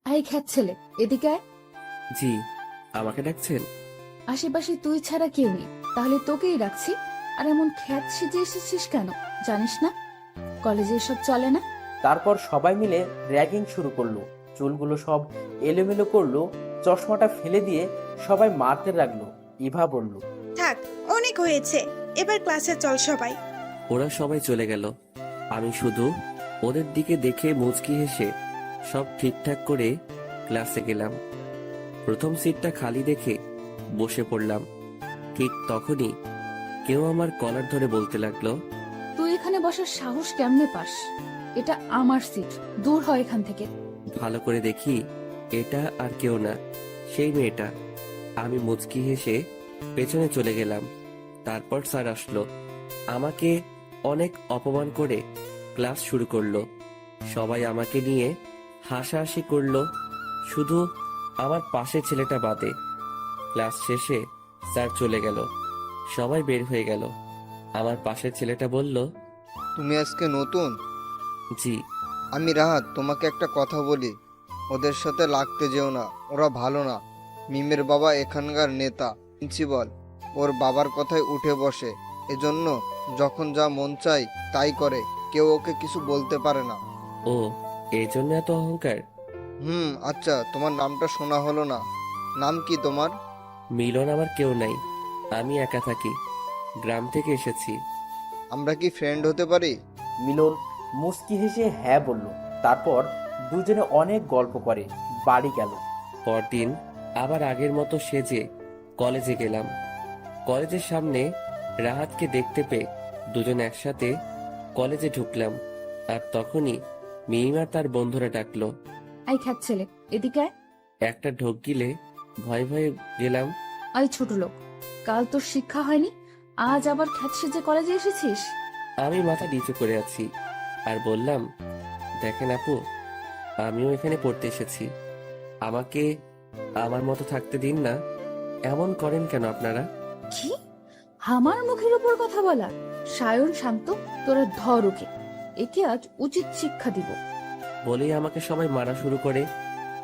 I খ্যাত ছেলে, এদিকে আয়। জি, আমাকে ডাকছেন? আশেপাশে তুই ছাড়া কেউ নেই, তাহলে তোকেই রাখছি। আর এমন খ্যাত সেজে এসেছিস কেন, জানিস না কলেজে এসব চলে না? তারপর সবাই মিলে র্যাগিং শুরু করলো। চুলগুলো সব এলোমেলো করলো, চশমাটা ফেলে দিয়ে সবাই মারতে লাগলো। ইভা বলল, থাক, অনেক হয়েছে, এবার ক্লাসে চল সবাই। ওরা সবাই চলে গেল। আমি শুধু ওদের দিকে দেখে মুচকি হেসে সব ঠিকঠাক করে ক্লাসে গেলাম। প্রথম সিটটা খালি দেখে বসে পড়লাম। ঠিক তখনই কেউ আমার কলার ধরে বলতে লাগলো, তুই এখানে বসার সাহস কেমনে পাস? এটা আমার সিট, দূর হয় এখান থেকে। ভালো করে দেখি এটা আর কেউ না, সেই মেয়েটা। আমি মুচকি হেসে পেছনে চলে গেলাম। তারপর স্যার আসলো, আমাকে অনেক অপমান করে ক্লাস শুরু করলো। সবাই আমাকে নিয়ে হাসাহাসি করলো, শুধু আমার পাশের ছেলেটা বাদে। ক্লাস শেষে স্যার চলে গেল, সবাই বের হয়ে গেল। আমার পাশের ছেলেটা বলল, তুমি আজকে নতুন? জি। আমি রাহাত, তোমাকে একটা কথা বলি, ওদের সাথে লাগতে যেও না, ওরা ভালো না। মিমের বাবা এখানকার নেতা, প্রিন্সিপাল, ওর বাবার কথায় উঠে বসে, এজন্য যখন যা মন চায় তাই করে, কেউ ওকে কিছু বলতে পারে না। ও, এই জন্য এত অহংকার? আচ্ছা, তোমার নামটা শোনা হলো না, নাম কি তোমার? মিলন আমার কেউ নাই, আমি একা থাকি, গ্রাম থেকে এসেছি। আমরা কি ফ্রেন্ড হতে পারি? মিলন মুস্কি হেসে হ্যাঁ বলল। তারপর দুজনে অনেক গল্প করে বাড়ি গেল। পরদিন আবার আগের মতো সেজে কলেজে গেলাম। কলেজের সামনে রাহাতকে দেখতে পেয়ে দুজন একসাথে কলেজে ঢুকলাম। আর তখনই মিহিমা তার বন্ধুরা ডাকলো। আই খ্যাত ছেলে, এদিকে আয়। একটা ঢোক গিলে ভয়ে ভয়ে গেলাম। আই ছোট লোক, কাল তোর শিক্ষা হয়নি, আজ আবার খ্যাত সেজে কলেজে এসেছিস? আমি মাথা নিচু করে আছি আর বললাম, দেখেন আপু, আমিও এখানে পড়তে এসেছি, আমাকে আমার মতো থাকতে দিন না। এমন করেন কেন আপনারা? কি, আমার মুখের উপর কথা বলা? সায়ন, শান্ত, তোরা ধর ওকে, একে আজ উচিত শিক্ষা দিব। বলেই আমাকে সবাই মারা শুরু করে।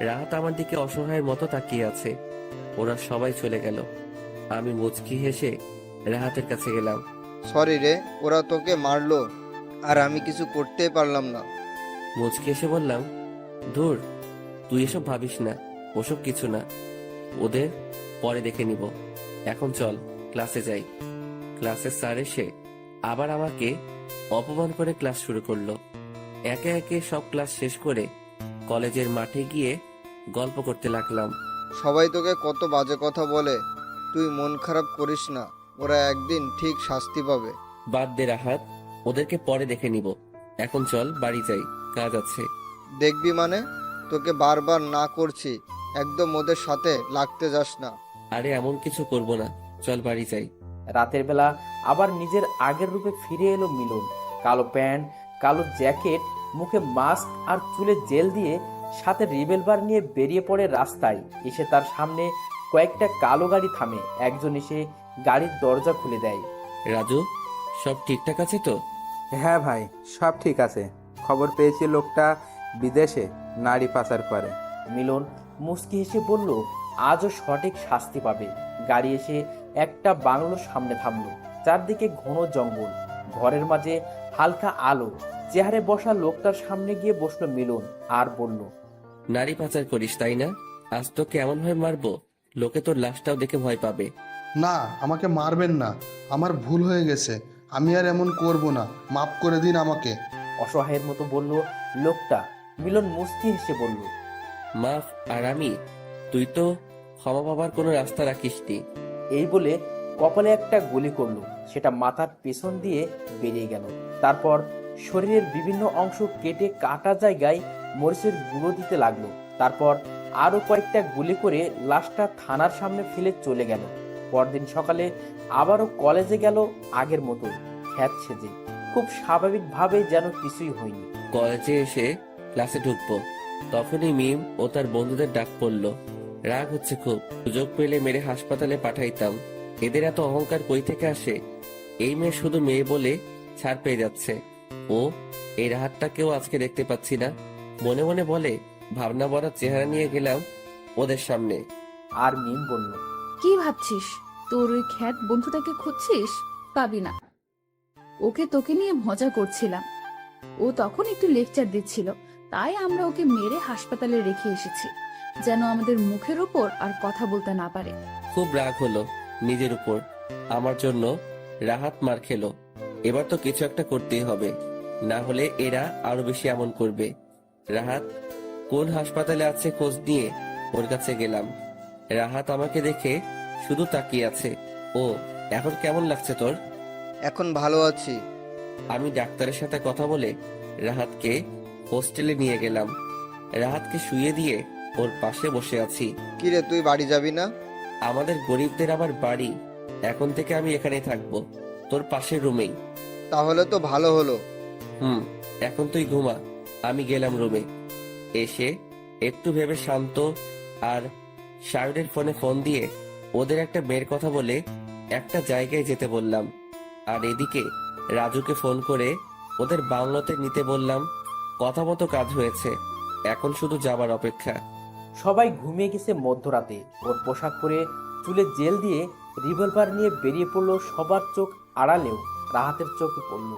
রাহাত আমার দিকে অসহায়ের মতো তাকিয়ে আছে। ওরা সবাই চলে গেল। আমি মুচকি হেসে রাহাতের কাছে গেলাম। সরি রে, ওরা তোকে মারলো আর আমি কিছু করতেই পারলাম না। মুচকি হেসে বললাম, ধুর, তুই এসব ভাবিস না, ওসব কিছু না, ওদের পরে দেখে নিব। এখন চল ক্লাসে যাই। ক্লাসের স্যার এসে আবার আমাকে অপমান করে ক্লাস শুরু করলো। একে একে সব ক্লাস শেষ করে কলেজের মাঠে গিয়ে গল্প করতে লাগলাম। সবাই তোকে কত বাজে কথা বলে, তুই মন খারাপ করিস না, ওরা একদিন ঠিক শাস্তি পাবে। বাদ দে রাহাত, ওদেরকে পরে দেখে নিব। এখন চল বাড়ি যাই, কাজ আছে। দেখবি মানে, তোকে বারবার না করছি, একদম ওদের সাথে লাগতে যাস না। আরে এমন কিছু করব না, চল বাড়ি যাই। রাতের বেলা আবার নিজের আগের রূপে ফিরে এলো মিলন। কালো প্যান্ট, কালো জ্যাকেট, মুখে মাস্ক আর চুলে জেল দিয়ে, সাথে রিভলভার নিয়ে বেরিয়ে পড়ে রাস্তায়। এসে তার সামনে কয়েকটা কালো গাড়ি থামে। একজন এসে গাড়ির দরজা খুলে দেয়। রাজু, সব ঠিকঠাক আছে তো? হ্যাঁ ভাই, সব ঠিক আছে। খবর পেয়েছি লোকটা বিদেশে নারী পাচার করে। মিলন মুস্কি হেসে বলল, আজও সঠিক শাস্তি পাবে। গাড়ি এসে একটা বাংলোর সামনে থামলো। চারদিকে ঘন জঙ্গল, ঘরের মাঝে হালকা আলো। চেয়ারে বসা লোকটার সামনে গিয়ে বসলো মিলন আর বলল, নারী পাচার করিস তাই না? আজ তোকে এমন ভাবে মারবো, লোকে তোর লাশটাও দেখে ভয় পাবে। না, আমাকে মারবেন না, আমার ভুল হয়ে গেছে, আমি আর এমন করব না, মাফ করে দিন আমাকে। অসহায়ের মতো বলল লোকটা। মিলন মুস্কি হেসে বলল, মাফ আর আমি? তুই তো ক্ষমা পাবার কোনো রাস্তা রাখিসনি। এই বলে কপালে একটা গুলি করলো। সেটা মাথার পেছন দিয়ে বেরিয়ে গেল। তারপর শরীরের বিভিন্ন অংশ কেটে কাটা জায়গায় মরিচের গুঁড়ো দিতে লাগলো। তারপর আরো কয়েকটা গুলি করে লাশটা থানার সামনে ফেলে চলে গেল। পরদিন সকালে আবারও কলেজে গেল আগের মতোই, খ্যাত সেজে, খুব স্বাভাবিকভাবে, যেন কিছুই হয়নি। কলেজে এসে ক্লাসে ঢুকবো, তখনই মিম ও তার বন্ধুদের ডাক পড়লো। রাগ হচ্ছে খুব, সুযোগ পেলে মেরে হাসপাতালে পাঠাইতাম। এদের এত অহংকার কই থেকে আসে? এই মেয়ে শুধু মেয়ে বলে ছাড় পেয়ে যাচ্ছে। ও এই রাহাতটাকেও আজকে দেখতে পাচ্ছি না। মনে মনে বলে ভাবনা ভরা চেহারা নিয়ে গেলাম ওদের সামনে। আর মিম বলল, কি ভাবছিস? তোর ওই খ্যাত বন্ধুটাকে খুঁজছিস? পাবি না। ওকে তোকে নিয়ে মজা করছিলাম। ও তখন একটু লেকচার দিচ্ছিল, তাই আমরা ওকে মেরে হাসপাতালে রেখে এসেছি, যেন আমাদের মুখের উপর আর কথা বলতে না পারে। খুব রাগ হলো নিজের উপর। আমার জন্য রাহাত মার খেলো। এবার তো কিছু একটা করতেই হবে, না হলে এরা আরো বেশি এমন করবে। রাহাত কোন হাসপাতালে আছে খোঁজ নিয়ে ওর কাছে গেলাম। রাহাত আমাকে দেখে শুধু তাকিয়ে আছে। ও, এখন কেমন লাগছে তোর? এখন ভালো আছি। আমি ডাক্তারের সাথে কথা বলে রাহাতকে হোস্টেলে নিয়ে গেলাম। রাহাতকে শুইয়ে দিয়ে ওর পাশে বসে আছি। কিরে, তুই বাড়ি যাবি না? আমাদের গরিবদের আবার বাড়ি? এখন থেকে আমি এখানেই থাকবো, তোর পাশের রুমেই। তাহলে তো ভালো হলো। এখন তুই ঘুমা। আমি গেলাম রুমে। এসে একটু ভেবে শান্ত আর শায়নের ফোনে ফোন দিয়ে ওদের একটা মেয়ের কথা বলে একটা জায়গায় যেতে বললাম। আর এদিকে রাজুকে ফোন করে ওদের বাংলোতে নিতে বললাম। কথা মতো কাজ হয়েছে, এখন শুধু যাবার অপেক্ষা। সবাই ঘুমিয়ে গেছে মধ্যরাতে। ওর পোশাক পরে চুলে জেল দিয়ে রিভলভার নিয়ে বেরিয়ে পড়লো। সবার চোখ আড়ালেও রাহাতের চোখে পড়ল।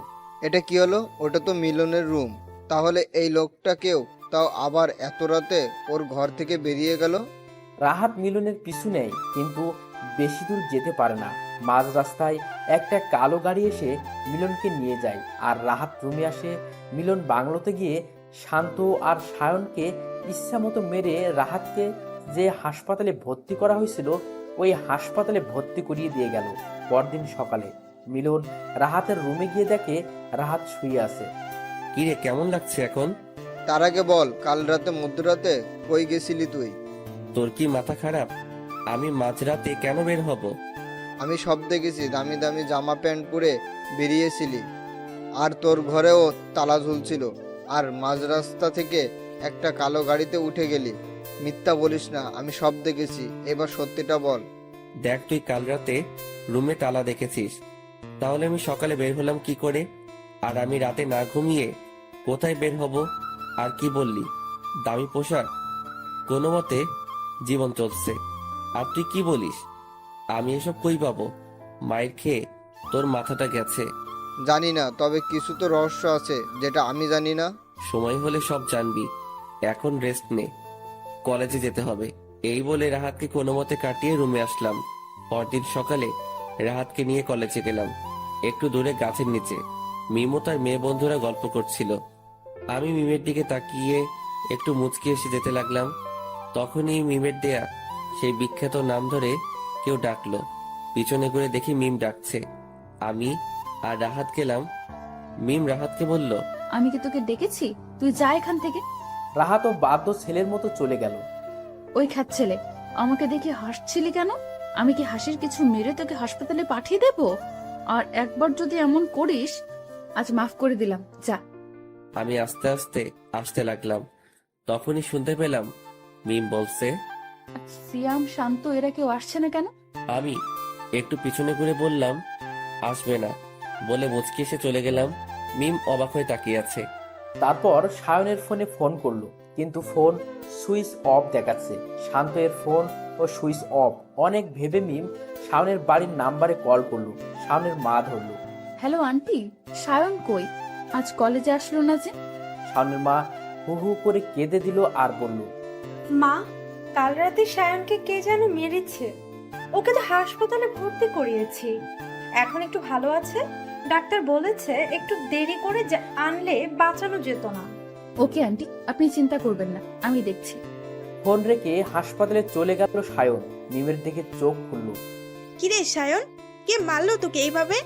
এটা কি হলো? ওটা তো মিলনের রুম। তাহলে এই লোকটাকেও, তাও আবার এত রাতে ওর ঘর থেকে বেরিয়ে গেল। রাহাত মিলনের পিছু নেয়, কিন্তু বেশি দূর যেতে পারে না। মাঝ রাস্তায় একটা কালো গাড়ি এসে মিলনকে নিয়ে যায়। আর রাহাত রুমে আসে। মিলন বাংলোতে গিয়ে শান্ত আর সায়নকে ইচ্ছা মতো মেরে রাহাতকে যে হাসপাতালে ভর্তি করা হয়েছিল ওই হাসপাতালে ভর্তি করিয়ে দিয়ে গেল। পরদিন সকালে মিলন রাহাতের রুমে গিয়ে দেখে রাহাত শুয়ে আছে। কিরে, কেমন লাগছে এখন? তার আগে বল, কাল রাতে মধ্যরাতে কই গেছিলি তুই? তোর কি মাথা খারাপ? আমি মাঝরাতে কেন বের হব? আমি সব দেখেছি। দামি দামি জামা প্যান্ট পরে বেরিয়েছিলি, আর তোর ঘরেও তালা ঝুলছিল, আর মাঝ রাস্তা থেকে একটা কালো গাড়িতে উঠে গেলি। মিথ্যা বলিস না, আমি সব দেখেছি। এবার সত্যিটা বল। দেখ, তুই কাল রাতে রুমে তালা দেখেছিস, তাহলে আমি সকালে বের হলাম কি করে? আর আমি রাতে না ঘুমিয়ে কোথায় বের হব? আর কি বললি, দামি পোশাক? কোনো মতে জীবন চলছে। আর তুই কি বলিস? আমি এসব কই পাবো? মায়ের খেয়ে তোর মাথাটা গেছে। জানি না, তবে কিছু তো রহস্য আছে যেটা আমি জানি না। সময় হলে সব জানবি। এখন রেস্ট নে, কলেজে যেতে হবে। এই বলে রাহাতকে কোনো মতে কাটিয়ে রুমে আসলাম। পরদিন সকালে রাহাতকে নিয়ে কলেজে গেলাম। একটু দূরে গাছের নিচে মিমো তার মেয়ে বন্ধুরা গল্প করছিল। আমি মিমের দিকে তাকিয়ে একটু মুচকি এসে যেতে লাগলাম। তখনই মিমের দেয়া সেই বিখ্যাত নাম ধরে কেউ ডাকলো। পিছনে ঘুরে দেখি মিম ডাকছে। আমি আর রাহাত গেলাম। মিম রাহাতকে বলল, আমি কি তোকে ডেকেছি? তুই যা এখান থেকে। রাহাতও বাধ্য ছেলের মতো চলে গেল। ওই খ্যাত ছেলে, আমাকে দেখে হাসছিলি কেন? আমি কি হাসির কিছু মেরে তোকে হাসপাতালে পাঠিয়ে দেব? আর একবার যদি এমন করিস, আজ মাফ করে দিলাম, যা। আমি আস্তে আস্তে আসতে লাগলাম। তখনই শুনতে পেলাম মিম বলছে, সিয়াম, শান্ত, এরা কেউ আসছে না কেন? আমি একটু পিছনে ঘুরে বললাম, আসবে না বলে মুচকি এসে চলে গেলাম। মিম অবাক হয়ে তাকিয়ে আছে। তারপর সায়নের ফোনে ফোন করলো, কিন্তু ফোন সুইচ অফ দেখাচ্ছে। শান্ত এর ফোন ও সুইচ অফ। অনেক ভেবে মিম শায়নের বাড়ির নাম্বারে কল করলো। শায়নের মা ধরলো। হ্যালো আন্টি, সায়ন কই? আজ কলেজে আসলো না যে? শায়নের মা হু হু করে কেঁদে দিল আর বলল, মা, কাল রাতে সায়নকে কে যেন মেরেছে। ওকে তো হাসপাতালে ভর্তি করিয়েছি, এখন একটু ভালো আছে। ডাক্তার বলেছে একটু দেরি করে আনলে বাঁচানো যেত না। ওকে আন্টি, আপনি চিন্তা করবেন না, আমি দেখছি। ফোন রেখে হাসপাতালে চলে গেল সায়ন। মিমের দিকে চোখ খুলল। কিরে সায়ন, কে মারলো তোকে এইভাবে?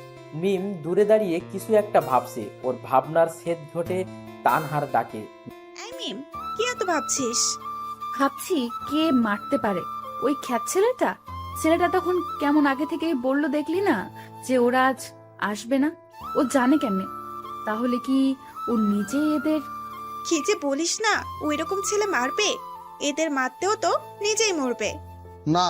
মিম দূরে দাঁড়িয়ে কিছু একটা ভাবছে। ওর ভাবনার ছেদ ঘটে তানহার ডাকে, এই মিম, কি এত ভাবছিস? ভাবছি কে মারতে পারে। ওই খ্যাত ছেলেটা। ছেলেটা তখন কেমন আগে থেকেই বললো, দেখলি না যে ওরা আজ আসবে না? ও জানে কেমনে? তাহলে কি ও নিজে এদের? কি যে বলিস না, ওই রকম ছেলে মারবে? এদের মারতেও তো নিজেই মরবে। না,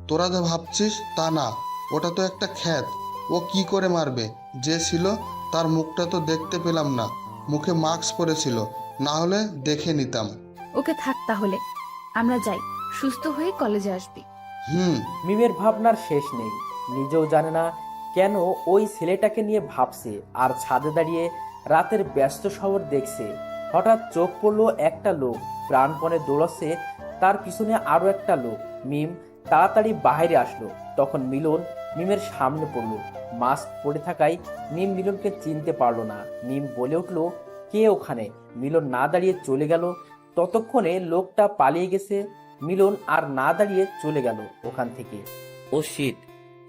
তোরা যা ভাবছিস তা না। ওটা তো একটা খ্যাত। ও কি করে মারবে? যে ছিল তার মুখটা তো দেখতে পেলাম না। মুখে মাস্ক পরেছিল, না হলে দেখে নিতাম। ওকে থাক তাহলে, আমরা যাই, সুস্থ হয়ে কলেজে আসবি। হুম। মিমের ভাবনার শেষ নেই। নিজেও জানে না কেন ওই ছেলেটাকে নিয়ে ভাবছে, আর ছাদে দাঁড়িয়ে রাতের ব্যস্ত শহর দেখছে। হঠাৎ চোখ পড়লো একটা লোক প্রাণপণে দৌড়াচ্ছে, তার পিছনে আরো একটা লোক। মিম তাড়াতাড়ি বাইরে আসলো, তখন মিলন মিমের সামনে পড়লো। মাস্ক পরে থাকায় মিম মিলনকে চিনতে পারলো না। মিম বলে উঠলো, কে ওখানে? মিলন না দাঁড়িয়ে চলে গেল। ততক্ষণে লোকটা পালিয়ে গেছে। মিলন আর না দাঁড়িয়ে চলে গেল ওখান থেকে। ও শিট,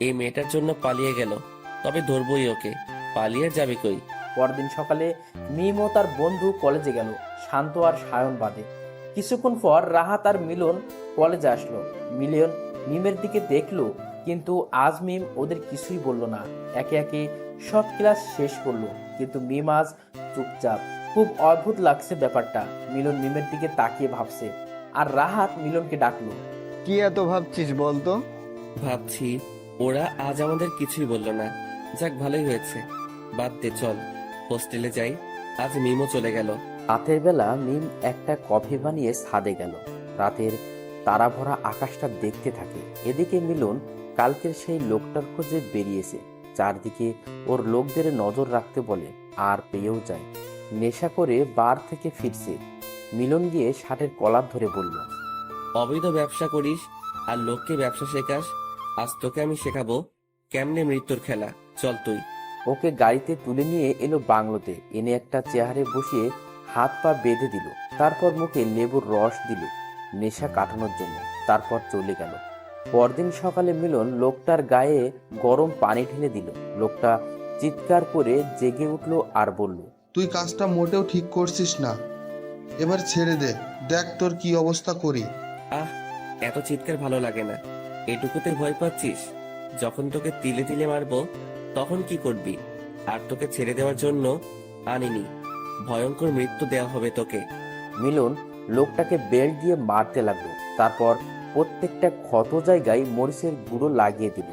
এই মেয়েটার জন্য পালিয়ে গেল। তবে ধরবই ওকে, পালিয়ে আর যাবে কই। পরদিন সকালে মিম ও তার বন্ধু কলেজে গেল, শান্ত আর সায়ন বাদে। কিছুক্ষণ পর রাহাত আর মিলন কলেজে আসলো। মিলন মিমের দিকে দেখলো, কিন্তু আজ মিম ওদের কিছুই বললো না। একে একে সব ক্লাস শেষ করলো, কিন্তু মিম আজ চুপচাপ। খুব অদ্ভুত লাগছে ব্যাপারটা। মিলন মিমের দিকে তাকিয়ে ভাবছে, আর রাহাত মিলনকে ডাকলো। কি এত ভাবছিস বলতো? ভাবছি ওরা আজ আমাদের কিছুই বললো না। যাক, ভালোই হয়েছে। বাদ দে, চল হোস্টেলে যাই। আজ মিমও চলে গেল। রাতের বেলা মিম একটা কফি বানিয়ে ছাদে গেল। রাতের তারা ভরা আকাশটা দেখতে থাকে। এদিকে মিলন কালকের সেই লোকটার খোঁজে বেরিয়েছে। চারদিকে ওর লোকদের নজর রাখতে বলে, আর পেয়েও যায়। নেশা করে বার থেকে ফিরছে। মিলন গিয়ে শার্টের কলার ধরে বলল, অবৈধ ব্যবসা করিস আর লোককে ব্যবসা শেখাস। আজ তোকে আমি শেখাবো কেমনে মৃত্যুর খেলা। চল তুই। ওকে গাড়িতে তুলে নিয়ে এলো বাংলোতে। এনে একটা চেয়ারে বসিয়ে হাত পা বেঁধে দিল। তারপর মুখে লেবুর রস দিল নেশা কাটানোর জন্য। তারপর চলে গেল। পরদিন সকালে মিলন লোকটার গায়ে গরম পানি ঢেলে দিল। লোকটা চিৎকার করে জেগে উঠল আর বলল, তুই কাজটা মোটেও ঠিক করছিস না, এবার ছেড়ে দে, দেখ তোর কি অবস্থা করি। আহ, এত চিৎকার ভালো লাগে না। এটুকুতে ভয় পাচ্ছিস? যখন তোকে তিলে তিলে মারবো তখন কি করবি? আর তোকে ছেড়ে দেওয়ার জন্য আনিনি, ভয়ঙ্কর মৃত্যু দেওয়া হবে তোকে। মিলন লোকটাকে বেল্ট দিয়ে মারতে লাগলো। তারপর প্রত্যেকটা ক্ষত জায়গায় মরিচের গুঁড়ো লাগিয়ে দিল।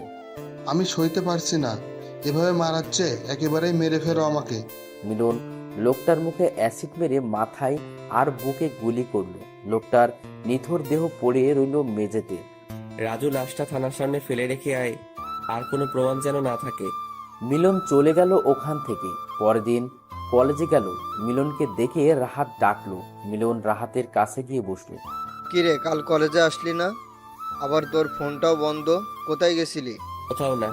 আমি সইতে পারছি না, এভাবে মারাচ্ছে, একেবারেই মেরে ফেরো আমাকে। মিলন লোকটার মুখে অ্যাসিড মেরে মাথায় আর বুকে গুলি করলো। লোকটার নিথর দেহ পড়ে রইল মেঝেতে। রাজু লাশটা থানার সামনে ফেলে রেখে আয়, আর কোনো প্রমাণ যেন না থাকে। মিলন চলে গেল ওখান থেকে। পরদিন কলেজে গেল। মিলনকে দেখে রাহাত ডাকলো। মিলন রাহাতের কাছে গিয়ে বসলো। কিরে, কাল কলেজে আসলি না? আবার তোর ফোনটাও বন্ধ, কোথায় গেছিলি? কোথাও না,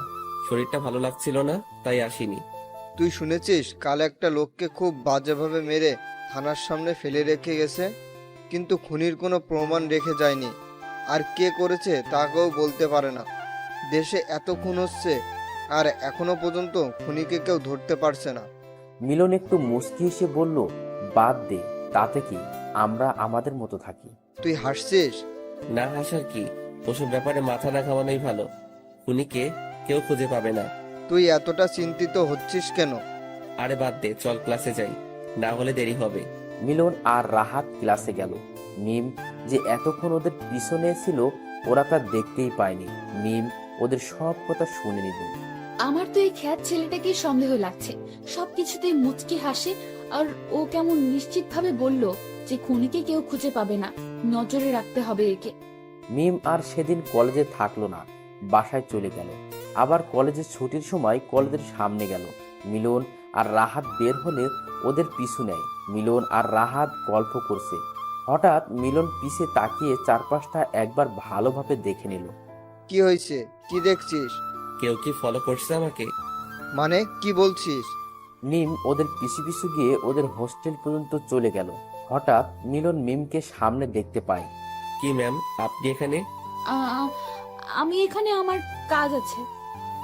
শরীরটা ভালো লাগছিল না, তাই আসিনি। তুই শুনেছিস কাল একটা লোককে খুব বাজেভাবে মেরে থানার সামনে ফেলে রেখে গেছে, কিন্তু খুনির কোনো প্রমাণ রেখে যায়নি। আর কে করেছে তাকেও বলতে পারে না। দেশে এত খুন হচ্ছে, আর এখনো পর্যন্ত খুনিকে কেউ ধরতে পারছে না। মিলন একটু মুচকি হেসে বলল, বাদ দে, তাতে কি, আমরা আমাদের মতো থাকি। তুই হাসছিস? না হাসার কি, ওসব ব্যাপারে মাথা না ঘামানোই ভালো। খুনিকে কেউ খুঁজে পাবে না। তুই এতটা চিন্তিত হচ্ছিস কেন? আরে বাদ দে, চল ক্লাসে যাই, না হলে দেরি হবে। মিলন আর রাহাত ক্লাসে গেল। মিম যে এতক্ষণ ওদের পিছনে ছিল ওরা তা দেখতেই পায়নি। মিম ওদের সব কথা শুনে নিল। আমার তো এই খ্যাত ছেলেটাকে সন্দেহ লাগছে। সবকিছুতেই মুচকি হাসে, আর ও কেমন নিশ্চিত ভাবে বলল যে খুনিকে কেউ খুঁজে পাবে না, নজরে রাখতে হবে একে। মিম আর সেদিন কলেজে থাকলো না, বাসায় চলে গেল। আবার কলেজের ছুটির সময় কলেজের সামনে গেল। মিলন আর রাহাত বের হলে ওদের পিছু নেয়। মিলন আর রাহাত গল্প করছে। হঠাৎ মিলন পিছে তাকিয়ে চারপাশটা একবার ভালোভাবে দেখে নিল। কি হয়েছে? কি দেখছিস? কেউ কি ফলো করছে আমাকে? মানে কি বলছিস? মিম ওদের পিছু পিছু গিয়ে ওদের হোস্টেল পর্যন্ত চলে গেল। হঠাৎ মিলন মিমকে সামনে দেখতে পায়। কি ম্যাম, আপনি এখানে? আ- আমি এখানে, আমার কাজ আছে।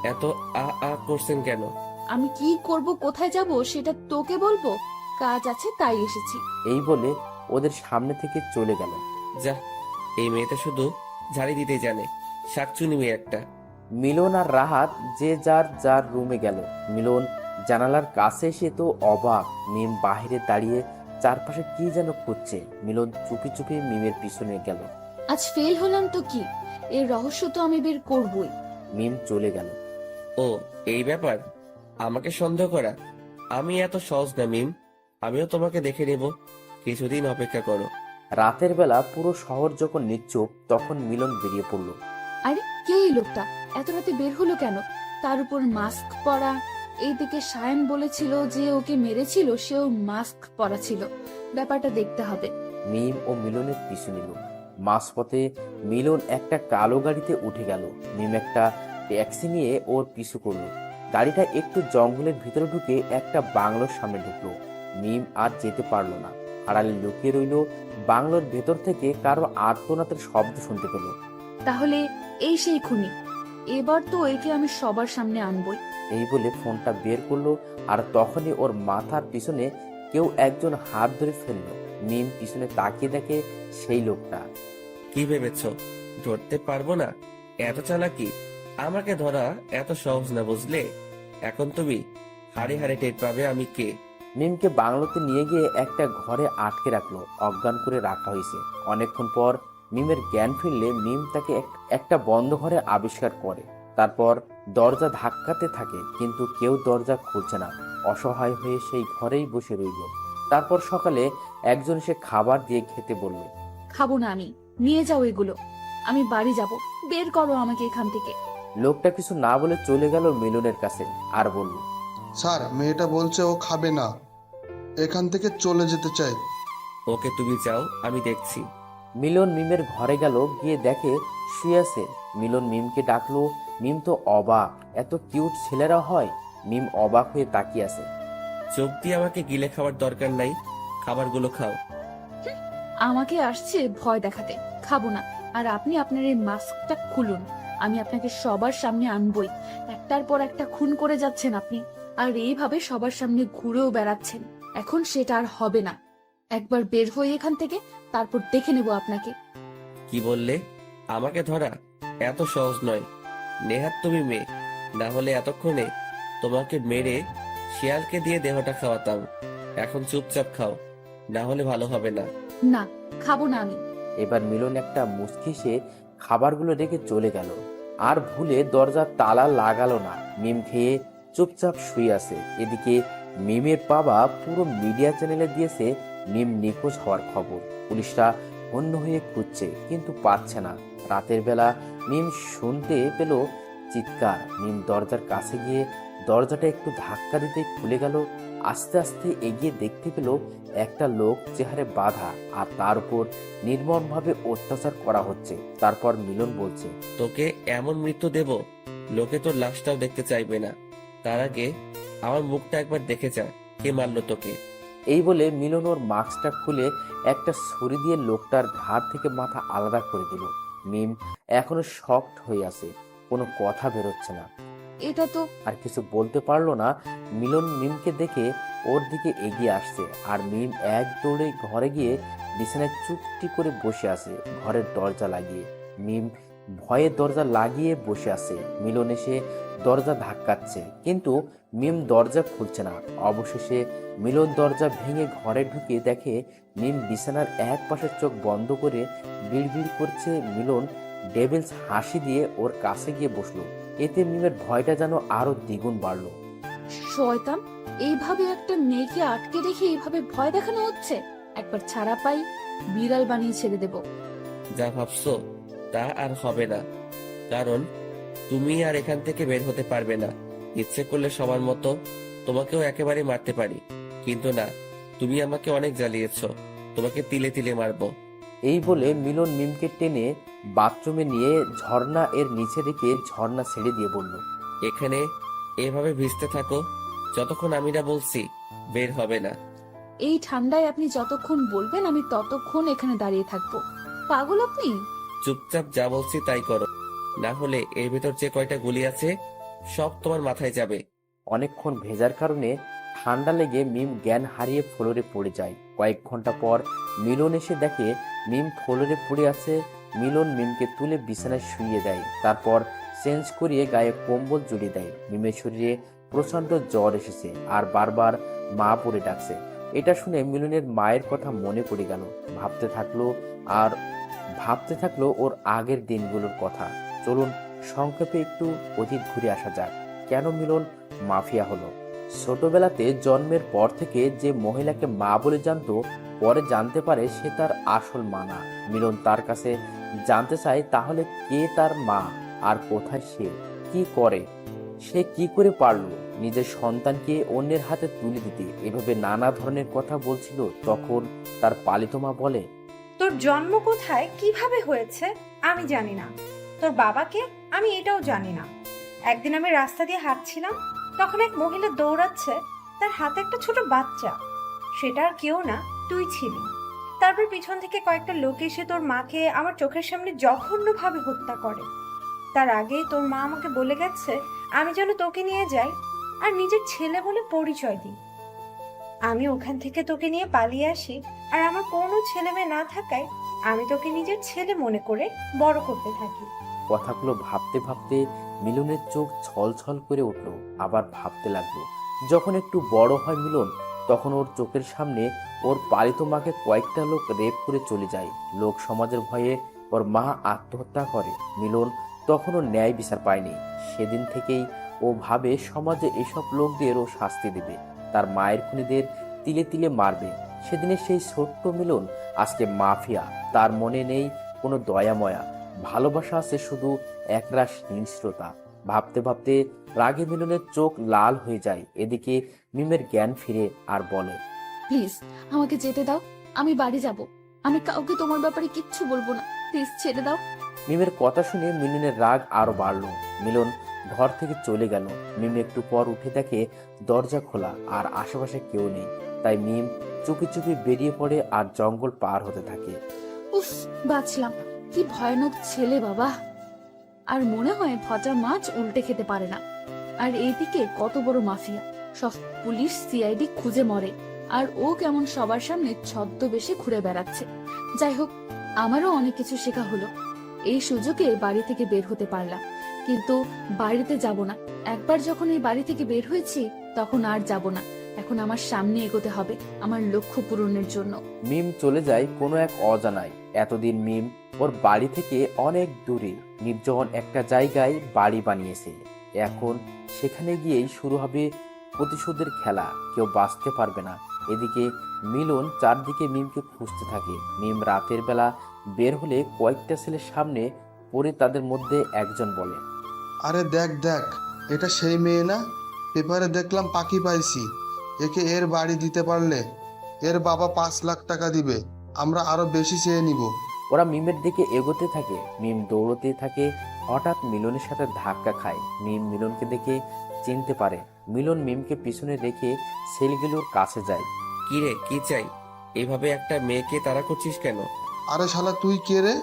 এত আ করছেন কেন? আমি কি করব, কোথায় যাব সেটা তোকে বলবো? কাজ আছে তাই এসেছি। এই বলে ওদের সামনে থেকে চলে গেল। যা, এই মেয়েটা শুধু ঝাড়ি দিতে জানে, শাকচুনি মেয়ে একটা। মিলন আর রাহাত যে যার যার রুমে গেল। মিলন জানালার কাছে এসে তো অবাক। মিম বাহিরে দাঁড়িয়ে চারপাশে কি যেন খুঁজছে। মিলন চুপি চুপি মিমের পিছনে গেল। আজ ফেল হলাম তো কি, এর রহস্য তো আমি বের করবই। মিম চলে গেল। ও, এই ব্যাপার, আমাকে সন্দেহ করা? আমি এত সহজ না মিম, আমিও তোমাকে দেখে নেব, কিছুদিন অপেক্ষা করো। রাতের বেলা পুরো শহর যখন নিশ্চুপ তখন মিলন বেরিয়ে পড়ল। আরে কে এই লোকটা? এত রাতে বের হলো কেন? তার উপর মাস্ক পরা। এইদিকে সায়ন বলেছিল যে ওকে মেরেছিল, সেও মাস্ক পরা ছিল। ব্যাপারটা দেখতে হবে। মিম ও মিলনের পিছু নিল। মাঝপথে মিলন একটা কালো গাড়িতে উঠে গেল। মিম একটা ট্যাক্সি নিয়ে ওর পিছু করলো। গাড়িটা একটু জঙ্গলের ভিতরে ঢুকে একটা বাংলোর সামনে ঢুকলো। মিম আর যেতে পারলো না, আড়ালে লুকিয়ে রইল। বাংলোর ভেতর থেকে কারো আর্তনাদের শব্দ শুনতে পেল। তাহলে এই সেই খুনি। এবার তো একে আমি সবার সামনে আনবই। এই বলে ফোনটা বের করলো, আর তখনই ওর মাথার পিছনে কেউ একজন হাত ধরে ফেললো। মিম পিছনে তাকিয়ে দেখে সেই লোকটা। কি ভেবেছো ধরতে পারবো না? এত চালাকি? আমাকে ধরা এত সহজ না, বুঝলে? এখন তুমি হাড়ে হাড়ে টের পাবে আমি কে। মিমকে বাংলোতে নিয়ে গিয়ে একটা ঘরে আটকে রাখলো, অজ্ঞান করে রাখা হয়েছে। অনেকক্ষণ পর মিমের জ্ঞান ফিরলে মিম তাকে একটা বন্ধ ঘরে আবিষ্কার করে। তারপর দরজা ধাক্কাতে থাকে, কিন্তু কেউ দরজা খুলছে না। অসহায় হয়ে সেই ঘরেই বসে রইল। তারপর সকালে একজন সে খাবার দিয়ে খেতে বলল। খাবো না আমি, নিয়ে যাও এগুলো। আমি বাড়ি যাব, বের করো আমাকে এখান থেকে। লোকটা কিছু না বলে চলে গেল মিলনের কাছে আর বলল, স্যার, মেয়েটা বলছে ও খাবে না, এখান থেকে চলে যেতে চাই। ওকে তুমি যাও, আমি দেখছি। মিলন মিমের ঘরে গেল, গিয়ে দেখে শুয়ে আছে। মিলন মিমকে ডাকলো। মিম তো অবাক, এত কিউট ছেলেরা হয়। মিম অবাক হয়ে তাকিয়ে আছে। চোখ দিয়ে আমাকে গিলে খাওয়ার দরকার নাই, খাবারগুলো খাও। আমাকে আসছে ভয় দেখাতে। খাবো না। আর আপনি আপনার এই মাস্কটা খুলুন, আমি আপনাকে সবার সামনে আনবই। একটার পর একটা খুন করে যাচ্ছেন আপনি, আর এইভাবে সবার সামনে ঘুরেও বেড়াচ্ছেন। এখন সেটা আর হবে না। একবার বের হয়ে এখান থেকে, তারপর দেখে নেব আপনাকে। কি বললে? আমাকে ধরা এত সহজ নয়। নেহাত তুমি মেয়ে, না হলে এতক্ষণে তোমাকে মেরে শিয়ালকে দিয়ে দেহটা খাওয়াতাম। এখন চুপচাপ খাও, না হলে ভালো হবে না। না, খাবো না আমি। এবার মিলন একটা মুচকি সে খাবারগুলো রেখে চলে গেল, আর ভুলে দরজার তালা লাগালো না। মিম খেয়ে চুপচাপ শুয়ে আছে। এদিকে মিমের বাবা পুরো মিডিয়া চ্যানেলে দিয়েছে মিম নিখোঁজ হওয়ার খবর। পুলিশরা হন্য হয়ে খুঁজছে, কিন্তু পাচ্ছে না। রাতের বেলা মিম শুনতে পেল চিৎকার। মিম দরজার কাছে গিয়ে দরজাটা একটু ধাক্কা দিতে খুলে গেল। আস্তে আস্তে এগিয়ে দেখতে পেল একটা লোক চেহারে বাঁধা, আর তার উপর নির্মমভাবে অত্যাচার করা হচ্ছে। তারপর মিলন বলছে, তোকে এমন মৃত্যু দেব, লোকে তোর লাশটাও দেখতে চাইবে না। তার আগে আমার মুখটা একবার দেখে যা, কে মারলো তোকে। এই বলে মিলন ওর মাস্কটা খুলে একটা ছুরি দিয়ে লোকটার ঘাড় থেকে মাথা আলাদা করে দিল। মিম এখনো শকড হয়ে আছে, কোনো কথা বেরোচ্ছে না। এটা তো আর কিছু বলতে পারলো না। মিলন মিমকে দেখে ওর দিকে এগিয়ে আসছে, আর মিম এক দৌড়ে ঘরে গিয়ে বিছানায় চুপটি করে বসে আছে, ঘরের দরজা লাগিয়ে। মিম ভয়ে দরজা লাগিয়ে বসে আছে। মিলন এসে দরজা ধাক্কাচ্ছে, কিন্তু মিম দরজা খুলছে না। অবশেষে মিলন দরজা ভেঙে ঘরে ঢুকে দেখে মিম বিছানার এক পাশের চোখ বন্ধ করে বিড়বিড় করছে। মিলন ডেভিলস হাসি দিয়ে ওর কাছে গিয়ে বসলো। এতে মিমের ভয়টা যেন আরো দ্বিগুণ বাড়লো। শয়তান, এইভাবে একটা মেয়েকে আটকে রেখে এইভাবে ভয় দেখানো হচ্ছে। একবার ছাড়া পাই, বিড়াল বানিয়ে ছেড়ে দেব। যা ভাবছো তা আর হবে না, কারণ তুমি আর এখান থেকে বের হতে পারবে না। ইচ্ছে করলে সবার মতো তোমাকেও একেবারে মারতে পারি, কিন্তু না, তুমি আমাকে অনেক জ্বালিয়েছো, তোমাকে তিলে তিলে মারবো। এই বলে মিলন মিমকে টেনে বাথরুমে নিয়ে ঝর্ণা এর নিচে রেখে ঝর্ণা ছেড়ে দিয়ে বলল, এখানে এভাবে ভিজতে থাকো যতক্ষণ আমি না বলছি বের হবে না। এই ঠান্ডায় আপনি যতক্ষণ বলবেন আমি ততক্ষণ এখানে দাঁড়িয়ে থাকবো। পাগল আপনি? চুপচাপ যা বলছি তাই করো, না হলে এর ভেতর যে কয়টা গুলি আছে সব তোমার মাথায় যাবে। অনেকক্ষণ ভেজার কারণে ঠান্ডা লেগে মিম জ্ঞান হারিয়ে ফ্লোরে পড়ে যায়। কয়েক ঘন্টা পর মিলন এসে দেখে মিম ফ্লোরে পড়ে আছে। মিলন মিমকে তুলে বিছানায় শুইয়ে দেয়, তারপর চেঞ্জ করিয়ে গায়ে কম্বল জড়িয়ে দেয়। মিমের শরীরে প্রচন্ড জ্বর এসেছে, আর বারবার মা পড়ে ডাকছে। এটা শুনে মিলনের মায়ের কথা মনে পড়ে গেল। ভাবতে থাকলো ওর আগের দিনগুলোর কথা। চলুন সংক্ষেপে একটু অতীত ঘুরে আসা যাক। কেন মিলন মাফিয়া হলো? ছোটবেলাতে জন্মের পর থেকে যে মহিলাকে মা বলে জানতো, পরে জানতে পারে সে তার আসল মা না। মিলন তার কাছে জানতে চায় তাহলে কে তার মা আর কোথায় সে, কি করে, সে কি করে পারলো নিজের সন্তানকে অন্যের হাতে তুলে দিতে। এভাবে নানা ধরনের কথা বলছিল। তখন তার পালিত মা বলে, তোর জন্ম কোথায়, কিভাবে হয়েছে আমি জানি না, তোর বাবাকে আমি এটাও জানি না। একদিন আমি রাস্তা দিয়ে হাঁটছিলাম, তখন এক মহিলা দৌড়াচ্ছে, তার হাতে একটা ছোট বাচ্চা। সেটা আর কেউ না, তুই ছিলি। তারপর পিছন থেকে কয়েকটা লোক এসে তোর মাকে আমার চোখের সামনে জঘন্যভাবে হত্যা করে। তার আগেই তোর মা আমাকে বলে গেছে আমি যেন তোকে নিয়ে যাই আর নিজের ছেলে বলে পরিচয় দিই। আমি ওখান থেকে তোকে নিয়ে পালিয়ে আসি, আর আমার কোনো ছেলে মেয়ে না থাকায় আমি তোকে নিজের ছেলে মনে করে বড় করতে থাকি। কথাগুলো ভাবতে ভাবতে মিলনের চোখ ছলছল করে উঠল। আবার ভাবতে লাগলো, যখন একটু বড় হয় মিলন, তখন ওর চোখের সামনে ওর পালিত মাকে কয়েকটা লোক রেপ করে চলে যায়। লোক সমাজের ভয়ে ওর মা আত্মহত্যা করে। মিলন তখনও ন্যায় বিচার পায়নি। সেদিন থেকেই ও ভাবে সমাজে এসব লোকদের ও শাস্তি দেবে, তার মায়ের খুনিদের তিলে তিলে মারবে। সেদিনের সেই ছোট্ট মিলন আজকে মাফিয়া। তার মনে নেই কোনো দয়াময়া, ভালোবাসা আছে শুধু একরাশ হিংস্রতা। ভাবতে ভাবতে রাগে মিলনের চোখ লাল হয়ে যায়। এদিকে মিমের জ্ঞান ফিরে আর বলে, প্লিজ আমাকে যেতে দাও, আমি বাড়ি যাব। আমি কাউকে তোমার ব্যাপারে কিচ্ছু বলবো না, প্লিজ ছেড়ে দাও। মিমের কথা শুনে মিলনের রাগ আরো বাড়লো। মিলন ঘর থেকে চলে গেল। মিম একটু পর উঠে দেখে দরজা খোলা আর আশেপাশে কেউ নেই। তাই মিম চুপি চুপি বেরিয়ে পড়ে আর জঙ্গল পার হতে থাকে। উফ, বাঁচলাম। কি ভয়ানক ছেলে বাবা। আর মনে হয় ভজা মাছ উল্টে খেতে পারে না। আর এইদিকে কত বড় মাফিয়া, সব পুলিশ সিআইডি খুঁজে মরে, আর ও কেমন সবার সামনে ছদ্মবেশে ঘুরে বেড়াচ্ছে। যাই হোক, আমারও অনেক কিছু শেখা হলো। এই সুযোগে বাড়ি থেকে বের হতে পারলাম, কিন্তু বাড়িতে যাব না। একবার যখন এই বাড়ি থেকে বের হয়েছি, তখন আর যাব না। এখন আমার সামনে এগোতে হবে আমার লক্ষ্য পূরণের জন্য। মিম চলে যায় কোনো এক অজানায়। এতদিন মিম ওর বাড়ি থেকে অনেক দূরে নির্জন একটা জায়গায় বাড়ি বানিয়েছে। এখন সেখানে গিয়েই শুরু হবে প্রতিশোধের খেলা। কেউ বাঁচতে পারবে না। এদিকে মিলন চারদিকে মিমকে খুঁজতে থাকে। মিম রাতের বেলা বের হলে কয়েকটা ছেলের সামনে পড়ে তাদের মধ্যে একজন বলে, আরে দেখ দেখ, এটা সেই মেয়ে না? পেপারে দেখলাম পাখি পাইছি। একে এর বাড়ি দিতে পারলে এর বাবা 5 লাখ টাকা দিবে, আমরা আরো বেশি চেয়ে নিব। ওরা মিমের দিকে এগোতে থাকে। মিম দৌড়তে থাকে। হঠাৎ মিলনের সাথে ধাক্কা খায়। মিম মিলনকে দেখে চিনতে পারে। মিলন মিমকে পিছনে রেখে ছেলেগুলোর কাছে যায়। কি রে, কি চাই? এভাবে একটা মেয়েকে তাড়া করছিস কেন? আরে শালা তুই কে রে?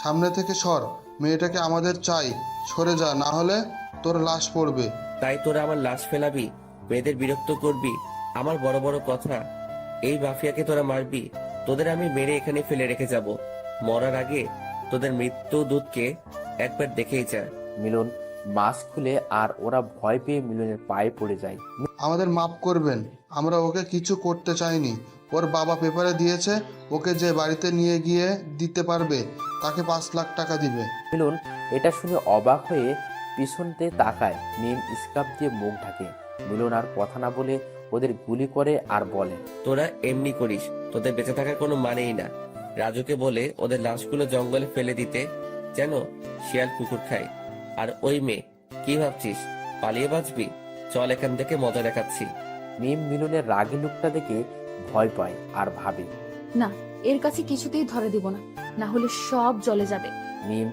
সামনে থেকে সর, মেয়েটাকে আমাদের চাই। সরে যা, না হলে তোর লাশ পড়বে। তাই তোরা আমার লাশ ফেলাবি, মেয়েদের বিরক্ত করবি? আমার বড় বড় কথা। এই মাফিয়াকে তোরা মারবি? তোদের আমি মেরে এখানে ফেলে রেখে যাব। মরার আগে তোদের মৃত্যু দূতকে একবার দেখেই যা। মিলন মাস্ক খুলে আর ওরা ভয় পেয়ে মিলনের পায়ে পড়ে যায়। আমাদের মাফ করবেন, আমরা ওকে কিছু করতে চাইনি। ওর বাবা পেপারে দিয়েছে, ওকে যে বাড়িতে নিয়ে গিয়ে দিতে পারবে তাকে 5 লাখ টাকা দিবে। মিলন এটা শুনে অবাক হয়ে পিছনতে তাকায়। মিম স্কার্ফ দিয়ে মুখ ঢাকে। মিলন আর কথা না বলে ওদের গুলি করে আর বলে, তোরা এমনি করিস, তোদের বেঁচে থাকার কোনো মানেই না। রাজুকে বলে ওদের লাশগুলো জঙ্গলে ফেলে দিতে, যেন শিয়াল কুকুর খায়। আর ওই মেয়ে, কি ভাবছিস পালিয়ে বাঁচবি? চল এখান থেকে, মজা দেখাচ্ছি। মিম মিলনের রাগী লোকটা দেখে ভয় পায় আর ভাবে, না, এর কাছে কিছুতেই ধরে দিব না, না হলে সব জ্বলে যাবে। মিম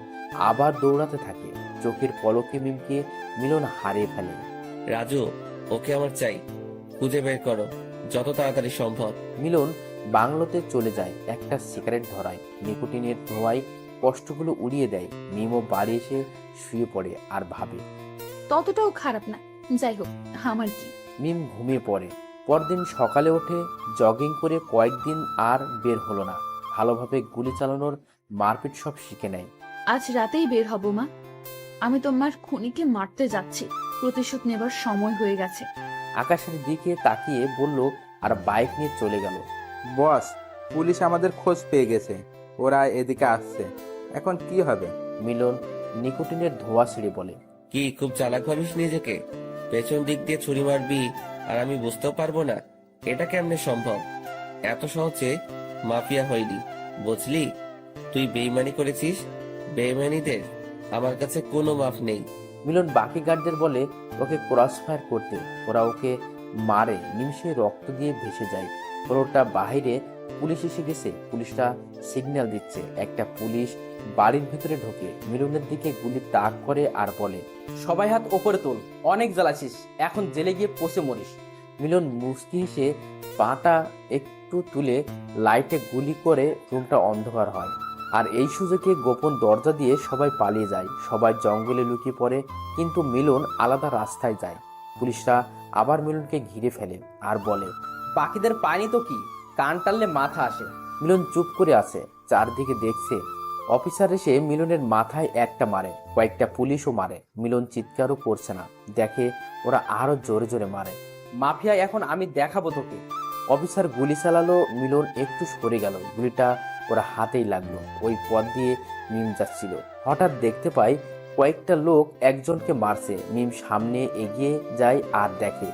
আবার দৌড়াতে থাকে। চোখের পলকে মিমকে মিলন হারিয়ে ফেলে। রাজু, ওকে আমার চাই, খুঁজে বের করো যত তাড়াতাড়ি সম্ভব। মিলন বাংলোতে চলে যায়। একটা সিগারেট ধরায়। নিকোটিনের ধোঁয়ায় কষ্টগুলো উড়িয়ে দেয়। মিমও বাড়ি এসে শুয়ে পড়ে আর ভাবে। ততটাও খারাপ না, যাই হোক, আমার কি। মিম ঘুমিয়ে পড়ে। পরদিন সকালে ওঠে। জগিং করে কয়েকদিন আর বের হলো না। ভালোভাবে গুলি চালানোর মারপিট সব শিখে নেয়। আজ রাতেই বের হব মা। আমি তোমার খুনিকে মারতে যাচ্ছি, প্রতিশোধ নেবার সময় হয়ে গেছে। আকাশের দিকে তাকিয়ে বলল আর বাইক নিয়ে চলে গেল। বস, পুলিশ আমাদের খোঁজ পেয়ে গেছে, ওরা এদিকে আসছে, এখন কি হবে? মিলন নিকোটিনের ধোঁয়া ছেড়ে বলে, কি খুব চালাক ভাবিস নিজেকে? পেছন দিক দিয়ে ছুরি মারবি আর আমি বুঝতেও পারবো না? এটা কেমনে সম্ভব? এত সহজে মাফিয়া হয়নি, বুঝলি? তুই বেইমানি করেছিস। বেইমানিদের আমার কাছে কোনো মাফ নেই। মিলন বাকি গার্ডদের বলে ওকে ক্রস ফায়ার করতে। ওরা ওকে মারে, নিমিষে রক্ত দিয়ে ভেসে যায়। পুরোটা বাহিরে পুলিশ এসে গেছে। পুলিশটা সিগন্যাল দিচ্ছে। একটা পুলিশ বাড়ির ভিতরে ঢোকে, মিলনের দিকে গুলি তাক করে আর বলে, সবাই হাত ওপরে তোল, অনেক জ্বালাছিস, এখন জেলে গিয়ে পচে মরিস। মিলন মুচকি হেসে পাটা একটু তুলে লাইটে গুলি করে রুমটা অন্ধকার হয়। আর এই সুযোগে গোপন দরজা দিয়ে সবাই পালিয়ে যায়। সবাই জঙ্গলে লুকিয়ে পড়ে, কিন্তু মিলন আলাদা রাস্তায় যায়। পুলিশরা আবার মিলনকে ঘিরে ফেলে আর বলে, বাকিদের পায়নি তো কি, কান টানলে মাথা আসে। মিলন চুপ করে আছে, চারদিকে দেখছে। অফিসার এসে মিলনের মাথায় একটা মারে, কয়েকটা পুলিশও মারে। মিলন চিৎকারও করছে না, দেখে ওরা আরো জোরে জোরে মারে। মাফিয়া এখন আমি দেখাবো তোকে। অফিসার গুলি চালালো, মিলন একটু সরে গেল। গুলিটা ওরা হাতেই লাগলো। ওই পথ দিয়ে মিম যাচ্ছিল, হঠাৎ দেখতে পাই কয়েকটা লোক একজনকে মারছে। মিম সামনে এগিয়ে যায় আর দেখে,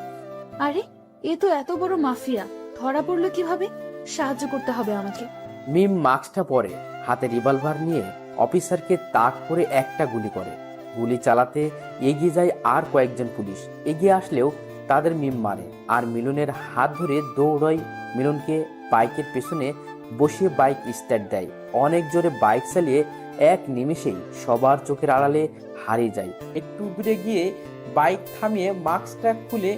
আরে এ তো এত বড় মাফিয়া, ধরা পড়লো কিভাবে? সাহায্য করতে হবে আমাকে। মিম মাস্কটা পরে, হাতে রিভলভার নিয়ে অফিসারকে তাক করে একটা গুলি করে। গুলি চালাতে এগিয়ে যায় আর কয়েকজন পুলিশ। এগিয়ে আসলেও তাদের মিম মারে আর মিলনের হাত ধরে দৌড়ায়। মিলনকে বাইকের পেছনে বসিয়ে বাইক স্টার্ট দেয়। অনেক জোরে বাইক চালিয়ে এক নিমেষেই সবার চোখের আড়ালে হারিয়ে যায়। একটু দূরে গিয়ে বাইক থামিয়ে মাস্কটা খুলে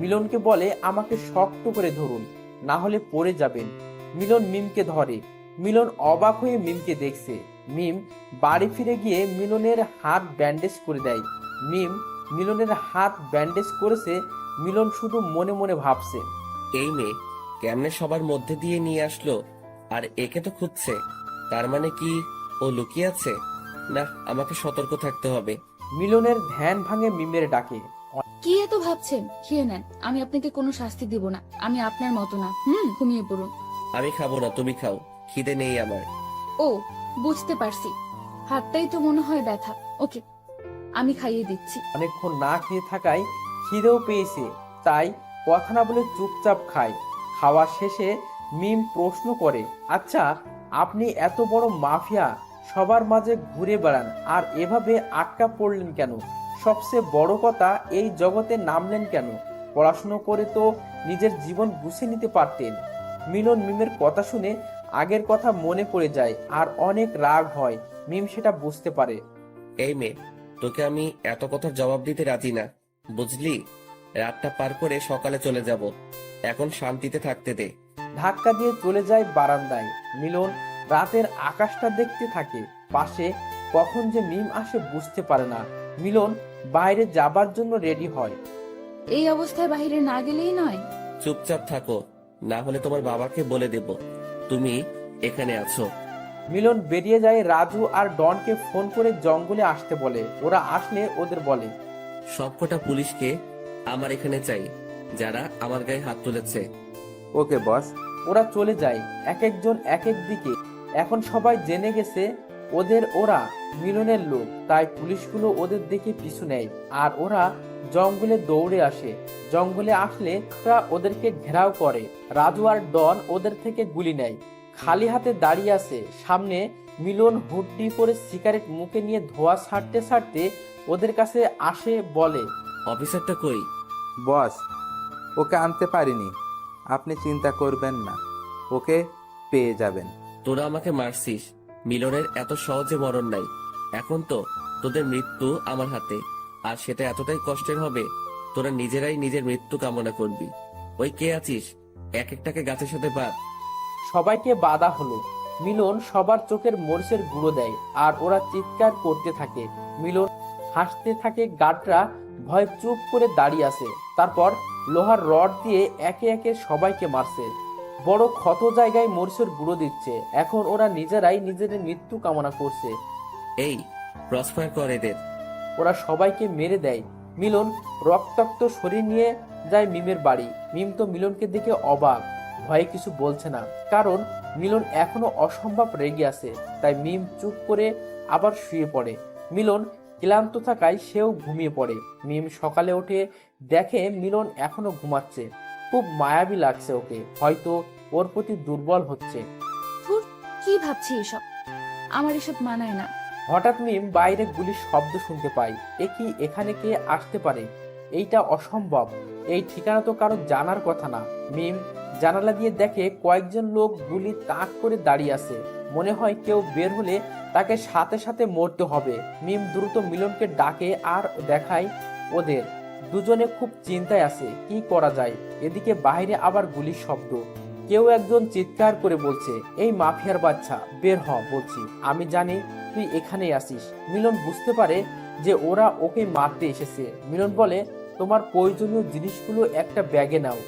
মিলনকে বলে, আমাকে শক্ত করে ধরুন, না হলে পড়ে যাবেন। মিলন মিমকে ধরে। মিলন অবাক হয়ে মিমকে দেখছে। মিম বাড়ি ফিরে গিয়ে মিলনের হাত ব্যান্ডেজ করে দেয়। মিলনের হাত ব্যান্ডেজ করেছে। মিলন শুধু মনে মনে ভাবছে, এই মেয়ে কেমনে সবার মধ্যে দিয়ে নিয়ে আসলো? আর একে তো খুঁজছে, তার মানে কি ও লুকিয়ে আছে? না, আমাকে সতর্ক থাকতে হবে। মিলনের ধ্যান ভাঙে মিমের ডাকে। কি এত ভাবছেন? খেয়ে নেন, আমি আপনাকে কোনো শাস্তি দিব না। আমি আপনার মতো না। ঘুমিয়ে পড়ুন। আমি খাবো না, তুমি খাও, খিদে নেই আমার। ও, বুঝতে পারছি, হাতটাই তো মনে হয় ব্যথা। ওকে, আমি খাইয়ে দিচ্ছি। অনেকক্ষণ না খেয়ে থাকায় খিদেও পেয়েছে, তাই কথা না বলে চুপচাপ খায়। খাওয়া শেষে মিম প্রশ্ন করে, আচ্ছা আপনি এত বড় মাফিয়া, সবার মাঝে ঘুরে বেড়ান, আর এভাবে আটকা পড়লেন কেন? সবচেয়ে বড় কথা, এই জগতে নামলেন কেন? পড়াশুনো করে তো নিজের জীবন গুছিয়ে নিতে পারতেন। মিলন মিমের কথা শুনে আগের কথা মনে পড়ে যায় আর অনেক রাগ হয়। মিম সেটা বুঝতে পারে। এই মেয়ে, তোকে আমি এত কথার জবাব দিতে রাজি না, বুঝলি? রাতটা পার করে সকালে চলে যাব, এখন শান্তিতে থাকতে দে। ধাক্কা দিয়ে চলে যায় বারান্দায়। মিলন রাতের আকাশটা দেখতে থাকে। পাশে কখন যে মিম আসে বুঝতে পারে না। মিলন বাইরে যাবার জন্য রেডি হয়। এই অবস্থায় বাইরে না গেলেই নয়। চুপচাপ থাকো, না হলে তোমার বাবাকে বলে দেব তুমি এখানে আছো। মিলন বেরিয়ে যায়। রাজু আর ডনকে ফোন করে জঙ্গলে আসতে বলে। ওরা আসলে ওদের বলে, সবকটা পুলিশকে আমার এখানে চাই, যারা আমার গায়ে হাত তুলেছে। ওকে বস। ওরা চলে যায়, এক একজন এক এক দিকে। এখন সবাই জেনে গেছে ওরা মিলনের লোক, তাই পুলিশগুলো ওদের দেখে পিছু নেয় আর ওরা জঙ্গলে দৌড়ে আসে। জঙ্গলে আসলে ওরা ওদেরকে ঘেরাও করে। রাজু আর ডন ওদের থেকে গুলি নেয়। খালি হাতে দাঁড়িয়ে আছে সামনে। মিলন হুড্ডি পরে সিগারেট মুখে নিয়ে ধোয়া ছাড়তে ছাড়তে ওদের কাছে আসে, বলে, অফিসারটা কই? বস, ওকে আনতে পারিনি, আপনি চিন্তা করবেন না, ওকে পেয়ে যাবেন। তোরা আমাকে মারছিস, মিলনের এত সহজে মরণ নাই। এখন তো তোদের মৃত্যু আমার হাতে, আর সেটা এতটাই কষ্টের হবে, তোরা নিজেরাই নিজের মৃত্যু কামনা করবি। ওই কে আছিস, এক একটাকে গাছের সাথে বাঁধ। সবাইকে বাধা হলো। মিলন সবার চোখের মরিচের গুঁড়ো দেয় আর ওরা চিৎকার করতে থাকে। মিলন হাসতে থাকে। গার্ডরা ভয় চুপ করে দাঁড়িয়ে আছে। তারপর লোহার রড দিয়ে একে একে সবাইকে মারছে। বড় ক্ষত জায়গায় মরিচের গুঁড়ো দিচ্ছে। এখন ওরা নিজেরাই নিজেদের মৃত্যু কামনা করছে। এই ক্রসফায়ার কর এদের। ওরা সবাইকে মেরে দেয়। মিলন রক্তাক্ত শরীর নিয়ে যায় মিমের বাড়ি। মিম তো মিলনকে দেখে অবাক, ভয়ে কিছু বলছে না, কারণ মিলন এখনো অসম্ভব রেগে আছে। তাই মিম চুপ করে আবার শুয়ে পড়ে। মিলন ক্লান্ত থাকায় সেও ঘুমিয়ে পড়ে। মিম সকালে উঠে দেখে মিলন এখনো ঘুমাচ্ছে। খুব মায়াবী লাগছে ওকে, হয়তো ওর প্রতি দুর্বল হচ্ছে। ধুর, কি ভাবছি এসব? আমার এসব মানায় না। হঠাৎ মিম বাইরে গুলির শব্দ শুনতে পায়। এ কি, এখানে কে আসতে পারে? এইটা অসম্ভব, এই ঠিকানা তো কারো জানার কথা না। মিম জানালা দিয়ে দেখে কয়েকজন লোক গুলি তাক করে দাঁড়িয়ে আছে। মনে হয় কেউ বের হলে তাকে সাথে সাথে মরতে হবে। মিম দ্রুত মিলনকে ডাকে আর দেখায় ওদের। দুজনে খুব চিন্তায় আছে, কি করা যায়। এদিকে বাইরে আবার গুলির শব্দ। কেউ একজন চিৎকার করে বলছে, এই মাফিয়ার বাচ্চা, বের হ বলছি, আমি জানি তুই এখানেই আসিস। মিলন বুঝতে পারে যে ওরা ওকে মারতে এসেছে। মিলন বলে, তোমার প্রয়োজনীয় জিনিসগুলো একটা ব্যাগে নাও।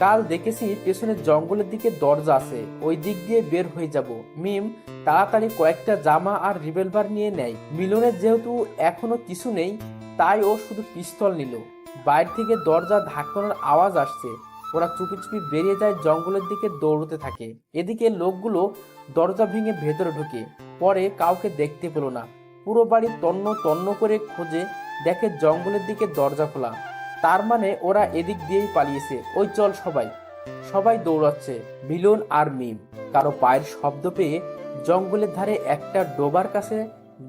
কাল দেখেছি পেছনের জঙ্গলের দিকে দরজা আছে, ওই দিক দিয়ে বের হয়ে যাব। মিম তাড়াতাড়ি কয়েকটা জামা আর রিভলভার নিয়ে নেয়। মিলনের যেহেতু এখনো কিছু নেই, তাই ও শুধু পিস্তল নিল। বাইরে থেকে দরজা ধাক্কানোর আওয়াজ আসছে। ওরা চুপি চুপি বেরিয়ে যায়, জঙ্গলের দিকে দৌড়তে থাকে। এদিকে লোকগুলো দরজা ভেঙে ভেতরে ঢুকে পরে কাউকে দেখতে পেল না। পুরো বাড়ি তন্ন তন্ন করে খোঁজে, দেখে জঙ্গলের দিকে দরজা খোলা। তার মানে ওরা এদিক দিয়েই পালিয়েছে। ওই চল সবাই। সবাই দৌড়াচ্ছে, মিলন আর মিম। কারো পায়ের শব্দ পেয়ে জঙ্গলের ধারে একটা ডোবার কাছে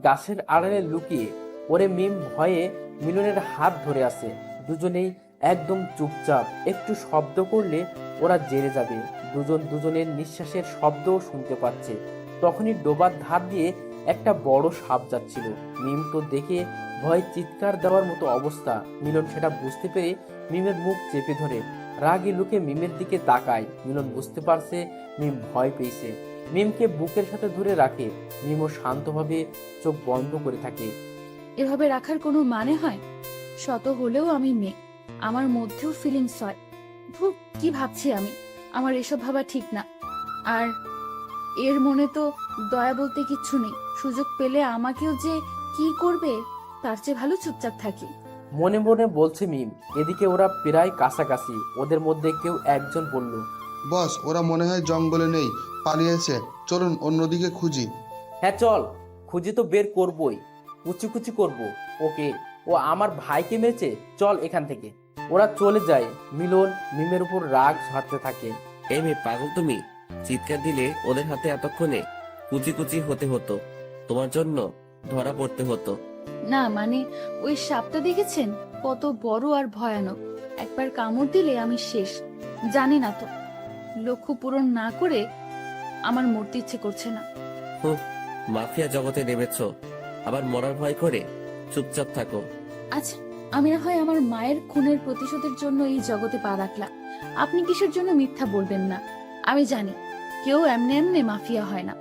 গাছের আড়ালে লুকিয়ে ওরে মিম ভয়ে মিলনের হাত ধরে আছে। দুজনেই একদম চুপচাপ, একটু শব্দ করলে ওরা জেনে যাবে। দুজন দুজনের নিঃশ্বাসের শব্দও শুনতে পাচ্ছে। তখনই ডোবার ধার দিয়ে একটা বড় সাপ যাচ্ছিল। মিম তো দেখে ভয়ে চিৎকার দেওয়ার মতো অবস্থা। মিলন সেটা বুঝতে পেরে মিমের মুখ চেপে ধরে রাগে লুকে মিমের দিকে তাকায়। মিলন বুঝতে পারছে মিম ভয় পেয়েছে। মিমকে বুকের সাথে ধরে রাখে। মিমও শান্তভাবে চোখ বন্ধ করে থাকে। এভাবে রাখার কোনো মানে হয়? শত হলেও আমি মেয়ে, আমার মধ্যেও ফিলিংস হয়। ধুর, কি ভাবছি আমি? আমার এসব ভাবা ঠিক না। আর এর মনে তো দয়া বলতে কিচ্ছু নেই। সুযোগ পেলে আমাকেও যে কি করবে, তার চেয়ে ভালো চুপচাপ থাকি। মনে মনে বলছে মিম। এদিকে ওরা প্রায় কাছাকাছি। ওদের মধ্যে কেউ একজন বলল, বস, ওরা মনে হয় জঙ্গলে নেই, পালিয়েছে। চলুন অন্যদিকে খুঁজি। হ্যাঁ চল, খুঁজে তো বের করবই, কুচি করব ওকে। ও আমার ভাইকে মেরেছে, চল এখান থেকে। ওরা চলে যায়। মিলন মিমের উপর রাগ ঝাড়তে থাকে। এই মেয়ে পাগল তুমি? চিৎকার দিলে ওদের হাতে এতক্ষণে কুচি কুচি হতে হতো, তোমার জন্য ধরা পড়তে হতো। না মানে, ওই সাপটা দেখেছেন? কত বড় আর ভয়ানক। একবার কামড় দিলে আমি শেষ। জানি না তো, লক্ষ্য পূরণ না করে আমার মরতে ইচ্ছে করছে না। হুঁ, মাফিয়া জগতে নেমেছ, আবার মরার ভয় করে? চুপচাপ থাকো। আচ্ছা, আমি না হয় আমার মায়ের খুনের প্রতিশোধের জন্য এই জগতে পা রাখলাম। আপনি কিসের জন্য মিথ্যা বলবেন না? আমি জানি কেউ এমনি এমনি মাফিয়া হয় না।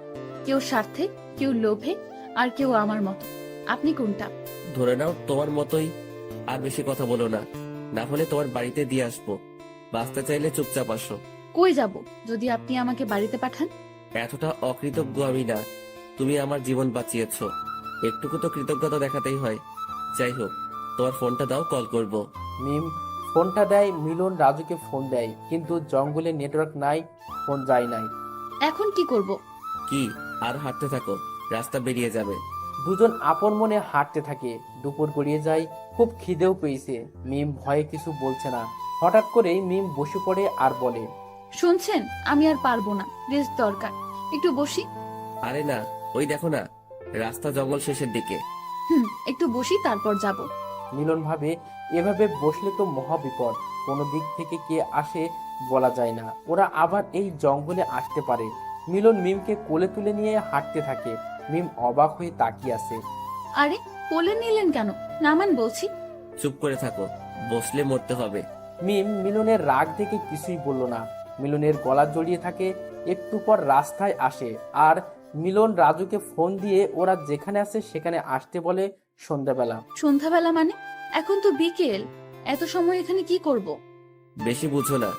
কেউ স্বার্থে, কেউ লোভে, আর কেউ আমার মতো। আপনি কোনটা? ধরে নাও তোমার মতোই। আর বেশি কথা বলো না, না হলে তোমার বাড়িতে দিয়ে আসবো। বাঁচতে চাইলে চুপচাপ আসো। কই যাব যদি আপনি আমাকে বাড়িতে পাঠান? এতটা অকৃতজ্ঞ আমি না, তুমি আমার জীবন বাঁচিয়েছ, একটুকু তো কৃতজ্ঞতা দেখাতেই হয়। যাই হোক, তোমার ফোনটা দাও, কল করব। মিম ফোনটা দেয়। মিলন রাজুকে ফোন দেয়, কিন্তু জঙ্গলে নেটওয়ার্ক নাই, ফোন যায় নাই। এখন কি করব? কি আর হাঁটতে থাকো, রাস্তা বেরিয়ে যাবে। দুজন আপন মনে হাঁটতে থাকে। দুপুর গড়িয়ে যায়, খুব খিদেও পেয়েছে। মিম ভয়ে কিছু বলছে না। হঠাৎ করেই মিম বসে পড়ে আর বলে, শুনছেন, আমি আর পারবো না, রেস্ট দরকার। একটু বসি। আরে না, ওই দেখো না, রাস্তা জঙ্গল শেষের দিকে। একটু বসি, তারপর যাব। মিলন ভাবে এভাবে বসলে তো মহা বিপদ, কোনো দিক থেকে কে আসে বলা যায় না। ওরা আবার এই জঙ্গলে আসতে পারে। মিলন মিমকে কোলে তুলে নিয়ে হাঁটতে থাকে। মিম অবাক হয়ে তাকিয়ে আছে। আরে, কোলে নিলেন কেন? নামান বলছি। চুপ করে থাকো, বসলে মরতে হবে। মিম মিলনের রাগ দেখে কিছুই বলল না। মিলনের গলা জড়িয়ে থাকে। একটু পর রাস্তায় আসে আর মিলন রাজুকে ফোন দিয়ে ওরা যেখানে আছে সেখানে আসতে বলে। সন্ধ্যাবেলা। সন্ধ্যাবেলা মানে? এখন তো বিকেল, এত সময় এখানে কি করব? বেশি বুঝো না।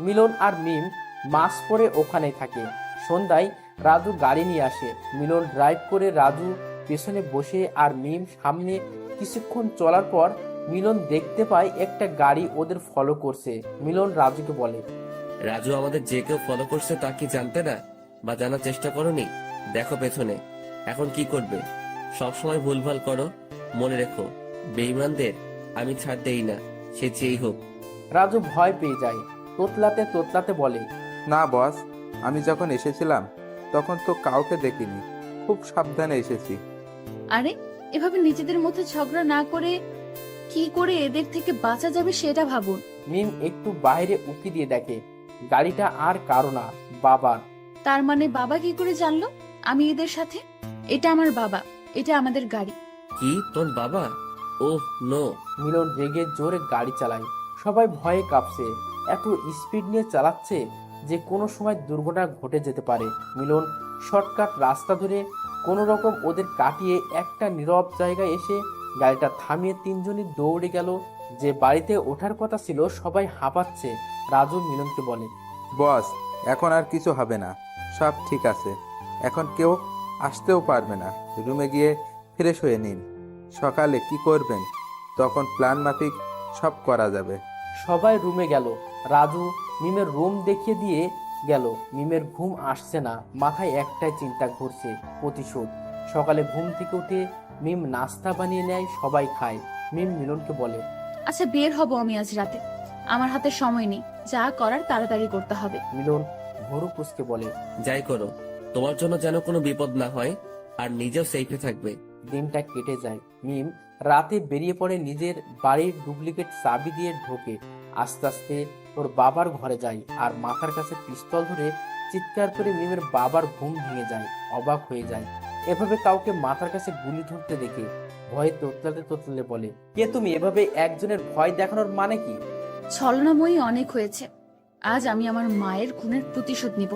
মিলন আর মিম মাস্ক পরে ওখানেই থাকে। সন্ধ্যায় রাজু গাড়ি নিয়ে আসে। মিলন ড্রাইভ করে, রাজু পেছনে বসে আর মিম সামনে। কিছুক্ষণ চলার পর মিলন দেখতে পায় একটা গাড়ি ওদের ফলো করছে। মিলন রাজুকে বলে, রাজু আমাদের যে কেউ ফলো করছে তা কি জানতে না, বা জানার চেষ্টা করনি? দেখো পেছনে। এখন কি করবে? সবসময় ভুলভাল করো, মনে রেখো বেঈমানদের আমি ছাড় দেই না। সে যেই হোক। রাজু ভয় পেয়ে যায়, তোতলাতে তোতলাতে বলে, না বস, আমি যখন এসেছিলাম তখন তো কাউকে দেখিনি, খুব সাবধানে এসেছি। আরে এভাবে নিজেদের মধ্যে ঝগড়া না করে কি করে এদের থেকে বাঁচা যাবে সেটা ভাবুন। মিম একটু বাইরে উকি দিয়ে দেখে গাড়িটা আর কারো না, বাবার। তার মানে বাবা কি করে জানলো আমি এদের সাথে? এটা আমার বাবা, এটা আমাদের গাড়ি। কি তোর বাবা? Oh no. মিলন রেগে জোরে গাড়ি চালায়, সবাই ভয়ে কাঁপছে, এত স্পিড নিয়ে চালাচ্ছে যে কোনো সময় দুর্ঘটনা ঘটে যেতে পারে। মিলন শর্টকাট রাস্তা ধরে কোনো রকম ওদের কাটিয়ে একটা নীরব জায়গায় এসে গাড়িটা থামিয়ে তিনজনই দৌড়ে গেল। যে বাড়িতে ওঠার কথা ছিল সবাই হাঁপাচ্ছে। রাজু মিলনকে বলে, বস, এখন আর কিছু হবে না, সব ঠিক আছে, এখন কেউ আসতেও পারবে না। রুমে গিয়ে ফ্রেশ হয়ে নিন, সকালে কি করবেন তখন প্ল্যান মাফিক সব করা যাবে। সবাই রুমে গেল। রাজু মিমের রুম দেখিয়ে দিয়ে গেল। মিমের ঘুম আসছে না, মাথায় একটাই চিন্তা ঘুরছে, প্রতিশোধ। সকালে ঘুম থেকে উঠে মিম নাস্তা বানিয়ে নেয়, সবাই খায়। মিম মিলনকে বলে, আচ্ছা বের হব আমি আজ রাতে, আমার হাতে সময় নেই, যা করার তাড়াতাড়ি করতে হবে। মিলন ভরু কুচকে বলে, যাই করো, তোমার জন্য যেন কোনো বিপদ না হয়, আর নিজেও সেফে থাকবে। দিনটা কেটে যায়। মিম রাতে বেরিয়ে পড়ে, নিজের বাড়ির ডুপ্লিকেট চাবি দিয়ে ঢোকে। আস্তে আস্তে ওর বাবার ঘরে যায় আর মাথার কাছে পিস্তল ধরে চিৎকার করে মিমের বাবার ঘুম ভেঙে যায়, অবাক হয়ে যায় এভাবে কাউকে মাথার কাছে গুলি ধরতে দেখে। ভয়ে তোতলাতে তোতলাতে বলে, কে তুমি? এভাবে একজনের ভয় দেখানোর মানে কি? ছলনাময়ী অনেক হয়েছে, আজ আমি আমার মায়ের খুনের প্রতিশোধ নিব।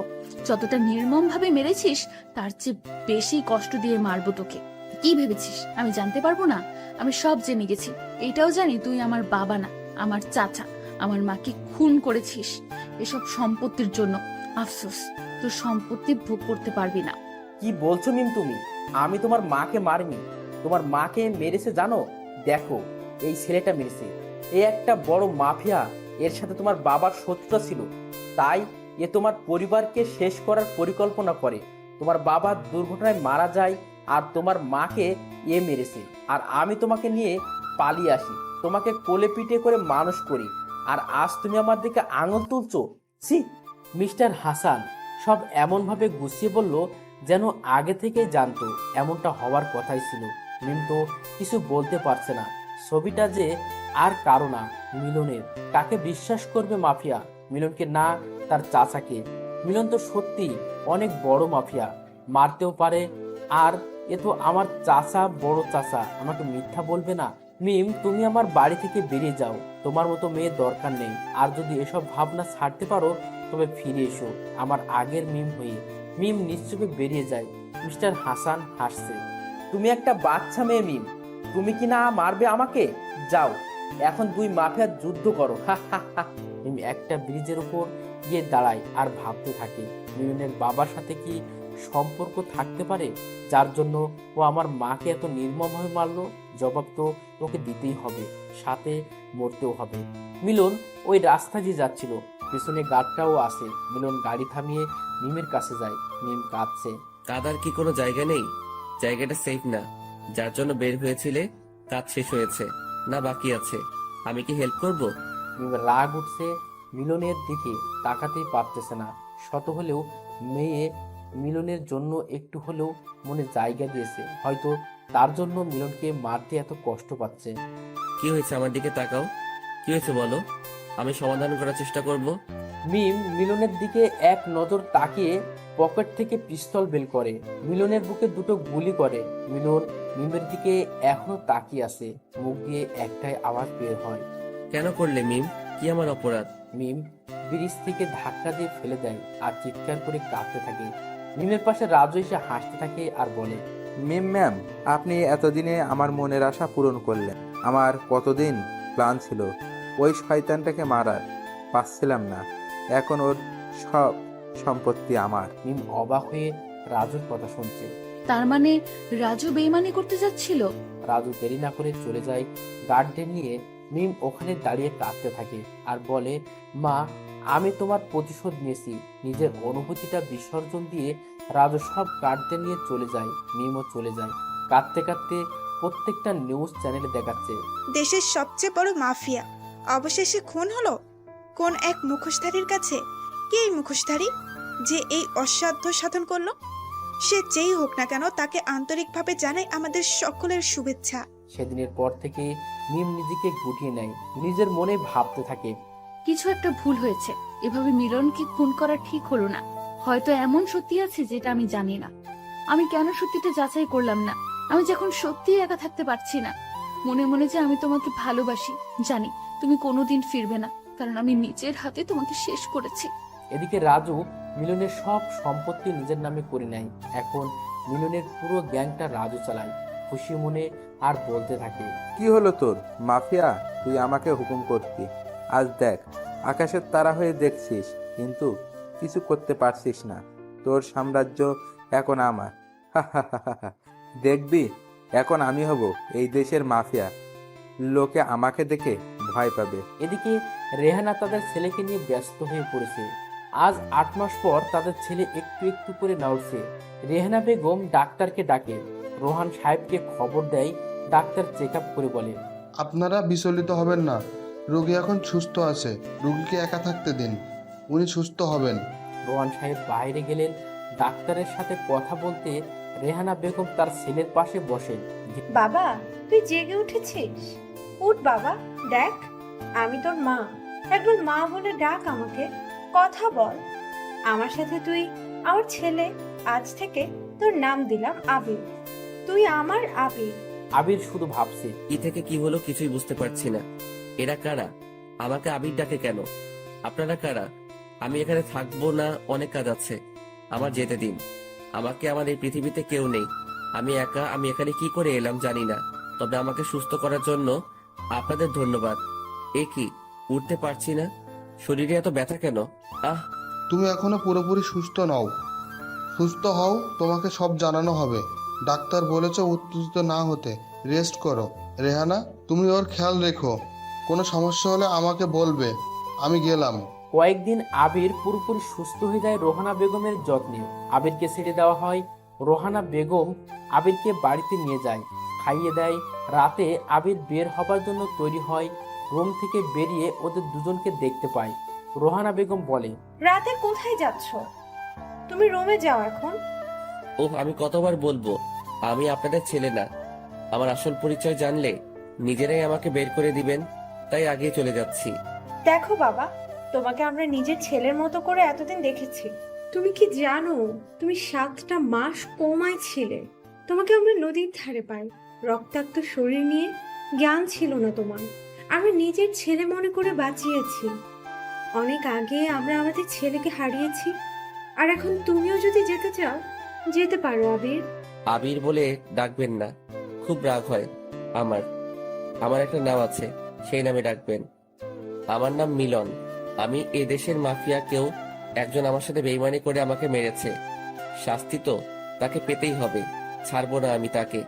যতটা নির্মম ভাবে মেরেছিস তার চেয়ে বেশি কষ্ট দিয়ে মারবো তোকে। কি ভেবেছিস আমি জানতে পারবো না? আমি সব জেনে গেছি। এটাও জানি তুই আমার বাবা না, আমার চাচা। আমার মাকে খুন করেছিস এসব সম্পত্তির জন্য। আফসোস, তোর সম্পত্তি ভোগ করতে পারবি না। কি বলছো মিম তুমি? আমি তোমার মাকে মারিনি। তোমার মাকে মেরেছে জানো? দেখো, এই ছেলেটা মেরেছে। এ একটা বড় মাফিয়া, এর সাথে তোমার বাবার শত্রুতা ছিল, তাই এ তোমার পরিবারকে শেষ করার পরিকল্পনা করে। তোমার বাবা দুর্ঘটনায় মারা যায় আর তোমার মাকে এ মেরেছে। আর আমি তোমাকে নিয়ে পালিয়ে আসি, তোমাকে কোলে পিঠে করে মানুষ করি, আর আজ তুমি আমার দিকে আঙুল তুলছো? ছি! মিস্টার হাসান সব এমনভাবে গুছিয়ে বলল যেন আগে থেকে জানতো এমনটা হওয়ার কথাই ছিল। মিম তো কিছু বলতে পারছে না। ছবিটা যে আর কারো না, মিলনের। কাকে বিশ্বাস করবে মাফিয়া? মিলনকে না তার চাচাকে? মিলন তো সত্যি অনেক বড় মাফিয়া, মারতেও পারে। আর এ তো আমার চাচা, বড় চাচা, আমাকে মিথ্যা বলবে না। মিম, তুমি আমার বাড়ি থেকে বেরিয়ে যাও, তোমার মতো মেয়ে দরকার নেই। আর যদি এসব ভাবনা ছাড়তে পারো তবে ফিরে এসো আমার আগের মিম হয়ে। মিম নিশ্চয়ই বেরিয়ে যায়। মিস্টার হাসান হাসছে, তুমি একটা বাচ্চা মেয়ে মিম, তুমি কি না মারবে আমাকে? যাও, এখন দুই মাফিয়ার যুদ্ধ করো। হা হা হা। মিম একটা ব্রিজের উপর গিয়ে দাঁড়ায় আর ভাবতে থাকে, মিমের বাবার সাথে কি সম্পর্ক থাকতে পারে যার জন্য ও আমার মাকে এত নির্মমভাবে মারলো? জবাব তো ওকে দিতেই হবে, সাথে মরতেও হবে। মিলন ওই রাস্তা দিয়ে যাচ্ছিল, পিছনে গার্ডটাও আছে। মিলন গাড়ি থামিয়ে মিমের কাছে যায়। মিম কাঁদছে। কাদার কি কোনো জায়গা নেই? জায়গাটা সেফ না। যার জন্য বের হয়েছিলে কাজ শেষ হয়েছে না বাকি আছে? আমি কি হেল্প করব? মিম রাগ উঠছে, মিলনের দিকে তাকাতেই পারতেছে না। শত হলেও মেয়ে মিলনের জন্য একটু হলেও মনে জায়গা দিয়েছে, হয়তো তার জন্য মিলনকে মারতে এত কষ্ট পাচ্ছে। কি হয়েছে? আমার দিকে তাকাও, কি হয়েছে বলো, আমি সমাধান করার চেষ্টা করব। মিম মিলনের দিকে এক নজর তাকিয়ে পকেট থেকে পিস্তল বের করে, মিলনের বুকে দুটো গুলি করে। মিলন মিমের দিকে এখনো তাকিয়ে আছে, মুখ দিয়ে একটাই আওয়াজ বের হয়, কেন করলে মিম? কি আমার অপরাধ? মিম ব্রিজ থেকে ধাক্কা দিয়ে ফেলে দেয় আর চিৎকার করে কাঁদতে থাকে। মিমের পাশে রাজু এসে হাসতে থাকে আর বলে, মিম ম্যাম, আপনি এতদিনে আমার মনের আশা পূরণ করলেন। আমার কতদিন প্ল্যান ছিল ওই শয়তানটাকে মারার, পাচ্ছিলাম না। এখন ওর সব সম্পত্তি আমার। মিম অবাক হয়ে রাজুর কথা শুনছে। তার মানে রাজু বেইমানি করতে যাচ্ছিল? রাজু দেরি না করে চলে যায় গার্ডদের নিয়ে। মিম ওখানে দাঁড়িয়ে কাঁদতে থাকে আর বলে, মা, আমি তোমার প্রতিশোধ নিয়েছি। নিজের অনুভূতিটা বিসর্জন দিয়ে রাজু সব গার্ডদের নিয়ে চলে যায়। মিমও চলে যায়। কাঁদতে কাঁদতে প্রত্যেকটা নিউজ চ্যানেলে দেখাচ্ছে, দেশের সবচেয়ে বড় মাফিয়া অবশেষে খুন হলো কোন এক মুখোশধারীর কাছে। কে এই মুখোশধারী যে এই অসাধ্য সাধন করলো? সে যেই হোক না কেন, তাকে আন্তরিকভাবে জানাই আমাদের সকলের শুভেচ্ছা। সেদিনের পর থেকে মিম নিজেকে গুটিয়ে নেয়, নিজের মনে ভাবতে থাকে। কিছু একটা ভুল হয়েছে। এভাবে মিলনকে খুন করা ঠিক হলো না। হয়তো এমন সত্যি আছে যেটা আমি জানি না। আমি কেন সত্যিটা যাচাই করলাম না? আমি যখন সত্যিই একা থাকতে পারছি না। মনে মনে যে আমি তোমাকে ভালোবাসি, জানি তুমি কোনোদিন ফিরবে না, কারণ আমি নিজের হাতে তোমাকে শেষ করেছি। এদিকে রাজু মিলনের সব সম্পত্তি নিজের নামে করে নেয়। এখন মিলনের পুরো গ্যাংটা রাজু চালায়। খুশি মনে আর বলতে থাকে, কি হলো তোর মাফিয়া? তুই আমাকে হুকুম করতি, আজ দেখ আকাশের তারা হয়ে দেখছিস, কিন্তু কিছু করতে পারছিস না। তোর সাম্রাজ্য এখন আমার। দেখবি এখন আমি হব এই দেশের মাফিয়া। লোকে আমাকে দেখে ভয় পাবে। এদিকে রেহানা তাদের ছেলেকে নিয়ে ব্যস্ত হয়ে পড়েছে। আজ 8 মাস পর তাদের ছেলে একটু একটু করে নড়ছে। রেহানা বেগম ডাক্তারকে ডাকে, রোহান সাহেবকে খবর দেয়। ডাক্তার চেক আপ করে বলে, আপনারা বিচলিত হবেন না, রোগী এখন সুস্থ আছে, রোগীকে একা থাকতে দিন, উনি সুস্থ হবেন। রোহান সাহেব বাইরে গেলেন ডাক্তারের সাথে কথা বলতে। রেহানা বেগম তার ছেলের পাশে বসেন। বাবা, তুই জেগে উঠেছিস? উঠ বাবা, দেখ আমি তোর মা। একবার মা বলে ডাক আমাকে, কথা বল আমার সাথে। তুই আমার ছেলে, আজ থেকে তোর নাম দিলাম আবির। তুই আমার আবির। আবির শুধু ভাবছে, কি থেকে কি হলো কিছুই বুঝতে পারছি না। এরা কারা? আমাকে আবির ডাকে কেন? আপনারা কারা? আমি এখানে থাকবো না, অনেক কাজ আছে, আমার যেতে দিন। আমাকে আমার এই পৃথিবীতে কেউ নেই, আমি একা। আমি এখানে কি করে এলাম জানি না, তবে আমাকে সুস্থ করার জন্য আপনাদের ধন্যবাদ। এ কি, উঠতে পারছি না, শরীরে এত ব্যথা কেন? আহ, তুমি এখনো পুরোপুরি সুস্থ নও। সুস্থ হও, তোমাকে সব জানানো হবে। ডাক্তার বলেছে উত্তেজিত না হতে, রেস্ট করো। রেহানা, তুমি ওর খেয়াল রেখো, কোনো সমস্যা হলে আমাকে বলবে। আমি গেলাম। কয়েকদিন আবির পুরোপুরি সুস্থ হয়ে যায় রোহানা বেগমের যত্নে। আবিরকে ছেড়ে দেওয়া হয়। রোহানা বেগম আবিরকে বাড়িতে নিয়ে যায়, খাইয়ে দেয়। রাতে আবির বের হবার জন্য তৈরি হয়। রুম থেকে বেরিয়ে ওদের দুজনকে দেখতে পায়। রোহানা বেগম বলে, রাতে কোথায় যাচ্ছ? তুমি রুমে যাও এখন। ওহ, আমি কতবার বলবো আমি আপনাদের ছেলে না। আমার আসল পরিচয় জানলে নিজেরাই আমাকে বের করে দিবেন, তাই আগেই চলে যাচ্ছি। দেখো বাবা, তোমাকে আমরা নিজের ছেলের মতো করে এতদিন দেখেছি। তুমি কি জানো তুমি 7টা মাস কোমায় ছিলে? তোমাকে আমরা নদীর ধারে পাই, রক্তাক্ত শরীর নিয়ে। জ্ঞান ছিল না তোমার। আমরা নিজের ছেলে মনে করে বাঁচিয়েছি। অনেক আগে আমরা আমাদের ছেলেকে হারিয়েছি। আর এখন তুমিও যদি যেতে চাও, যেতে পারো আবির। আবির বলে ডাকবেন না, খুব রাগ হয় আমার। আমার একটা নাম আছে, সেই নামে ডাকবেন। আমার নাম মিলন। আমি এ দেশের মাফিয়া। কেউ একজন আমার সাথে বেইমানি করে আমাকে মেরেছে, শাস্তি তো তাকে পেতেই হবে। ছাড়বো না আমি তাকে,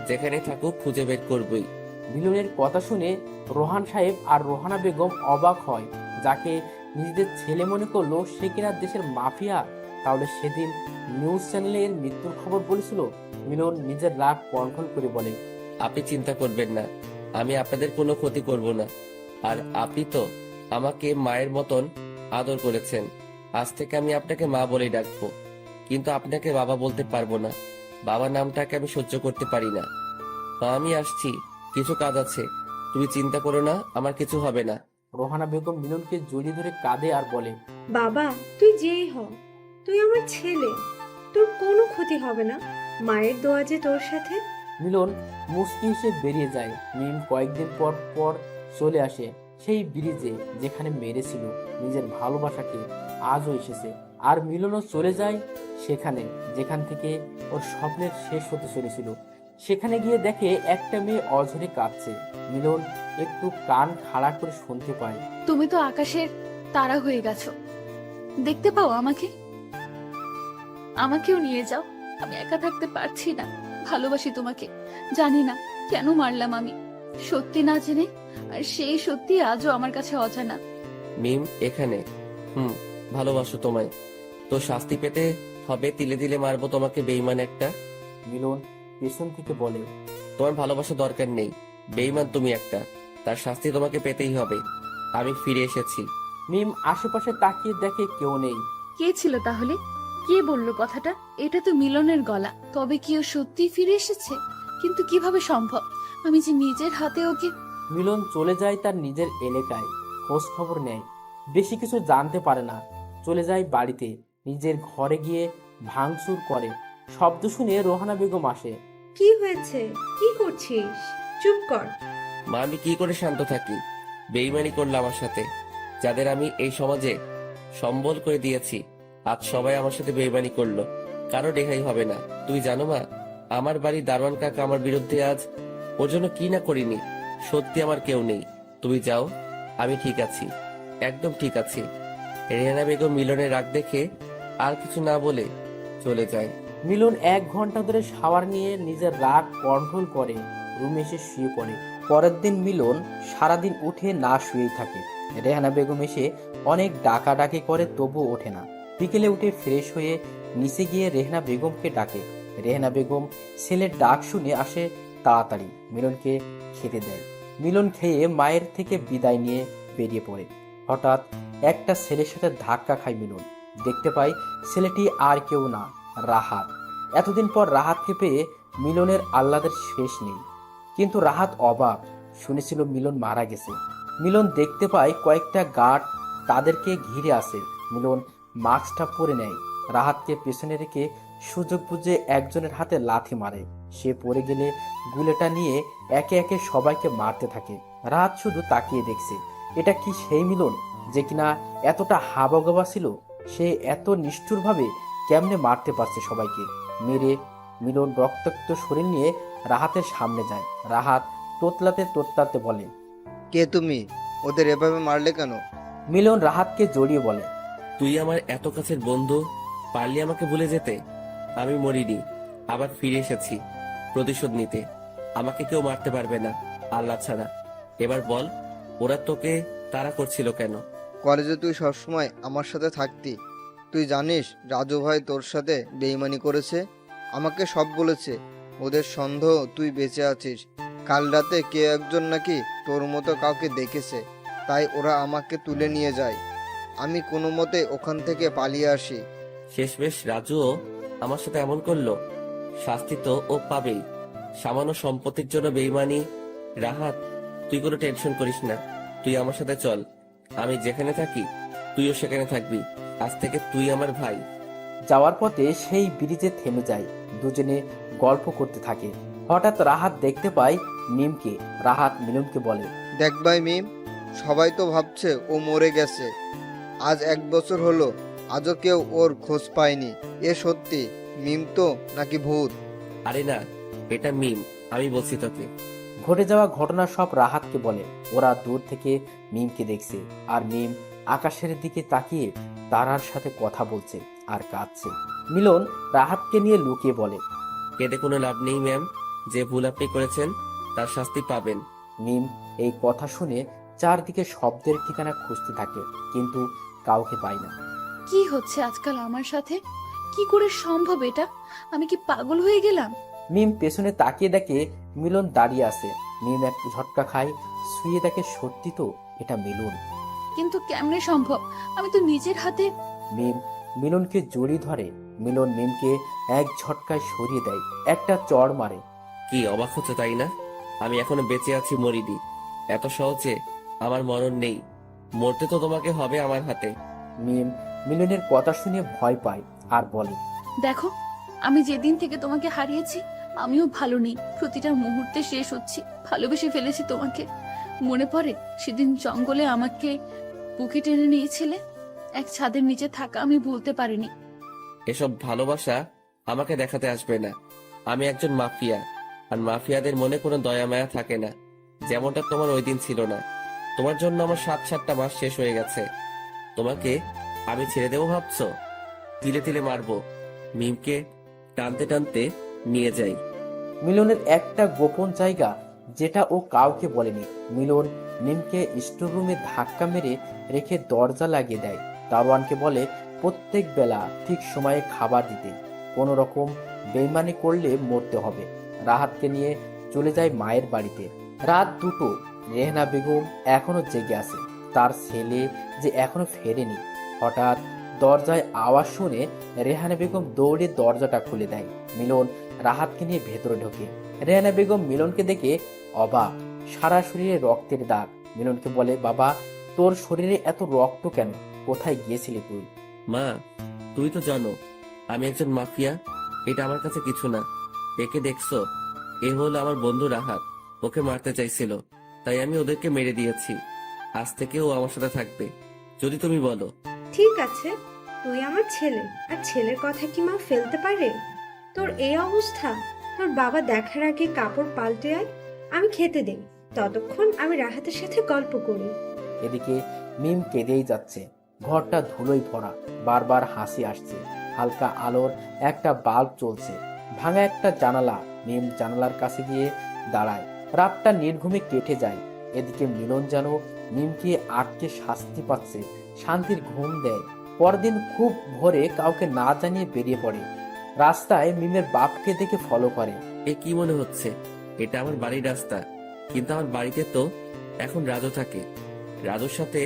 যেখানে থাকুক খুঁজে বের করবই। মিলনের কথা শুনে রোহান সাহেব আর রোহানা বেগম অবাক হয়। যাকে নিজেদের ছেলে মনে করলো সে কিনা দেশের মাফিয়া। তাহলে সেদিন নিউজ চ্যানেলে এর মৃত্যুর খবর বলেছিল। মিলন নিজের রাগ কন্ট্রোল করে বলে, আপনি চিন্তা করবেন না, আমি আপনাদের কোনো ক্ষতি করব না। আর আপনি তো আমাকে মায়ের মতন আদর করেছেন, আজ থেকে আমি আপনাকে মা বলেই ডাকবো। কিন্তু আপনাকে বাবা বলতে পারবো না, বাবা নামটাকে আমি সহ্য করতে পারি না। তো আমি আসছি, কিছু কাজ আছে। তুমি চিন্তা করো না, আমার কিছু হবে না। রোহানা বেগম মিলনকে জড়িয়ে ধরে কাঁদে আর বলে, বাবা, তুই যেই হ, তুই আমার ছেলে, তোর কোনো ক্ষতি হবে না। মায়ের দোয়া যে তোর সাথে। মিলন মুচকি এসে বেরিয়ে যায়। মিম কয়েকদিন পর পর চলে আসে সেই ব্রিজে যেখানে মেরেছিল নিজের ভালোবাসাকে। আজও এসেছে। আর মিলনও চলে যায় সেখানে যেখান থেকে ওর স্বপ্নের শেষ হতে চলেছিল। সেখানে গিয়ে দেখে একটা মেয়ে অঝরে কাঁদছে। মিলন একটু কান খাড়া করে শুনতে পায়, তুমি তো আকাশের তারা হয়ে গেছো, দেখতে পাও আমাকে? আমাকেও নিয়ে যাও, আমি একা থাকতে পারছি না। ভালোবাসি তোমাকে, জানি না কেন মারলাম আমি, সত্যি না জেনে। আর সেই সত্যি আজও আমার কাছে অজানা। মিম এখানে, ভালোবাসো তোমায়, তো শাস্তি পেতে হবে। তিলে তিলে মারবো তোমাকে, বেইমান একটা। মিলন পেছন থেকে বলে, তোমার ভালোবাসা দরকার নেই, বেইমান তুমি একটা, তার শাস্তি তোমাকে পেতেই হবে। আমি ফিরে এসেছি। মিম আশেপাশে তাকিয়ে দেখে কেউ নেই। কে ছিল তাহলে? কে বলল কথাটা? এটা তো মিলনের গলা। তবে কি ও সত্যিই ফিরে এসেছে? কিন্তু কিভাবে সম্ভব? আমি যে নিজের হাতে ওকে। মিলন চলে যায় তার নিজের এলাকায়, খোঁজ খবর নেয়, বেশি কিছু জানতে পারে না। চলে যায় বাড়িতে, নিজের ঘরে গিয়ে ভাঙচুর করে। শব্দ শুনে রোহানা বেগম আসে। কি হয়েছে? কি করছিস? চুপ কর। মা, আমি কি করে শান্ত থাকি? বেইমানি করলো আমার সাথে। যাদের আমি এই সমাজে সম্বল করে দিয়েছি, আজ সবাই আমার সাথে বেইমানি করলো। কারো রেহাই হবে না। তুই জানো মা, আমার বাড়ি দারোয়ান কাকা আমার বিরুদ্ধে আজ ওর জন্য কি না করিনি। সত্যি আমার কেউ নেই। তুমি যাও, আমি ঠিক আছি, একদম ঠিক আছি। রেহানা বেগম মিলনের রাগ দেখে আর কিছু না বলে চলে যায়। মিলন 1 ঘন্টা ধরে শাওয়ার নিয়ে নিজের রাগ কন্ট্রোল করে রুমে এসে শুয়ে পড়ে। পরের দিন মিলন সারাদিন উঠে না শুয়েই থাকে। রেহানা বেগম এসে অনেক ডাকাডাকি করে, তবুও ওঠে না। বিকেলে উঠে ফ্রেশ হয়ে নিচে গিয়ে রেহানা বেগমকে ডাকে। রেহানা বেগম ছেলের ডাক শুনে আসে তাড়াতাড়ি, মিলনকে খেতে দেয়। মিলন খেয়ে মায়ের থেকে বিদায় নিয়ে বেরিয়ে পড়ে। হঠাৎ একটা ছেলের সাথে ধাক্কা খায় মিলন। দেখতে পায় ছেলেটি আর কেউ না, রাহাত। এতদিন পর রাহাতকে পেয়ে মিলনের আহ্লাদের শেষ নেই। কিন্তু রাহাত অবাক, শুনেছিল মিলন মারা গেছে। মিলন দেখতে পায় কয়েকটা গার্ড তাদেরকে ঘিরে আসে। মিলন মাস্কটা পরে নেয়, রাহাতকে পেছনে রেখে সুযোগ বুঝে একজনের হাতে লাথি মারে। সে পড়ে গেলে গুলেটা নিয়ে একে একে সবাইকে মারতে থাকে। রাহাত শুধু তাকিয়ে দেখছে। এটা কি সেই মিলন যে কিনা এতটা হাবাগোবা ছিল? সে এত নিষ্ঠুরভাবে কেমনে মারতে পারছে সবাইকে? মেরে মিলন রক্তাক্ত শরীর নিয়ে রাহাতের সামনে যায়। রাহাত তোতলাতে তোতলাতে বলে, কে তুমি? ওদের এভাবে মারলে কেন? মিলন রাহাতকে জড়িয়ে বলে, তুই আমার এত কাছের বন্ধু, পারলি আমাকে ভুলে যেতে? আমি মরিনি, আবার ফিরে এসেছি প্রতিশোধ নিতে। আমাকে কেউ মারতে পারবে না আল্লাহ ছাড়া। এবার বল, ওরা তোকে তাড়া করছিল কেন? কলেজে তুই সবসময় আমার সাথে থাকতি। তুই জানিস রাজু ভাই তোর সাথে বেইমানি করেছে? আমাকে সব বলেছে। ওদের সন্দেহ তুই বেঁচে আছিস। কাল রাতে কে একজন নাকি তোর মতো কাউকে দেখেছে, তাই ওরা আমাকে তুলে নিয়ে যায়। আমি কোনো মতে ওখান থেকে পালিয়ে আসি। শেষমেশ রাজুও আমার সাথে এমন করলো। শাস্তি তো ও পাবেই। সামান্য সম্পত্তির জন্য বেইমানি। রাহাত, তুই কোনো টেনশন করিস না। তুই আমার সাথে চল। আমি যেখানে থাকি তুইও সেখানে থাকবি। আজ থেকে তুই আমার ভাই। যাওয়ার পথে সেই ব্রিজে থেমে যায়। দুজনে গল্প করতে থাকে। হঠাৎ রাহাত দেখতে পায় মিমকে। রাহাত মিলনকে বলে, দেখ ভাই মিম, সবাই তো ভাবছে ও মরে গেছে। আজ 1 বছর হলো, আজও কেউ ওর খোঁজ পায়নি। এ সত্যি মিম তো নাকি ভূত? আরে না, এটা মিম। আমি বলছি তোকে। ঘটে যাওয়া ঘটনা সব রাহাতকে বলে। ওরা দূর থেকে মিমকে দেখছে, আর মিম আকাশের দিকে তাকিয়ে তারার সাথে কথা বলছে আর কাঁদছে। মিলন রাহাতকে নিয়ে লুকিয়ে বলে, কেঁদে কোনো লাভ নেই ম্যাম। যে ভুল আপনি করেছেন তার শাস্তি পাবেন। মিম এই কথা শুনে চারদিকে শব্দের ঠিকানা খুঁজতে থাকে, কিন্তু কাউকে পায় না। কি হচ্ছে আজকাল আমার সাথে? কি করে সম্ভব এটা? আমি কি পাগল হয়ে গেলাম? মিম পেছনে তাকিয়ে দেখে মিলন দাঁড়িয়ে আছে। মিম এক ঝটকা খায়, শুয়ে দেখে সত্যি তো এটা মিলন। কিন্তু কেমনে সম্ভব? আমি তো নিজের হাতে। মিম মিলনকে জড়িয়ে ধরে। মিলন মিমকে এক ঝটকায় সরিয়ে দেয়, একটা চড় মারে। কি অবাক হচ্ছে তাই না? আমি এখনো বেঁচে আছি, মরিনি। এত সহজে আমার মরণ নেই। মরতে তো তোমাকে হবে আমার হাতে। মিম মিলনের কথা শুনে ভয় পায় আর বলে, দেখো, আমি যেদিন থেকে তোমাকে হারিয়েছি আমিও ভালো নেই। প্রতিটা মুহূর্তে শেষ হচ্ছি। ভালোবেসে ফেলেছি তোমাকে। মনে পড়ে সেদিন জঙ্গলে আমাকে বুকে টেনে নিয়েছিলে? এক ছাদের নিচে থাকা আমি ভুলতে পারিনি। এসব ভালোবাসা আমাকে দেখাতে আসবে না। আমি একজন মাফিয়া, আর মাফিয়াদের মনে কোনো দয়া মায়া থাকে না। যেমনটা তোমার ওই দিন ছিল না। তোমার জন্য আমার 7-7টা মাস শেষ হয়ে গেছে। তোমাকে আমি ছেড়ে দেবো ভাবছো? তিলে তিলে মারবো। মিমকে টানতে টানতে নিয়ে যাই। মিলনের একটা গোপন জায়গা যেটা ও কাউকে বলেনি। মিলন মিমকে স্টোররুমে ধাক্কা মেরে রেখে দরজা লাগিয়ে দেয়। দারোয়ানকে বলে প্রত্যেক বেলা ঠিক সময়ে খাবার দিতে। কোনো রকম বেইমানি করলে মরতে হবে। রাহাতকে নিয়ে চলে যায় মায়ের বাড়িতে। রাত 2টো। রেহানা বেগম এখনো জেগে আছে। তার ছেলে যে এখনো ফেরেনি। হঠাৎ দরজায় আওয়াজ শুনে রেহানা বেগম দৌড়ে দরজাটা খুলে দেয়। মিলন রাহাতকে নিয়ে ভেতরে ঢোকে। রেহানা বেগম মিলনকে দেখে অবাক, সারা শরীরে রক্তের দাগ। মিলনকে বলে, বাবা, তোর শরীরে এত রক্ত কেন? কোথায় গিয়েছিলি তুই? মা, তুই তো জানো আমি একজন মাফিয়া। এটা আমার কাছে কিছু না। একে দেখছো? এ হলো আমার বন্ধু রাহাত। ওকে মারতে চাইছিল, তাই আমি ওদেরকে মেরে দিয়েছি। আজ থেকে ও আমার সাথে থাকবে, যদি তুমি বলো। ঠিক আছে, তুই আমার ছেলে, আর ছেলের কথা কি মা ফেলতে পারে? তোর এই অবস্থা, তোর বাবা দেখার আগে কাপড় পাল্টে আয়, আমি খেতে দেই। ততক্ষণ আমি রাহাতের সাথে গল্প করি। এদিকে মিম কেঁদেই যাচ্ছে। ঘরটা ধুলোয় ভরা, বারবার হাসি আসছে। হালকা আলোর একটা বাল্ব চলছে। ভাঙা একটা জানালা। মিম জানালার কাছে গিয়ে দাঁড়ায়। রাতটা নির্ঘুমে কেটে যায়। এদিকে মিলন যেন মিমকে আটকে শাস্তি পাচ্ছে, শান্তির ঘুম দেয়। পরদিন খুব ভোরে কাউকে না জানিয়ে বেরিয়ে পড়ে। রাস্তায় মিমের বাপকে দেখে ফলো করে। এ কি মনে হচ্ছে? এটা আমার বাড়ির রাস্তা, কিন্তু আমার বাড়িতে তো এখন রাজু থাকে। রাজুর সাথে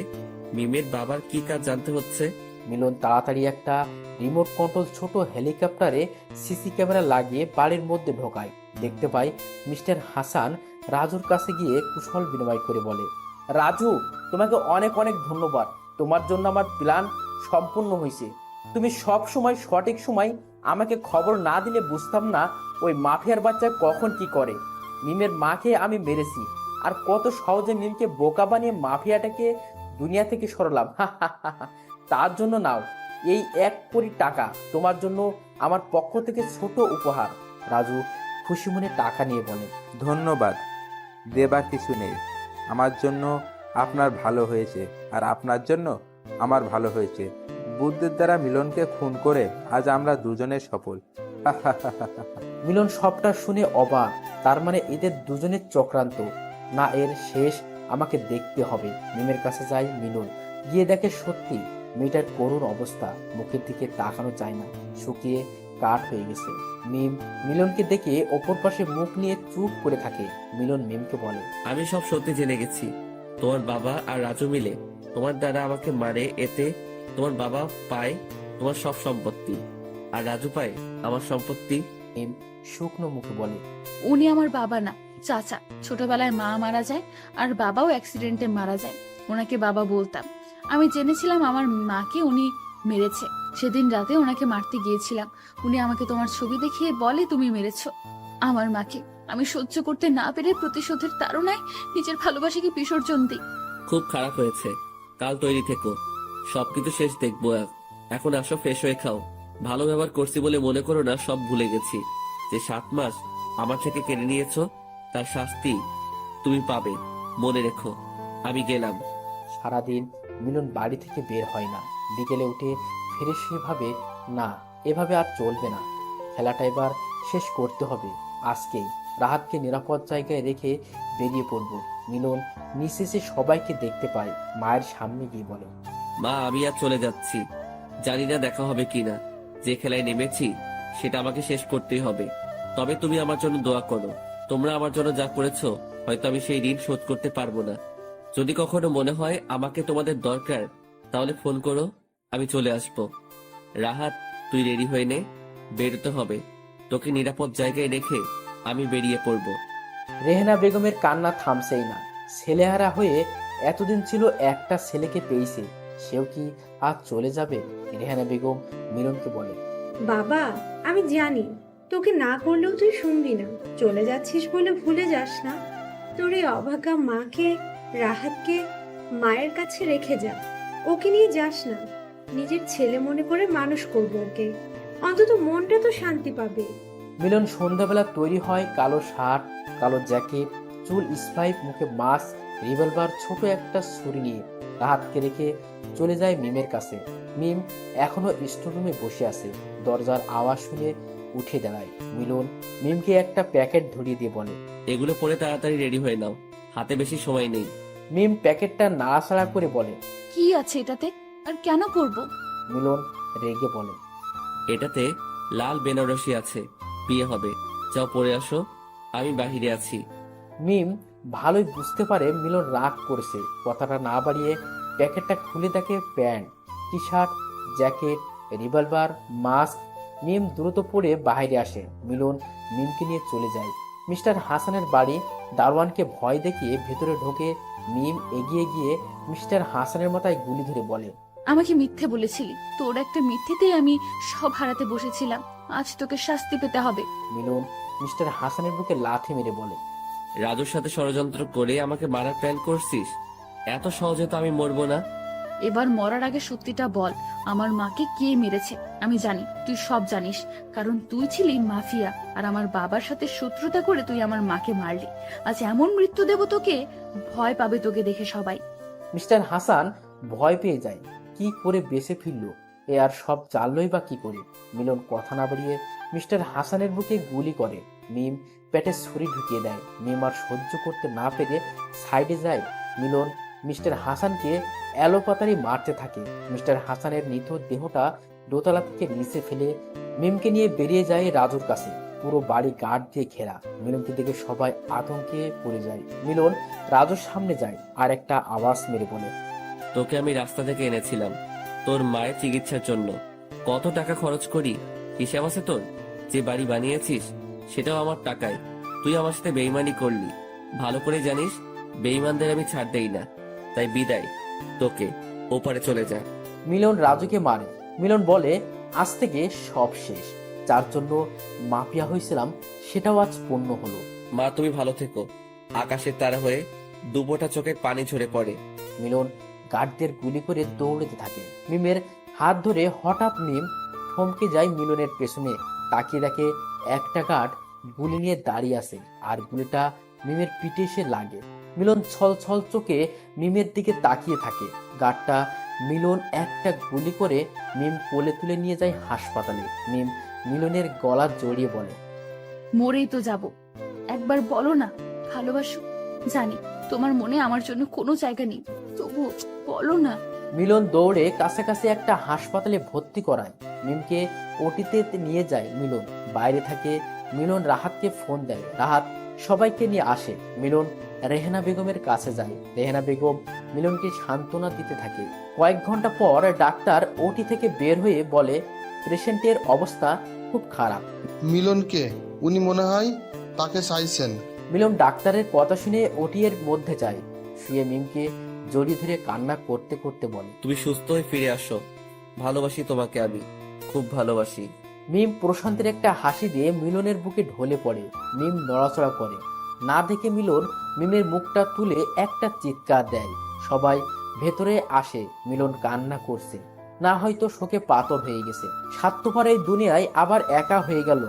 মিমের বাবার কি কাজ জানতে হচ্ছে। মিলন তাড়াতাড়ি একটা রিমোট কন্ট্রোল ছোট হেলিকপ্টারে সিসি ক্যামেরা লাগিয়ে বাড়ির মধ্যে ঢোকায়। দেখতে পাই মিস্টার হাসান রাজুর কাছে গিয়ে কুশল বিনিময় করে বলে, রাজু, তোমাকে অনেক অনেক ধন্যবাদ। তোমার জন্য আমার প্ল্যান সম্পূর্ণ হয়েছে। তুমি সব সময় সঠিক সময় আমাকে খবর না দিলে বুঝতাম না ওই মাফিয়ার বাচ্চা কখন কি করে। মিমের মাকে আমি মেরেছি, আর কত সহজে মিমকে বোকা বানিয়ে মাফিয়াটাকে দুনিয়া থেকে সরালাম। তার জন্য নাও এই 1 কোটি টাকা, তোমার জন্য আমার পক্ষ থেকে ছোট উপহার। রাজু খুশি মনে টাকা নিয়ে বলে, ধন্যবাদ, দেবার কিছু নেই। আমার জন্য আপনার ভালো হয়েছে, আর আপনার জন্য আমার ভালো হয়েছে। বুদ্ধের দ্বারা মিলনকে খুন করে আজ আমরা দুজনে সফল। মিলন সবটা শুনে অবাক। তার মানে এদের দুজনের চক্রান্ত। না, এর শেষ আমাকে দেখতে হবে। মিমের কাছে যায় মিলন। গিয়ে দেখে সত্যি মেয়েটার করুণ অবস্থা। মুখের দিকে তাকানো যায় না, শুকিয়ে কাঠ হয়ে গেছে। মিম মিলনকে দেখে অপর পাশে মুখ নিয়ে চুপ করে থাকে। মিলন মিমকে বলে, আমি সব সত্যি জেনে গেছি। তোমার বাবা আর রাজু মিলে তোমার দ্বারা আমাকে মারে। এতে তোমার বাবা পায় তোমার সব সম্পত্তি, আর রাজু পায় আমার সম্পত্তি। মিম শুকনো মুখে বলে, উনি আমার বাবা না, চাচা। ছোটবেলায় মা মারা যায় আর বাবাও অ্যাক্সিডেন্টে মারা যায়। ওনাকে বাবা বলতাম। আমি জেনেছিলাম আমার মাকে উনি মেরেছে। সেদিন রাতে ওনাকে মারতে গিয়েছিলাম। উনি আমাকে তোমার ছবি দেখিয়ে বলে, তুমি মেরেছো আমার মাকে। আমি সহ্য করতে না পেরে প্রতিশোধের তাড়নায় নিজের ভালোবাসাকে বিসর্জন দিই। খুব খারাপ হয়েছে, কাল তৈরি থেকো। সবকিছু শেষ দেখবো। এখন আসো, ফ্রেশ হয়ে খাও। ভালো ব্যবহার করছি বলে মনে করো না সব ভুলে গেছি। যে 7 মাস আমার থেকে কেড়ে নিয়েছো, তার শাস্তি তুমি পাবে, মনে রেখো। আমি গেলাম। সারাদিন মিলন বাড়ি থেকে বের হয় না। বিকেলে উঠে ফিরে সে ভাবে, না, এভাবে আর চলবে না। খেলাটা এবার শেষ করতে হবে আজকেই। রাহাতকে নিরাপদ জায়গায় রেখে বেরিয়ে পড়ব। মিলন নিচে এসে সবাইকে দেখতে পায়। মায়ের সামনে গিয়ে বলে, মা, আমি আর চলে যাচ্ছি। জানি না দেখা হবে কিনা। যে খেলায় নেমেছি সেটা আমাকে শেষ করতেই হবে। তবে তুমি আমার জন্য দোয়া করো। তোমরা আমার জন্য যা করেছো, হয়তো আমি সেই ঋণ শোধ করতে পারবো না। যদি কখনো মনে হয় আমাকে তোমাদের দরকার, তাহলে ফোন করো, আমি চলে আসবো। রাহাত, তুই রেডি হয়ে নে, বেরোতে হবে। তোকে নিরাপদ জায়গায় রেখে আমি বেরিয়ে পড়বো। রেহেনা বেগমের কান্না থামছেই না। ছেলেহারা হয়ে এতদিন ছিল, একটা ছেলেকে পেয়েছে, সেও কি আজ চলে যাবে? রেহানা বেগম মিলনকে বলে, বাবা, আমি জানি তোকে না করলেও তুই শুনবি না। চলে যাচ্ছিস বলে ভুলে যাস না, তোর এই অভাগা মাকে, রাহাতকে মায়ের কাছে রেখে যা। ওকে নিয়ে যাস না। নিজের ছেলে মনে করে মানুষ করবো ওকে, অন্তত মনটা তো শান্তি পাবে। মিলন সন্ধ্যাবেলা তৈরি হয়। কালো শার্ট, কালো জ্যাকেট, চুল স্পাইক, মুখে মাস্ক, রিভলভার, ছোট একটা ছুরি নিয়ে রাহাতকে রেখে চলে যায় মিমের কাছে। মিম এখনো স্টোররুমে বসে আছে। দরজার আওয়াজ শুনে উঠে দাঁড়ায়। মিলন মিমকে একটা প্যাকেট ধরিয়ে দিয়ে বলে, এগুলো পরে তাড়াতাড়ি রেডি হয়ে নাও, হাতে বেশি সময় নেই। মিম প্যাকেটটা নাড়াচাড়া করে বলে, কি আছে এটাতে, আর কেন করব? মিলন রেগে বলে, এটাতে লাল বেনারসি আছে, বিয়ে হবে। যাও পরে আসো, আমি বাহিরে আছি। মিম ভালোই বুঝতে পারে মিলন রাগ করেছে। কথাটা না বাড়িয়ে প্যাকেটটা খুলে দেখে pant, T shirt, jacket, revolver, mask. Mim দ্রুত পড়ে বাইরে আসে। মিলন মিমকে নিয়ে চলে যায় মিস্টার হাসানের বাড়ি। দারোয়ানকে ভয় দেখিয়ে ভেতরে ঢোকে মিম। এগিয়ে গিয়ে মিস্টার হাসানের মাথায় গুলি ধরে বলে, আমাকে মিথ্যে বলেছিলি, তোর একটা মিথ্যেতেই আমি সব হারাতে বসেছিলাম। আজ তোকে শাস্তি পেতে হবে। মিলন মিস্টার হাসানের বুকে লাথি মেরে বলে, রাজুর সাথে ষড়যন্ত্র করে আমাকে মারার প্ল্যান করছিস? এত সহজে তো আমি মরবো না। এবার মরার আগে সত্যিটা বল, আমার মাকে কে মেরেছে? আমি জানি, তুই সব জানিস, কারণ তুই ছিলি মাফিয়া আর আমার বাবার সাথে শত্রুতা করে তুই আমার মাকে মারলি। আজ এমন মৃত্যু দেব তোকে, ভয় পাবে তোকে দেখে সবাই। মিস্টার হাসান ভয় পেয়ে যায়। কি করে বেঁচে ফিরলো? এ আর সব জানলই বা কি করে? মিলন কথা না বাড়িয়ে মিস্টার হাসানের বুকে গুলি করে। মিম পেটে ছুরি ঢুকিয়ে দেয়। মিম আর সহ্য করতে না পেরে সাইডে যায়। মিলন মিস্টার হাসানকে এলোপাতাড়ি মারতে থাকে। মিস্টার হাসানের নিথর দেহটা দোতলা থেকে নিচে ফেলে মিমকে নিয়ে বেরিয়ে যায় রাজুর কাছে। পুরো বাড়ি গার্ড দিয়ে ঘেরা। মিলনকে দেখে সবাই আতঙ্কে পড়ে যায়। মিলন রাজুর সামনে যায় আর একটা আওয়াজ মেরে বলে, তোকে আমি রাস্তা থেকে এনেছিলাম তোর মায়ের চিকিৎসার জন্য। কত টাকা খরচ করি হিসাব আছে তোর? যে বাড়ি বানিয়েছিস সেটাও আমার টাকায়। তুই আমার সাথে বেইমানি করলি, ভালো করে জানিস বেইমানদের আমি ছাড় দেই না। তাই বিদায়, তোকে ওপারে চলে যা। মিলন রাজুকে মারে। মিলন বলে, আজ থেকে সব শেষ। যার জন্য মাফিয়া হয়েছিলাম সেটাও আজ পূর্ণ হলো। মা তুমি ভালো থেকো। আকাশের তারা হয়ে দুবোটা চোখের পানি ঝরে পড়ে। মিলন গার্ডদের গুলি করে দৌড়তে থাকে। মিমের হাত ধরে হঠাৎ মিম থমকে যায় মিলনের পেছনে। তাকিয়ে দেখে একটা গার্ড গুলি নিয়ে দাঁড়িয়ে আছে আর গুলিটা মিমের পিঠে এসে লাগে। মিলন ছল ছল চোখে মিমের দিকে তাকিয়ে থাকে। গার্ডটা মিলন একটা গুলি করে মিম কোলে তুলে নিয়ে যায় হাসপাতালে। মিম মিলনের গলা জড়িয়ে বলে, মরেই তো যাব, একবার বলো না ভালোবাসো। জানি তোমার মনে আমার জন্য কোনো জায়গা নেই, তবু বলো না। মিলন দৌড়ে কাছাকাছি একটা হাসপাতালে ভর্তি করায়। মিমকে ওটিতে নিয়ে যায় মিলন। বাইরে থাকে মিলন রাহাতকে ফোন দেয়। রাহাত সবাইকে নিয়ে আসে। মিলন রেহানা বেগমের কাছে যায়। রেহানা বেগম মিলনকে সান্ত্বনা দিতে থাকে। কয়েক ঘন্টা পর ডাক্তার ওটি থেকে বের হয়ে বলে, পেশেন্টের অবস্থা খুব খারাপ। মিলনকে উনি মনে হয় তাকে চাইছেন। মিলন ডাক্তারের কথা শুনে ওটি এর মধ্যে যায়। শুয়ে মিমকে জড়িয়ে ধরে কান্না করতে করতে বলে, তুমি সুস্থ হয়ে ফিরে আসো। ভালোবাসি তোমাকে, আমি খুব ভালোবাসি। মিম প্রশান্তের একটা হাসি দিয়ে মিলনের বুকে ঢলে পড়ে। মিম নড়াচড়া করে না দেখে মিলন মিমের মুখটা তুলে একটা চিৎকার দেয়। সবাই ভেতরে আসে। মিলন কান্না করছে, না হয়তো শোকে পাথর হয়ে গেছে। স্বার্থপর এই দুনিয়ায় আবার একা হয়ে গেল।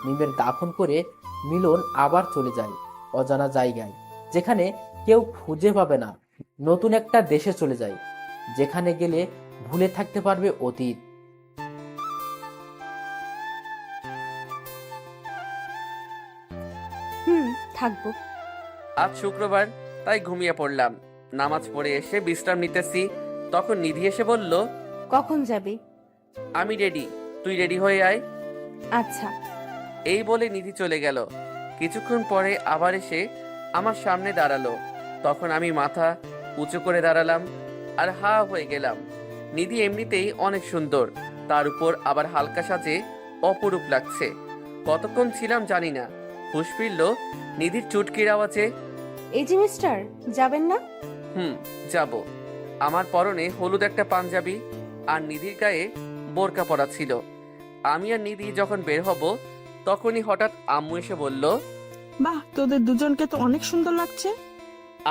মিমের দাফন করে মিলন আবার চলে যায় অজানা জায়গায়, যেখানে কেউ খুঁজে পাবে না। নতুন একটা দেশে চলে যায়, যেখানে গেলে ভুলে থাকতে পারবে অতীত। থাকবো। আজ শুক্রবার, তাই ঘুমিয়ে পড়লাম। নামাজ পড়ে এসে বিশ্রাম নিতেছি, তখন নিধি এসে বলল, কখন যাবি? আমি রেডি, তুই রেডি হয়ে আয়। আচ্ছা। এই বলে নিধি চলে গেল। কিছুক্ষণ পরে আবার এসে আমার সামনে দাঁড়ালো। তখন আমি মাথা উঁচু করে দাঁড়ালাম আর হা হয়ে গেলাম। নিধি এমনিতেই অনেক সুন্দর, তার উপর আবার হালকা সাজে অপরূপ লাগছে। কতক্ষণ ছিলাম জানি না, হুঁশ ফিরল নিধির চুটকির আওয়াজে। এই যে মিস্টার, যাবেন না? যাব। আমার পরনে হলুদ একটা পাঞ্জাবি আর নিধির গায়ে বোরকা পরা ছিল। আমি আর নিধি যখন বের হব তখনই হঠাৎ আম্মু এসে বলল, বাহ, তোদের দুজনকে তো অনেক সুন্দর লাগছে।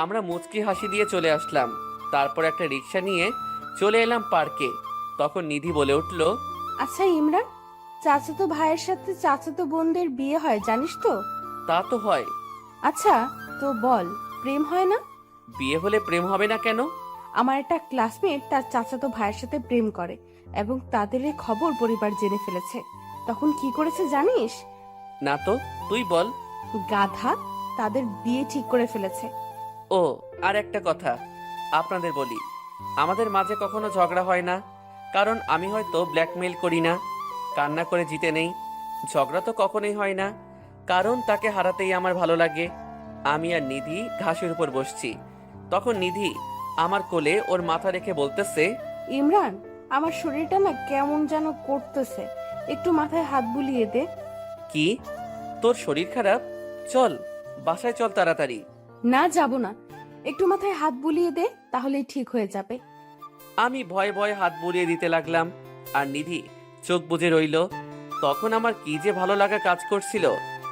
আমরা মুচকি হাসি দিয়ে চলে আসলাম। তারপর একটা রিক্সা নিয়ে চলে এলাম পার্কে। তখন নিধি বলে উঠল, আচ্ছা ইমরান, চাচাতো ভাইয়ের সাথে চাচাতো বোনদের বিয়ে হয় জানিস তো? তা তো হয়। আচ্ছা তো বল, প্রেম হয় না? বিয়ে হলে প্রেম হবে না কেন? আমার একটা ক্লাসমেট তার চাচাতো ভাইয়ের সাথে প্রেম করে এবং তাদের এই খবর পরিবার জেনে ফেলেছে। তখন কি করেছে জানিস? না তো, তুই বল। গাধা, তাদের বিয়ে ঠিক করে ফেলেছে। ও, আর একটা কথা আপনাদের বলি, আমাদের মাঝে কখনো ঝগড়া হয় না, কারণ আমি হয়তো ব্ল্যাকমেইল করি না, কান্না করে জিতে নেই। ঝগড়া তো কখনোই হয় না, কারণ তাকে হারাতেই আমার ভালো লাগে। আমি আর নিধি ঘাসের উপর বসছি, তখন নিধি আমার কোলে ওর মাথা রেখে বলতেছে, ইমরান, আমার শরীরটা না কেমন যেন করতেছে, একটু মাথায় হাত বুলিয়ে দে। কি, তোর শরীর খারাপ? চল বাসায় চল তাড়াতাড়ি। না, যাব না, একটু মাথায় হাত বুলিয়ে দে, তাহলেই ঠিক হয়ে যাবে। আমি ভয়ে ভয়ে হাত বুলিয়ে দিতে লাগলাম, আর নিধি চোখ বুজে রইল। তখন আমার কি যে ভালো লাগা কাজ করছিল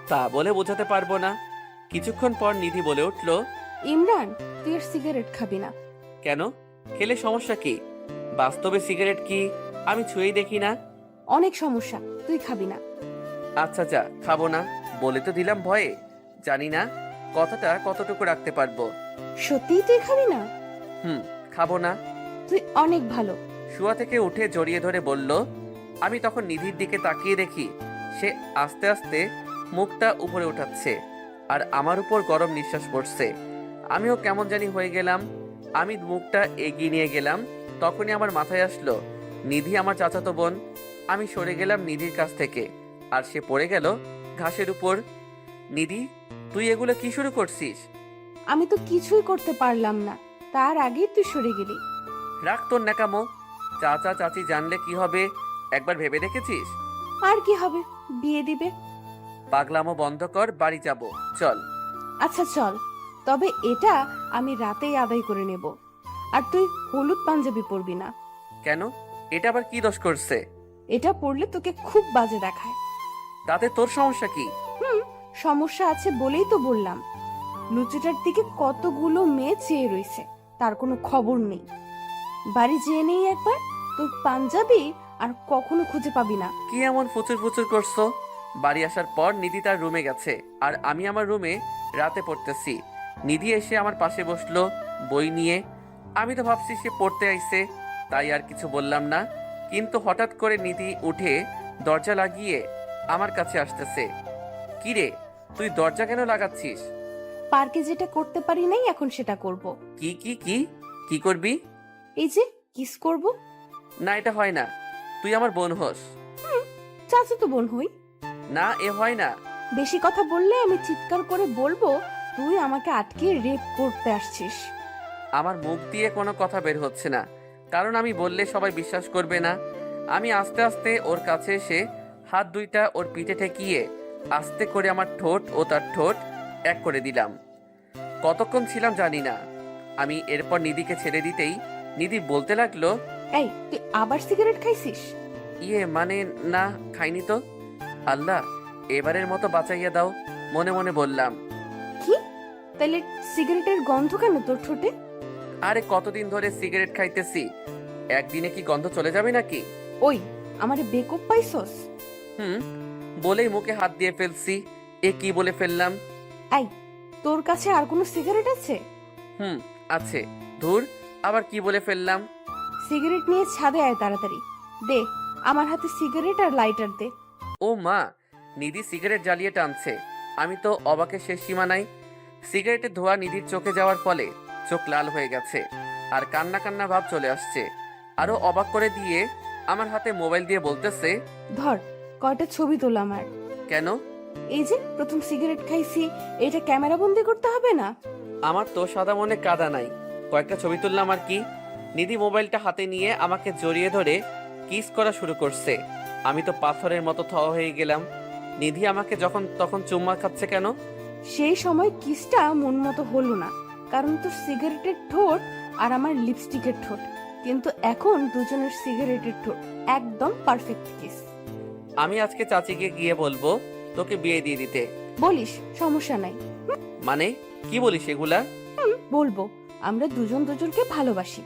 তা বলে বোঝাতে পারবো না। কিছুক্ষণ পর নিধি বলে উঠল, ইমরান, তুই আর সিগারেট খাবি না। কেন? খেলে সমস্যা কি? বাস্তবে সিগারেট কি আমি ছুঁয়েই দেখি না। অনেক সমস্যা, তুই খাবি না। আচ্ছা যা, খাবো না বলে তো দিলাম ভয়ে। জানি না কথাটা কতটুকু রাখতে পারবো। সত্যিই তুই খাবি না? খাবো না। তুই অনেক ভালো। শুয়া থেকে উঠে জড়িয়ে ধরে বলল। আমি তখন নিধির দিকে তাকিয়ে দেখি সে আস্তে আস্তে মুখটা উপরে উঠাচ্ছে আর আমার উপর গরম নিঃশ্বাস পড়ছে। আমিও কেমন জানি হয়ে গেলাম। আমি মুখটা এগিয়ে নিয়ে গেলাম, তখনই আমার মাথায় আসলো নিধি আমার চাচাতো বোন। আমি সরে গেলাম নিধির কাছ থেকে, আর সে পড়ে গেল ঘাসের উপর। নিধি, তুই এগুলো কি শুরু করছিস? আমি তো কিছুই করতে পারলাম না, তার আগেই তুই সরে গেলি। রাখ তোর ন্যাকামো। চাচা চাচি জানলে কি হবে একবার ভেবে দেখেছিস? আর কি হবে, বিয়ে দিবে। পাগলামো বন্ধ কর, বাড়ি যাব চল। আচ্ছা চল, তবে এটা আমি রাতেই আদায় করে নেব। আর তুই হলুদ পাঞ্জাবি পরবি না। কেন? এটা আবার কি দোষ করছে? এটা পরলে তোকে খুব বাজে দেখায়। তাতে তোর সমস্যা কি? সমস্যা আছে বলেই তো বললাম। লুচিটার দিকে কতগুলো মেয়ে চেয়ে রইছে, তার কোনো খবর নেই। বাড়ি যেয়ে নেই একবার, তোর পাঞ্জাবি আর কখনো খুঁজে পাবি না। কি এমন ফুচুর ফুচুর করছো? বাড়ি আসার পর নিধি তার রুমে গেছে, আর আমি আমার রুমে রাতে পড়তেছি। নিধি এসে আমার পাশে বসলো বই নিয়ে। আমি তো ভাবছি সে পড়তে আইছে, তাই আর কিছু বললাম না। কিন্তু হঠাৎ করে নিধি উঠে দরজা লাগিয়ে আমার কাছে আসতেছে। কি রে, তুই দরজা কেন লাগাচ্ছিস? পার্কে যেটা করতে পারি নাই, এখন সেটা করব। কি কি কি কি করবি? এই যে কিস করব। না, এটা হয় না। তুই আমার বোন হোস। চাচা তো বোন হই। না, এ হয় না। বেশি কথা বললে আমি চিৎকার করে বলবো তুই আমাকে আটকে রেপ করতে আসছিস। আমার মুখ দিয়ে কোনো কথা বের হচ্ছে না, কারণ আমি বললে সবাই বিশ্বাস করবে না। আমি আস্তে আস্তে ওর কাছে এসে হাত দুইটা ওর পিঠে ঠেকিয়ে আস্তে করে আমার ঠোঁট ও তার ঠোঁট এক করে দিলাম। কতক্ষণ ছিলাম জানি না। আমি এরপর নিধিকে ছেড়ে দিতেই নিধি বলতে লাগলো, এই, তুই আবার সিগারেট খাইছিস? ইয়ে মানে না, খাইনি তো। আল্লাহ, এবারের মতো বাঁচাইয়া দাও, মনে মনে বললাম। কি? তাহলে সিগারেটের গন্ধ কেন তোর ঠোঁটে? আরে কতদিন ধরে সিগারেট খাইতেছি, একদিনে কি গন্ধ চলে যাবে নাকি? ওই, আমারে বেকুব পাইছস? বলেই মুখে হাত দিয়ে ফেলছি। এ কি বলে ফেললাম? এই, তোর কাছে আর কোনো সিগারেট আছে? আছে। ধুর, আবার কি বলে ফেললাম? সিগারেট নিয়ে ছাদে আয় তাড়াতাড়ি। দে, আমার হাতে সিগারেট আর লাইটার দে। ও মা, নিধি সিগারেট জ্বালিয়ে টানছে। আমি তো অবাকের শেষ সীমা নাই। সিগারেটের ধোঁয়া নিধির চোখে যাওয়ার ফলে চোখ লাল হয়ে গেছে, আর কান্না কান্না ভাব চলে আসছে। আরো অবাক করে দিয়ে আমার হাতে মোবাইল দিয়ে বলতেছে, ধর, কয়টা ছবি তোলা আমার। কেন? এই যে প্রথম সিগারেট খাইছি, এটা ক্যামেরা বন্দি করতে হবে না? আমার তো সাদা মনে কাদা নাই, কয়েকটা ছবি তুললাম আর কি। নিধি মোবাইলটা হাতে নিয়ে আমাকে জড়িয়ে ধরে কিস করা শুরু করছে। আমি তো পাথরের মতো থ হয়ে গেলাম। নিধি আমাকে যখন তখন চুম্মা খাচ্ছে কেন? সেই সময় কিসটা মন মতো হলো না, কারণ তোর সিগারেটের ঠোঁট আর আমার লিপস্টিকের ঠোঁট। কিন্তু এখন দুজনের সিগারেটের ঠোঁট একদম পারফেক্ট কিস। আমি আজকে চাচিকে গিয়ে বলবো তোকে বিয়ে দিয়ে দিতে। বলিস, সমস্যা নাই। মানে কি বলিস এগুলা? বলবো, আমরা দুজন দুজনকে ভালোবাসি।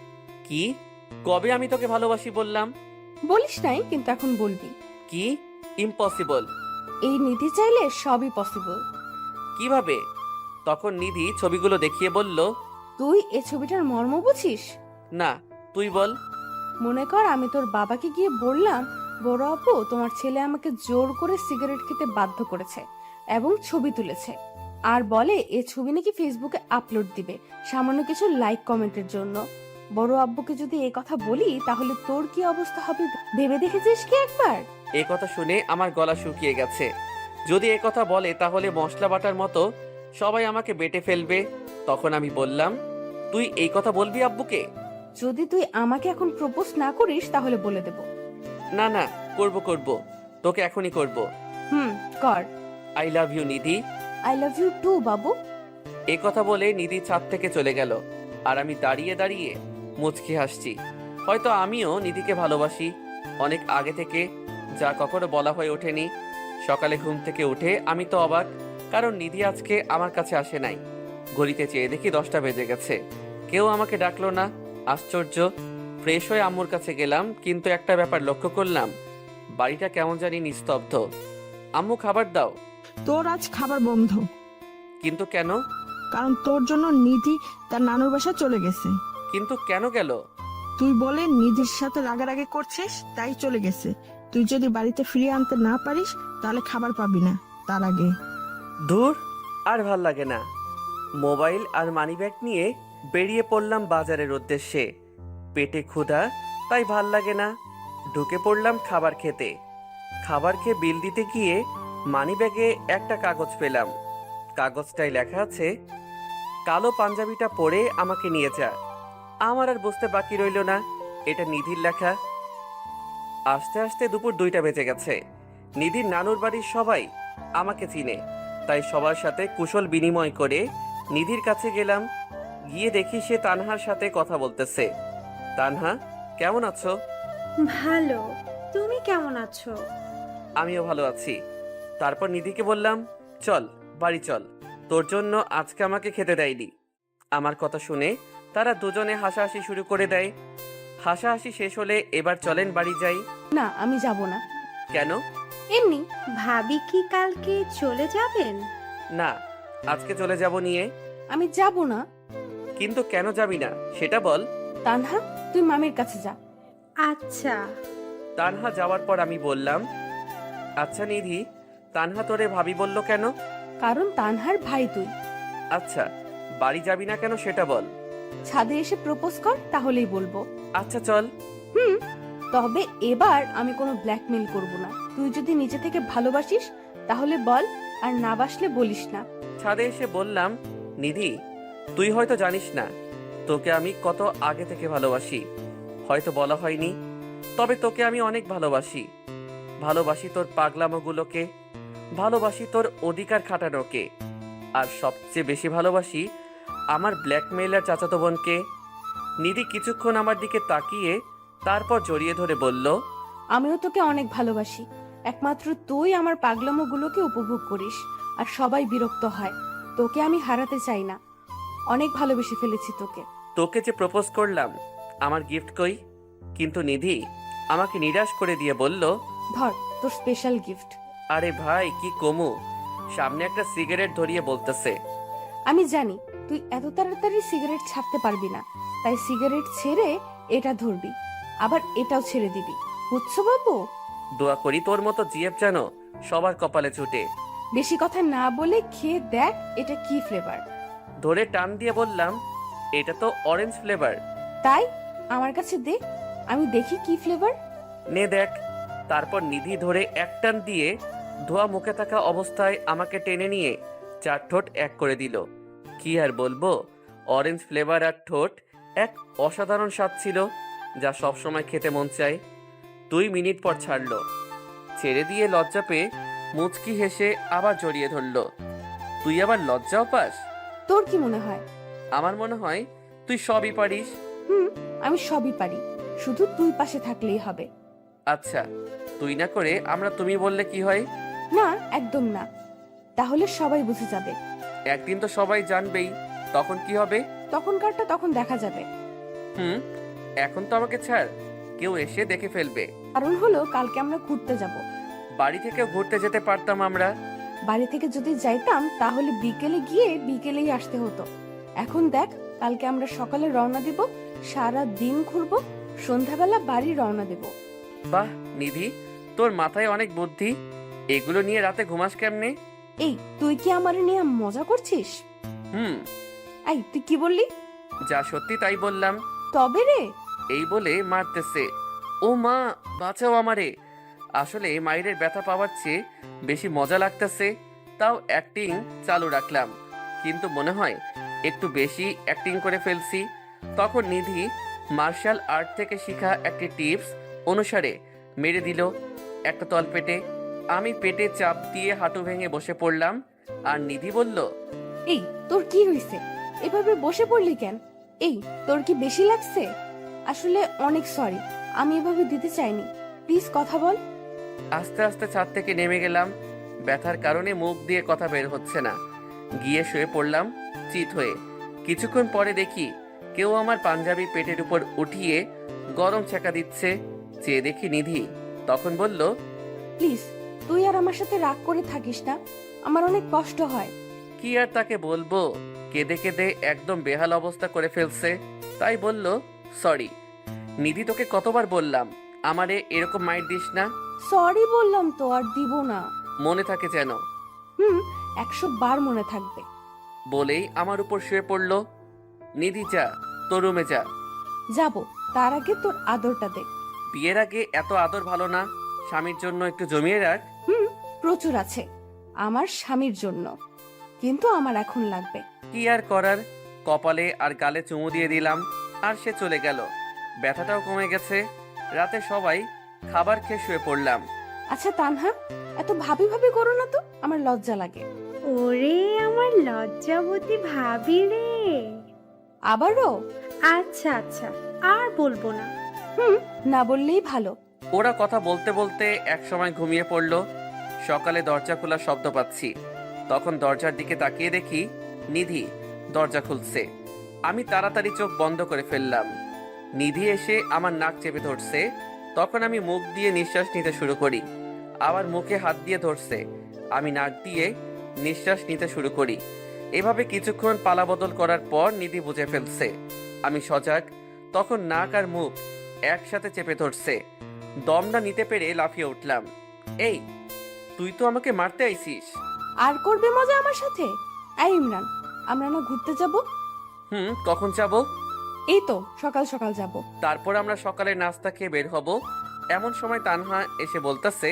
কি? কবে আমি তোকে ভালোবাসি বললাম? বলিস নাই, কিন্তু এখন বলবি। কি? ইম্পসিবল। এই নিতে চাইলে সবই পসিবল। কিভাবে? তখন নিধি ছবিগুলো দেখিয়ে বলল, তুই এ ছবিটার মর্ম বুঝিস না, তুই বল। মনে কর আমি তোর বাবাকে গিয়ে বললাম, বড় আপু, তোমার ছেলে আমাকে জোর করে সিগারেট খেতে বাধ্য করেছে এবং ছবি তুলেছে, আর বলে এ ছবি নাকি ফেসবুকে আপলোড দিবে সামান্য কিছু লাইক কমেন্টের জন্য। বড় আব্বুকে যদি এই কথা বলি তাহলে তোর কি অবস্থা হবে ভেবে দেখেছিস কি একবার? এ কথা শুনে আমার গলা শুকিয়ে গেছে। যদি এ কথা বলে তাহলে মশলা বাটার মতো সবাই আমাকে বেটে ফেলবে। তখন আমি বললাম, তুই এই কথা বলবি আব্বুকে? যদি তুই আমাকে এখন প্রপোজ না করিস তাহলে বলে দেব। না না, করব, তোকে এখনই করব। কর। I love you Nidhi. I love you too বাবু। এ কথা বলে নিধি ছাদ থেকে চলে গেল, আর আমি দাঁড়িয়ে দাঁড়িয়ে মুচকি হাসছি। হয়তো আমিও নিধিকে ভালোবাসি অনেক আগে থেকে, যা কখনো বলা হয়ে ওঠেনি। সকালে ঘুম থেকে উঠে আমি তো অবাক, কারণ নিধি আজকে আমার কাছে আসে নাই। ঘড়িতে চেয়ে দেখি 10টা বেজে গেছে, কেউ আমাকে ডাকলো না। আশ্চর্য। ফ্রেশ হয়ে আম্মুর কাছে গেলাম, কিন্তু একটা ব্যাপার লক্ষ্য করলাম, বাড়িটা কেমন জানি নিস্তব্ধ। আম্মু খাবার দাও। তোর আজ খাবার বন্ধ, কিন্তু কেন? কারণ তোর জন্য নিধি তার নানুর বাসায় চলে গেছে। কিন্তু কেন গেল? তুই বলে নিধির সাথে রাগারাগি করছিস, তাই চলে গেছে। তুই যদি বাড়িতে ফিরিয়ে আনতে না পারিস তাহলে খাবার পাবি না তার আগে। দূর, আর ভাল লাগে না। মোবাইল আর মানিব্যাগ নিয়ে বেরিয়ে পড়লাম বাজারের উদ্দেশ্যে। পেটে ক্ষুধা, তাই ভাল লাগে না। ঢুকে পড়লাম খাবার খেতে। খাবার খেয়ে বিল দিতে গিয়ে মানিব্যাগে একটা কাগজ পেলাম। কাগজটায় লেখা আছে, কালো পাঞ্জাবিটা পরে আমাকে নিয়ে যা। আমার আর বুঝতে বাকি রইল না, এটা নিধির লেখা। আস্তে আস্তে দুপুর 2টা বেজে গেছে। নিধির নানুর বাড়ির সবাই আমাকে চিনে, তাই সবার সাথে কুশল বিনিময় করে নিধির কাছে গেলাম। গিয়ে দেখি সে তানহার সাথে কথা বলতেছে। তানহা, কেমন আছো? ভালো, তুমি কেমন আছো? আমিও ভালো আছি। তারপর নিধিকে বললাম, চল বাড়ি চল, তোর জন্য আজকে আমাকে খেতে দেয়নি। আমার কথা শুনে তারা দুজনে হাসাহাসি শুরু করে দেয়। হাসাহাসি শেষ হলে এবার চলেন বাড়ি যাই। না, আমি যাব না। কেন? এমনি। ভাবি কি কালকে চলে যাবেন? না, আজকে চলে যাব নিয়ে। আমি যাব না। কিন্তু কেন যাবি না সেটা বল। তানহা, তুই মামির কাছে যা। আচ্ছা। তানহা যাওয়ার পর আমি বললাম, আচ্ছা নিধি, তানহা তোরে ভাবি বলল কেন? কারণ তানহার ভাই তুই। আচ্ছা, বাড়ি যাবি না কেন সেটা বল। ছাদে এসে প্রপোজ কর, তাহলেই বলবো। আচ্ছা চল। তবে এবার আমি কোনো ব্ল্যাকমেল করব না। তুই যদি নিজে থেকে ভালোবাসিস তাহলে বল, আর না বাসলে বলিস না। ছাদে এসে বললাম, নিধি, তুই হয়তো জানিস না তোকে আমি কত আগে থেকে ভালোবাসি। হয়তো বলা হয়নি, তবে তোকে আমি অনেক ভালোবাসি। ভালোবাসি তোর পাগলামোগুলোকে, ভালোবাসি তোর অধিকার খাটানোকে, আর সবচেয়ে বেশি ভালোবাসি আমার ব্ল্যাকমেইলার চাচাতো বোনকে। নিধি কিছুক্ষণ আমার দিকে তাকিয়ে তারপর জড়িয়ে ধরে বলল, আমিও তোকে অনেক ভালোবাসি। একমাত্র তুই আমার পাগলামোগুলোকে উপভোগ করিস, আর সবাই বিরক্ত হয়। তোকে আমি হারাতে চাই না। অনেক ভালোবেসে ফেলেছি তোকে। তোকে যে প্রপোজ করলাম, আমার গিফট কই? কিন্তু নিধি আমাকে নিরাশ করে দিয়ে বলল, ধর তোর স্পেশাল গিফট। আরে ভাই, কি কমু? সামনে একটা সিগারেট ধরিয়ে বলতেছে। আমি জানি তুই এত তাড়াতাড়ি সিগারেট ছাড়তে পারবি না, তাই সিগারেট ছেড়ে এটা ধরবি, আবার এটাও ছেড়ে দিবি। বুঝছো বাবু? দোয়া করি তোর মতো জিএফ যেন সবার কপালে ছুটে। বেশি কথা না বলে খেয়ে দেখ এটা কি ফ্লেভার। ধরে টান দিয়ে বললাম, এটা তো অরেঞ্জ ফ্লেভার। তাই আমার কাছে দে, আমি দেখি কি ফ্লেভার। নে দেখ। তারপর নিধি ধরে এক টান দিয়ে ধোয়া মুখে থাকা অবস্থায় আমাকে টেনে নিয়ে 4 ঠোঁট এক করে দিল। কি আর বলবো, অরেঞ্জ ফ্লেভার আর ঠোঁট এক অসাধারণ স্বাদ ছিল, যা সব সময় খেতে মন চায়। 2 মিনিট পর ছাড়লো। ছেড়ে দিয়ে লজ্জা পেয়ে মুচকি হেসে আবার জড়িয়ে ধরলো। তুই আবার লজ্জাও পাস? তোর কি মনে হয়? আমার মনে হয় তুই সবই পারিস। আমি সবই পারি, শুধু তুই পাশে থাকলেই হবে। আচ্ছা, তুই না করে আমরা তুমি বললে কি হয়? না, একদম না। তাহলে সবাই বুঝে যাবে। একদিন তো সবাই জানবেই, তখন কি হবে? তখনকারটা তখন দেখা যাবে। এখন তো আমাকে ছাড়, কেউ এসে দেখে ফেলবে। কারণ হলো কালকে আমরা ঘুরতে যাব। বাড়ি থেকে ঘুরতে যেতে পারতাম আমরা। বাড়ি থেকে যদি যাইতাম তাহলে বিকেলে গিয়ে বিকেলেই আসতে হতো। এখন দেখ, কালকে আমরা সকালে রওনা দিব, সারা দিন ঘুরবো, সন্ধ্যাবেলা বাড়ি রওনা দেব। বাহ নিধি, তোর মাথায় অনেক বুদ্ধি। এগুলো নিয়ে রাতে ঘুমাস কেমনে? এই, তুই কি আমার নিয়ে মজা করছিস? এই, তুই কি বললি? যা সত্যি তাই বললাম। তবে রে। এই বলে মারতেছে। ও মা, বাঁচাও আমারে। আসলে মায়ের ব্যথা পাওয়ার চেয়ে বেশি মজা লাগতেছে, তাও অ্যাক্টিং চালু রাখলাম। কিন্তু মনে হয় একটু বেশি অ্যাক্টিং করে ফেলছি। তখন নিধি মার্শাল আর্ট থেকে শেখা একটি টিপস অনুসারে মেরে দিল একটা তলপেটে। আমি পেটে চাপ দিয়ে হাঁটু ভেঙে বসে পড়লাম। আর নিধি বলল, এই তোর কি হয়েছে? এভাবে বসে পড়লি কেন? এই তোর কি বেশি লাগছে? আসলে অনেক সরি, আমি এভাবে দিতে চাইনি, প্লিজ কথা বল। আস্তে আস্তে ছাদ থেকে নেমে গেলাম। ব্যথার কারণে মুখ দিয়ে কথা বের হচ্ছে না। গিয়ে শুয়ে পড়লাম চিত হয়ে। কিছুক্ষণ পরে দেখি কেউ আমার পাঞ্জাবি পেটের উপর উঠিয়ে গরম ছেঁকা দিচ্ছে। চেয়ে দেখি নিধি। তখন বলল, প্লিজ তুই আর আমার সাথে রাগ করে থাকিস না, আমার অনেক কষ্ট হয়। কি আর তাকে বলবো, কেঁদে কেঁদে একদম বেহাল অবস্থা করে ফেলছে। তাই বলল, সরি। নিধি, তোকে কতবার বললাম আমারে এরকম মাইর দিস না। সরি বললাম তো, আর দিব না। মনে থাকে যেন। 100 বার মনে থাকবে। বলেই আমার উপর শুয়ে পড়ল। নিধি, যা তোর রুমে যা। যাব, তার আগে তোর আদরটা দে। বিয়ের আগে এত আদর ভালো না, স্বামীর জন্য একটু জমিয়ে রাখ। প্রচুর আছে আমার স্বামীর জন্য, কিন্তু আমার এখন লাগবে। কি আর করার, কপালে আর গালে চুমু দিয়ে দিলাম। আর সে চলে গেল। ব্যথাটাও কমে গেছে। রাতে সবাই খাবার খেয়ে শুয়ে পড়লাম। আচ্ছা তানহা, এত ভাবি ভাবি করো না তো, আমার লজ্জা লাগে। ওরে আমার লজ্জাবতী ভাবি রে। আবারও? আচ্ছা আচ্ছা, আর বলবো না। না বললেই ভালো। ওরা কথা বলতে বলতে একসময় ঘুমিয়ে পড়ল। সকালে দরজা খোলার শব্দ পাচ্ছি। তখন দরজার দিকে তাকিয়ে দেখি নিধি দরজা খুলছে। আমি তাড়াতাড়ি চোখ বন্ধ করে ফেললাম। নিধি এসে আমার নাক চেপে ধরছে। তখন আমি মুখ দিয়ে নিঃশ্বাস নিতে শুরু করি। আবার মুখে হাত দিয়ে ধরছে। আমি নাক দিয়ে নিঃশ্বাস নিতে শুরু করি। এভাবে কিছুক্ষণ পালাবদল করার পর নিধি বুঝে ফেলছে আমি সজাগ। তখন নাক আর মুখ একসাথে চেপে ধরছে। দম না নিতে পেরে লাফিয়ে উঠলাম। এই, তুই তো আমাকে মারতে আইছিস। আর করবে মজা আমার সাথে? এই ইমরান, আমরা না ঘুরতে যাব? কখন যাব? এই তো সকাল সকাল যাব। তারপর আমরা সকালে নাস্তা খেয়ে বের হব। এমন সময় তানহা এসে বলতেছে,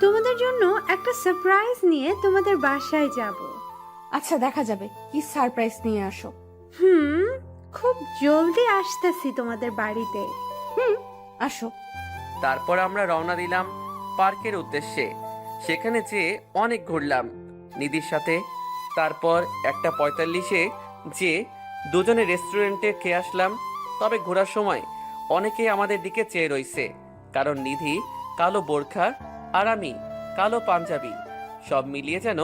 তোমাদের জন্য একটা সারপ্রাইজ নিয়ে তোমাদের বাসায় যাব। আচ্ছা দেখা যাবে, কি সারপ্রাইজ নিয়ে আসো। খুব জলদি আসতেছি তোমাদের বাড়িতে। আসো। তারপর আমরা রওনা দিলাম পার্কের উদ্দেশ্যে। সেখানে যেয়ে অনেক ঘুরলাম নিধির সাথে। তারপর 1:45-এ যে দুজনে রেস্টুরেন্টে খেয়ে আসলাম। তবে ঘোরার সময় অনেকেই আমাদের দিকে চেয়ে রইছে, কারণ নিধি কালো বোরখা আর আমি কালো পাঞ্জাবি, সব মিলিয়ে যেন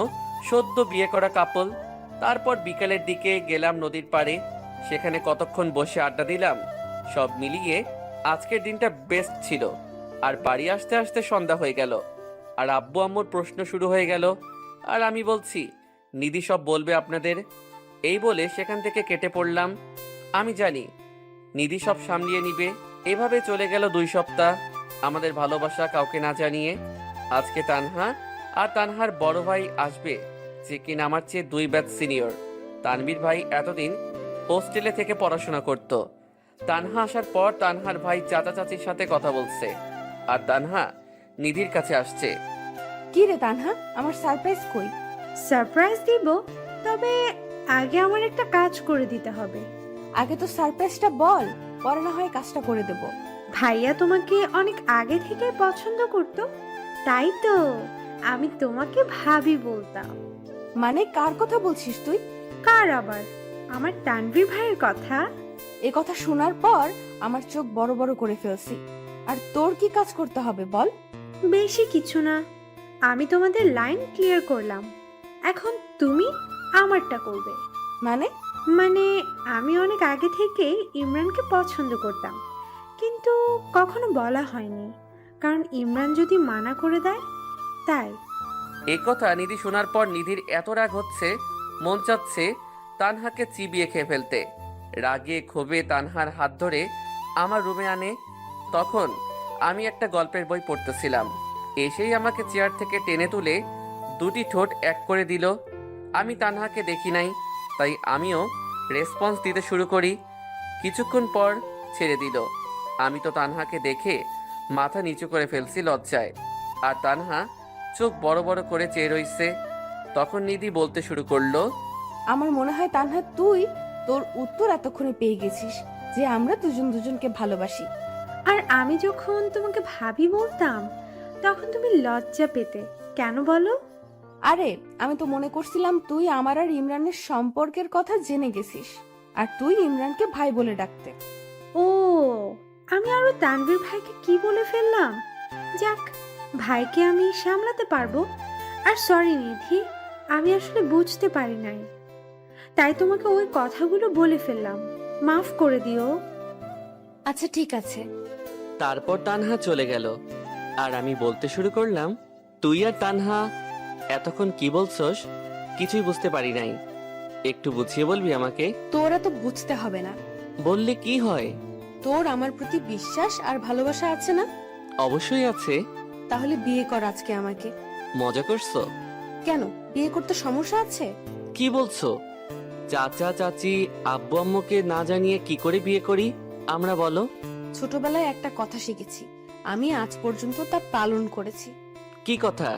সদ্য বিয়ে করা কাপল। তারপর বিকালের দিকে গেলাম নদীর পাড়ে। সেখানে কতক্ষণ বসে আড্ডা দিলাম। সব মিলিয়ে আজকের দিনটা বেস্ট ছিল। আর বাড়ি আসতে আসতে সন্ধ্যা হয়ে গেল। আর আব্বু আম্মুর প্রশ্ন শুরু হয়ে গেল। আর আমি বলছি, নিধি সব বলবে আপনাদের। এই বলে সেখান থেকে কেটে পড়লাম। আমি জানি নিধি সব সামলিয়ে নিবে। এভাবে চলে গেল 2 সপ্তাহ আমাদের ভালোবাসা কাউকে না জানিয়ে। আজকে তানহা আর তানহার বড় ভাই আসবে, যে কিনা আমার চেয়ে 2 ব্যাচ সিনিয়র। তানবীর ভাই এতদিন হোস্টেলে থেকে পড়াশোনা করত। তানহা আসার পর তানহার ভাই চাচা চাচির সাথে কথা বলছে। আর তানহা নিধির কাছে আসছে। কি রে তানহা, আমার সারপ্রাইজ কই? সারপ্রাইজ দিব, তবে আগে আমার একটা কাজ করে দিতে হবে। আগে তো সারপ্রাইজটা বল, পরে না হয় কাজটা করে দেব। ভাইয়া তোমাকে অনেক আগে থেকে পছন্দ করতো, তাই তো আমি তোমাকে ভাবি বলতাম। মানে কার কথা বলছিস তুই? কার আবার? আমার তানভীর ভাইয়ের কথা। এ কথা শোনার পর আমার চোখ বড় বড় করে ফেলছি। আর তোর কি কাজ করতে হবে বল? বেশি কিছু না, আমি তোমাদের লাইন ক্লিয়ার করলাম, এখন তুমি আমারটা করবে। মানে? মানে আমি অনেক আগে থেকেই ইমরানকে পছন্দ করতাম, কিন্তু কখনো বলা হয়নি, কারণ ইমরান যদি মানা করে দেয় তাই। এই কথা নিধি শোনার পর নিধির এত রাগ হচ্ছে, মন চাচ্ছে তানহাকে চিবিয়ে খেয়ে ফেলতে। রাগে ক্ষোভে তানহার হাত ধরে আমার রুমে আনে। তখন আমি একটা গল্পের বই পড়তেছিলাম। এসেই আমাকে চেয়ার থেকে টেনে তুলে 2টি ঠোঁট এক করে দিল। আমি তানহাকে দেখি নাই, তাই আমিও রেসপন্স দিতে শুরু করি। কিছুক্ষণ পর ছেড়ে দিল। আমি তো তানহাকে দেখে মাথা নিচু করে ফেলছি লজ্জায়। আর তানহা চোখ বড় বড় করে চেয়ে রইছে। তখন নিধি বলতে শুরু করলো, আমার মনে হয় তানহা তুই তোর উত্তর এতক্ষণে পেয়ে গেছিস যে আমরা দুজন দুজনকে ভালোবাসি। আর আমি যখন তোমাকে ভাবি বলতাম তখন তুমি লজ্জা পেতে কেন বলো? আরে আমি তো মনে করছিলাম তুই আমার আর ইমরানের সম্পর্কের কথা জেনে গেছিস আর তুই ইমরানকে ভাই বলে ডাকতে। ও, আমি আরো তানভীর ভাইকে কি বলে ফেললাম। যাক, ভাইকে আমি সামলাতে পারবো। আর সরি নিধি, আমি আসলে বুঝতে পারি নাই, তাই তোমাকে ওই কথাগুলো বলে ফেললাম, মাফ করে দিও। আচ্ছা ঠিক আছে। তারপর তানহা চলে গেল আর আমি বলতে শুরু করলাম, তুই আর তানহা এতক্ষণ কি বলছস? কিছুই বুঝতে পারি নাই, একটু বুঝিয়ে বলবি আমাকে? তোরা তো বুঝতে হবে না। বললে কি হয়? তোর আমার প্রতি বিশ্বাস আর ভালোবাসা আছে না? অবশ্যই আছে। তাহলে বিয়ে কর আজকে আমাকে। মজা করছো? কেন, বিয়ে করতে সমস্যা আছে? কি বলছো? চাচা চাচি আব্বু আম্মুকে না জানিয়ে কি করে বিয়ে করি আমরা, বলো? ছোটবেলায় একটা কথা শিখেছি, আমি আজ পর্যন্ত তা পালন করেছি। কি কথা?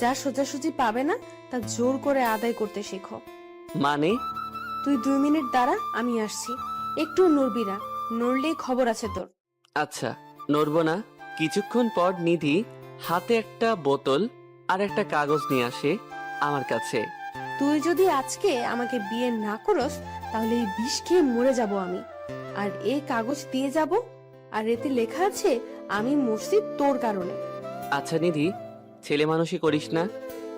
যা সোজাসুজি পাবে না তা জোর করে আদায় করতে শেখো। মানে? তুই 2 মিনিট দাঁড়া, আমি আসছি। একটু নড়বি না, নড়লেই খবর আছে তোর। আচ্ছা, নড়বো না। কিছুক্ষণ পর নিধি হাতে একটা বোতল আর একটা কাগজ নিয়ে আসে আমার কাছে। তুই যদি আজকে আমাকে বিয়ে না করস তাহলে এই বিষ খেয়ে মরে যাব আমি। আর এই কাগজ দিয়ে যাব, আর এতে লেখা আছে আমি মরছি তোর কারণে। আচ্ছা নিধি, ছেলে মানুষই করিস না,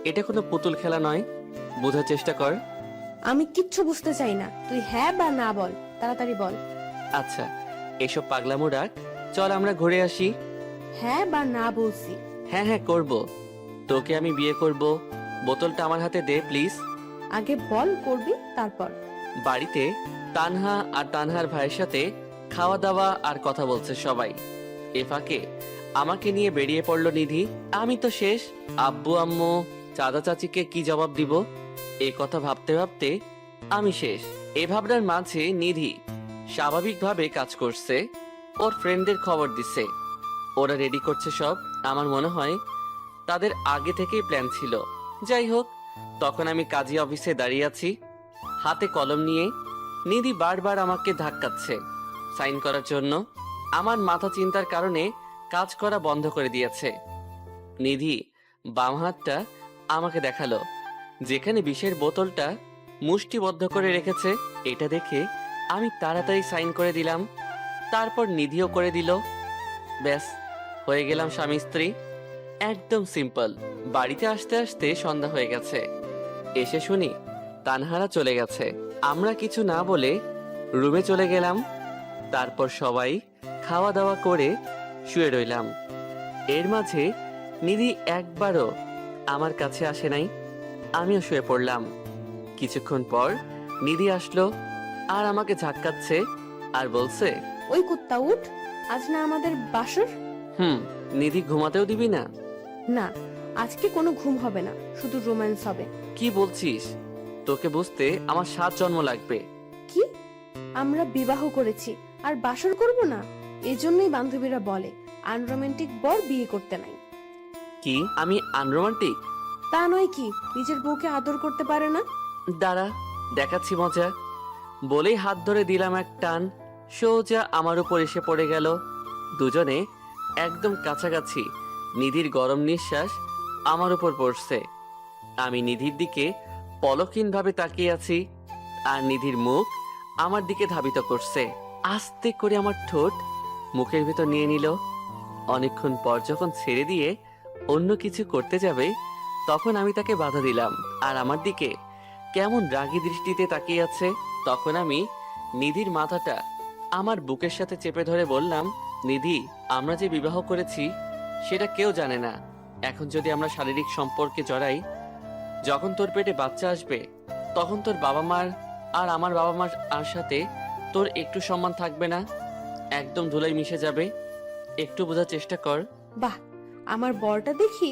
এটা কোনো পুতুল খেলা নয়, বোঝার চেষ্টা কর। আমি কিচ্ছু বুঝতে চাই না, তুই হ্যাঁ বা না বল, তাড়াতাড়ি বল। আচ্ছা, এসব পাগলামো রাখ, চল আমরা ঘুরে আসি। হ্যাঁ বা না বলছি। হ্যাঁ হ্যাঁ করব, তোকে আমি বিয়ে করব। বোতলটা আমার হাতে দে প্লিজ। আগে বল করবি, তারপর। বাড়িতে তানহা আর তানহার ভাইয়ের সাথে খাওয়া দাওয়া আর কথা বলছে সবাই। এ ফাঁকে আমাকে নিয়ে বেরিয়ে পড়লো নিধি। আমি তো শেষ, আব্বু আম্মু চাচা চাচিকে কি জবাব দিব এ কথা ভাবতে ভাবতে আমি শেষ। এ ভাবনার মাঝে নিধি স্বাভাবিকভাবে কাজ করছে, ওর ফ্রেন্ডদের খবর দিচ্ছে, ওরা রেডি করছে সব। আমার মনে হয় তাদের আগে থেকেই প্ল্যান ছিল। যাই হোক, তখন আমি কাজী অফিসে দাঁড়িয়ে আছি হাতে কলম নিয়ে। নিধি বারবার আমাকে ধাক্কাচ্ছে সাইন করার জন্য। আমার মাথা চিন্তার কারণে কাজ করা বন্ধ করে দিয়েছে। নিধি বাম হাতটা আমাকে দেখালো, যেখানে বিষের বোতলটা মুষ্টিবদ্ধ করে রেখেছে। এটা দেখে আমি তাড়াতাড়ি সাইন করে দিলাম, তারপর নিধিও করে দিল। ব্যাস, হয়ে গেলাম স্বামী স্ত্রী। একদম সিম্পল। বাড়িতে আসতে আসতে সন্ধ্যা হয়ে গেছে। এসে শুনি তানহারা চলে গেছে। আমরা কিছু না বলে রুমে চলে গেলাম। তারপর সবাই খাওয়া দাওয়া করে শুয়ে রইলাম। এর মাঝে নিধি একবারও আমার কাছে আসে নাই, আমিও শুয়ে পড়লাম। কিছুক্ষণ পর নিধি আসলো আর আমাকে ঝাক্কাচ্ছে আর বলছে, ওই কুত্তা উঠ, আজ না আমাদের বাসর। নিধি ঘুমাতেও দিবি না? না, আজকে কোনো ঘুম হবে না, শুধু রোম্যান্স হবে। কি বলছিস? তোকে বুঝতে আমার 7 জন্ম লাগবে। কি? আমরা বিবাহ করেছি আর বাসর করব না? এজন্যই বান্ধবীরা বলে আনরোমান্টিক বর বিয়ে করতে নাই। কি আমি আনরোমান্টিক? তা নয় কি, নিজের বউকে আদর করতে পারে না? দাঁড়া, দেখাচ্ছি মজা। বলেই হাত ধরে দিলাম এক টান, সোজা আমার উপর এসে পড়ে গেল। দুজনে একদম কাছাকাছি। নিধির গরম নিঃশ্বাস আমার উপর পড়ছে। আমি নিধির দিকে পলকহীনভাবে তাকিয়ে আছি আর নিধির মুখ আমার দিকে ধাবিত করছে। আস্তে করে আমার ঠোঁট মুখের ভেতর নিয়ে নিল। অনেকক্ষণ পর যখন ছেড়ে দিয়ে অন্য কিছু করতে যাবে তখন আমি তাকে বাধা দিলাম আর আমার দিকে কেমন রাগী দৃষ্টিতে তাকিয়ে আছে। তখন আমি নিধির মাথাটা আমার বুকের সাথে চেপে ধরে বললাম, নিধি, আমরা যে বিবাহ করেছি সেটা কেউ জানে না। এখন যদি আমরা শারীরিক সম্পর্কে জড়াই, যখন তোর পেটে বাচ্চা আসবে তখন তোর বাবা মার আর আমার বাবা মার আর সাথে তোর একটু সম্মান থাকবে না, একদম ধুলাই মিশে যাবে। একটু বোঝার চেষ্টা কর। বাহ, আমার বরটা দেখি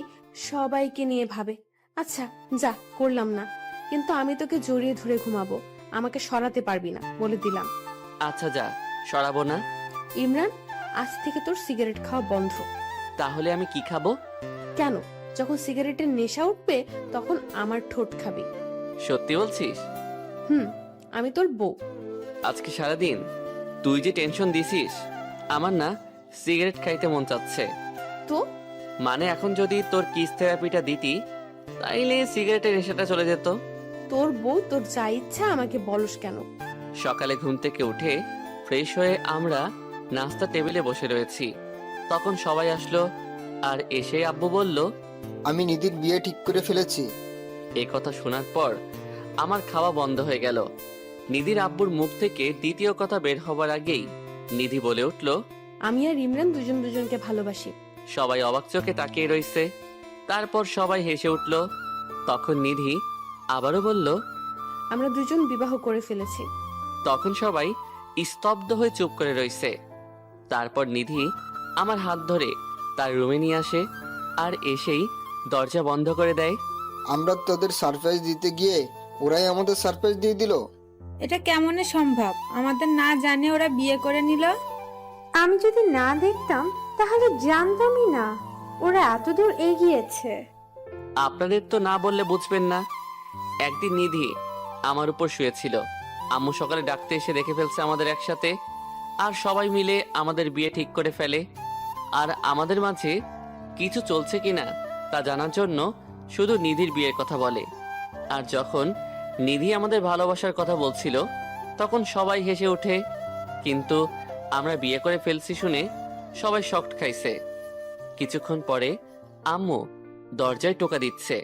সবাইকে নিয়ে ভাবে। আচ্ছা যা, করলাম না, কিন্তু আমি তোকে জড়িয়ে ধরে ঘুমাবো, আমাকে সরাতে পারবি না, বলে দিলাম। আচ্ছা যা, সরাবো না। ইমরান, আজ থেকে তোর সিগারেট খাওয়া বন্ধ। তাহলে আমি কি খাবো? কেন? যখন সিগারেটের নেশা উঠবে তখন আমার ঠোঁট খাবি। সত্যি বলছিস? হুম, আমি তোর বউ। আজকে সারাদিন তুই যে টেনশন দিছিস, আমার না সিগারেট খাইতে মন চাচ্ছে। তো মানে এখন যদি তোর কিস থেরাপিটা দিতি, তাইলে সিগারেটের নেশাটা চলে যেত। তোর বউ, তোর যা ইচ্ছা আমাকে বলস কেন? সকালে ঘুম থেকে উঠে ফ্রেশ হয়ে আমরা নাস্তা টেবিলে বসে রয়েছি, তখন সবাই আসলো। আর এসে আব্বু বলল, আমি নিধির বিয়ে ঠিক করে ফেলেছি। এই কথা শোনার পর আমার খাওয়া বন্ধ হয়ে গেল। নিধির আব্বুর মুখ থেকে দ্বিতীয় কথা বের হবার আগেই নিধি বলে উঠল, আমি আর ইমরান দুজন দুজনকে ভালোবাসি। সবাই অবাক চোখে তাকিয়ে রইছে। তারপর সবাই হেসে উঠল। তখন নিধি আবারও বলল, আমরা দুজন বিবাহ করে ফেলেছি। তখন সবাই স্তব্ধ হয়ে চুপ করে রইছে। তারপর নিধি আমার হাত ধরে তার রুমে নিয়ে আসে আর এসেই দরজা বন্ধ করে দেয়। আমরা তোদের সারপ্রাইজ দিতে গিয়ে ওরাই আমাদের সারপ্রাইজ দিয়ে দিল। এটা কেমনে সম্ভব? আমাদের না জানে ওরা বিয়ে করে নিল। আমি যদি না দেখতাম তাহলে জানতামই না ওরা এতদূর এগিয়েছে। আপনাদের তো না বললে বুঝবেন না। একদিন নিধি আমার উপর শুয়েছিল, আম্মু সকালে ডাকতে এসে দেখে ফেলছে আমাদের একসাথে, আর সবাই মিলে আমাদের বিয়ে ঠিক করে ফেলে। আর আমাদের মাঝে কিছু চলছে কিনা তা জানার জন্য শুধু নিধির বিয়ের কথা বলে। আর যখন নিধি আমাদের ভালোবাসার কথা বলছিল, তখন সবাই হেসে ওঠে। কিন্তু আমরা বিয়ে করে ফেলছি শুনে সবাই শকড খাইছে। কিছুক্ষণ পরে আম্মু দরজায় টোকা দিচ্ছে।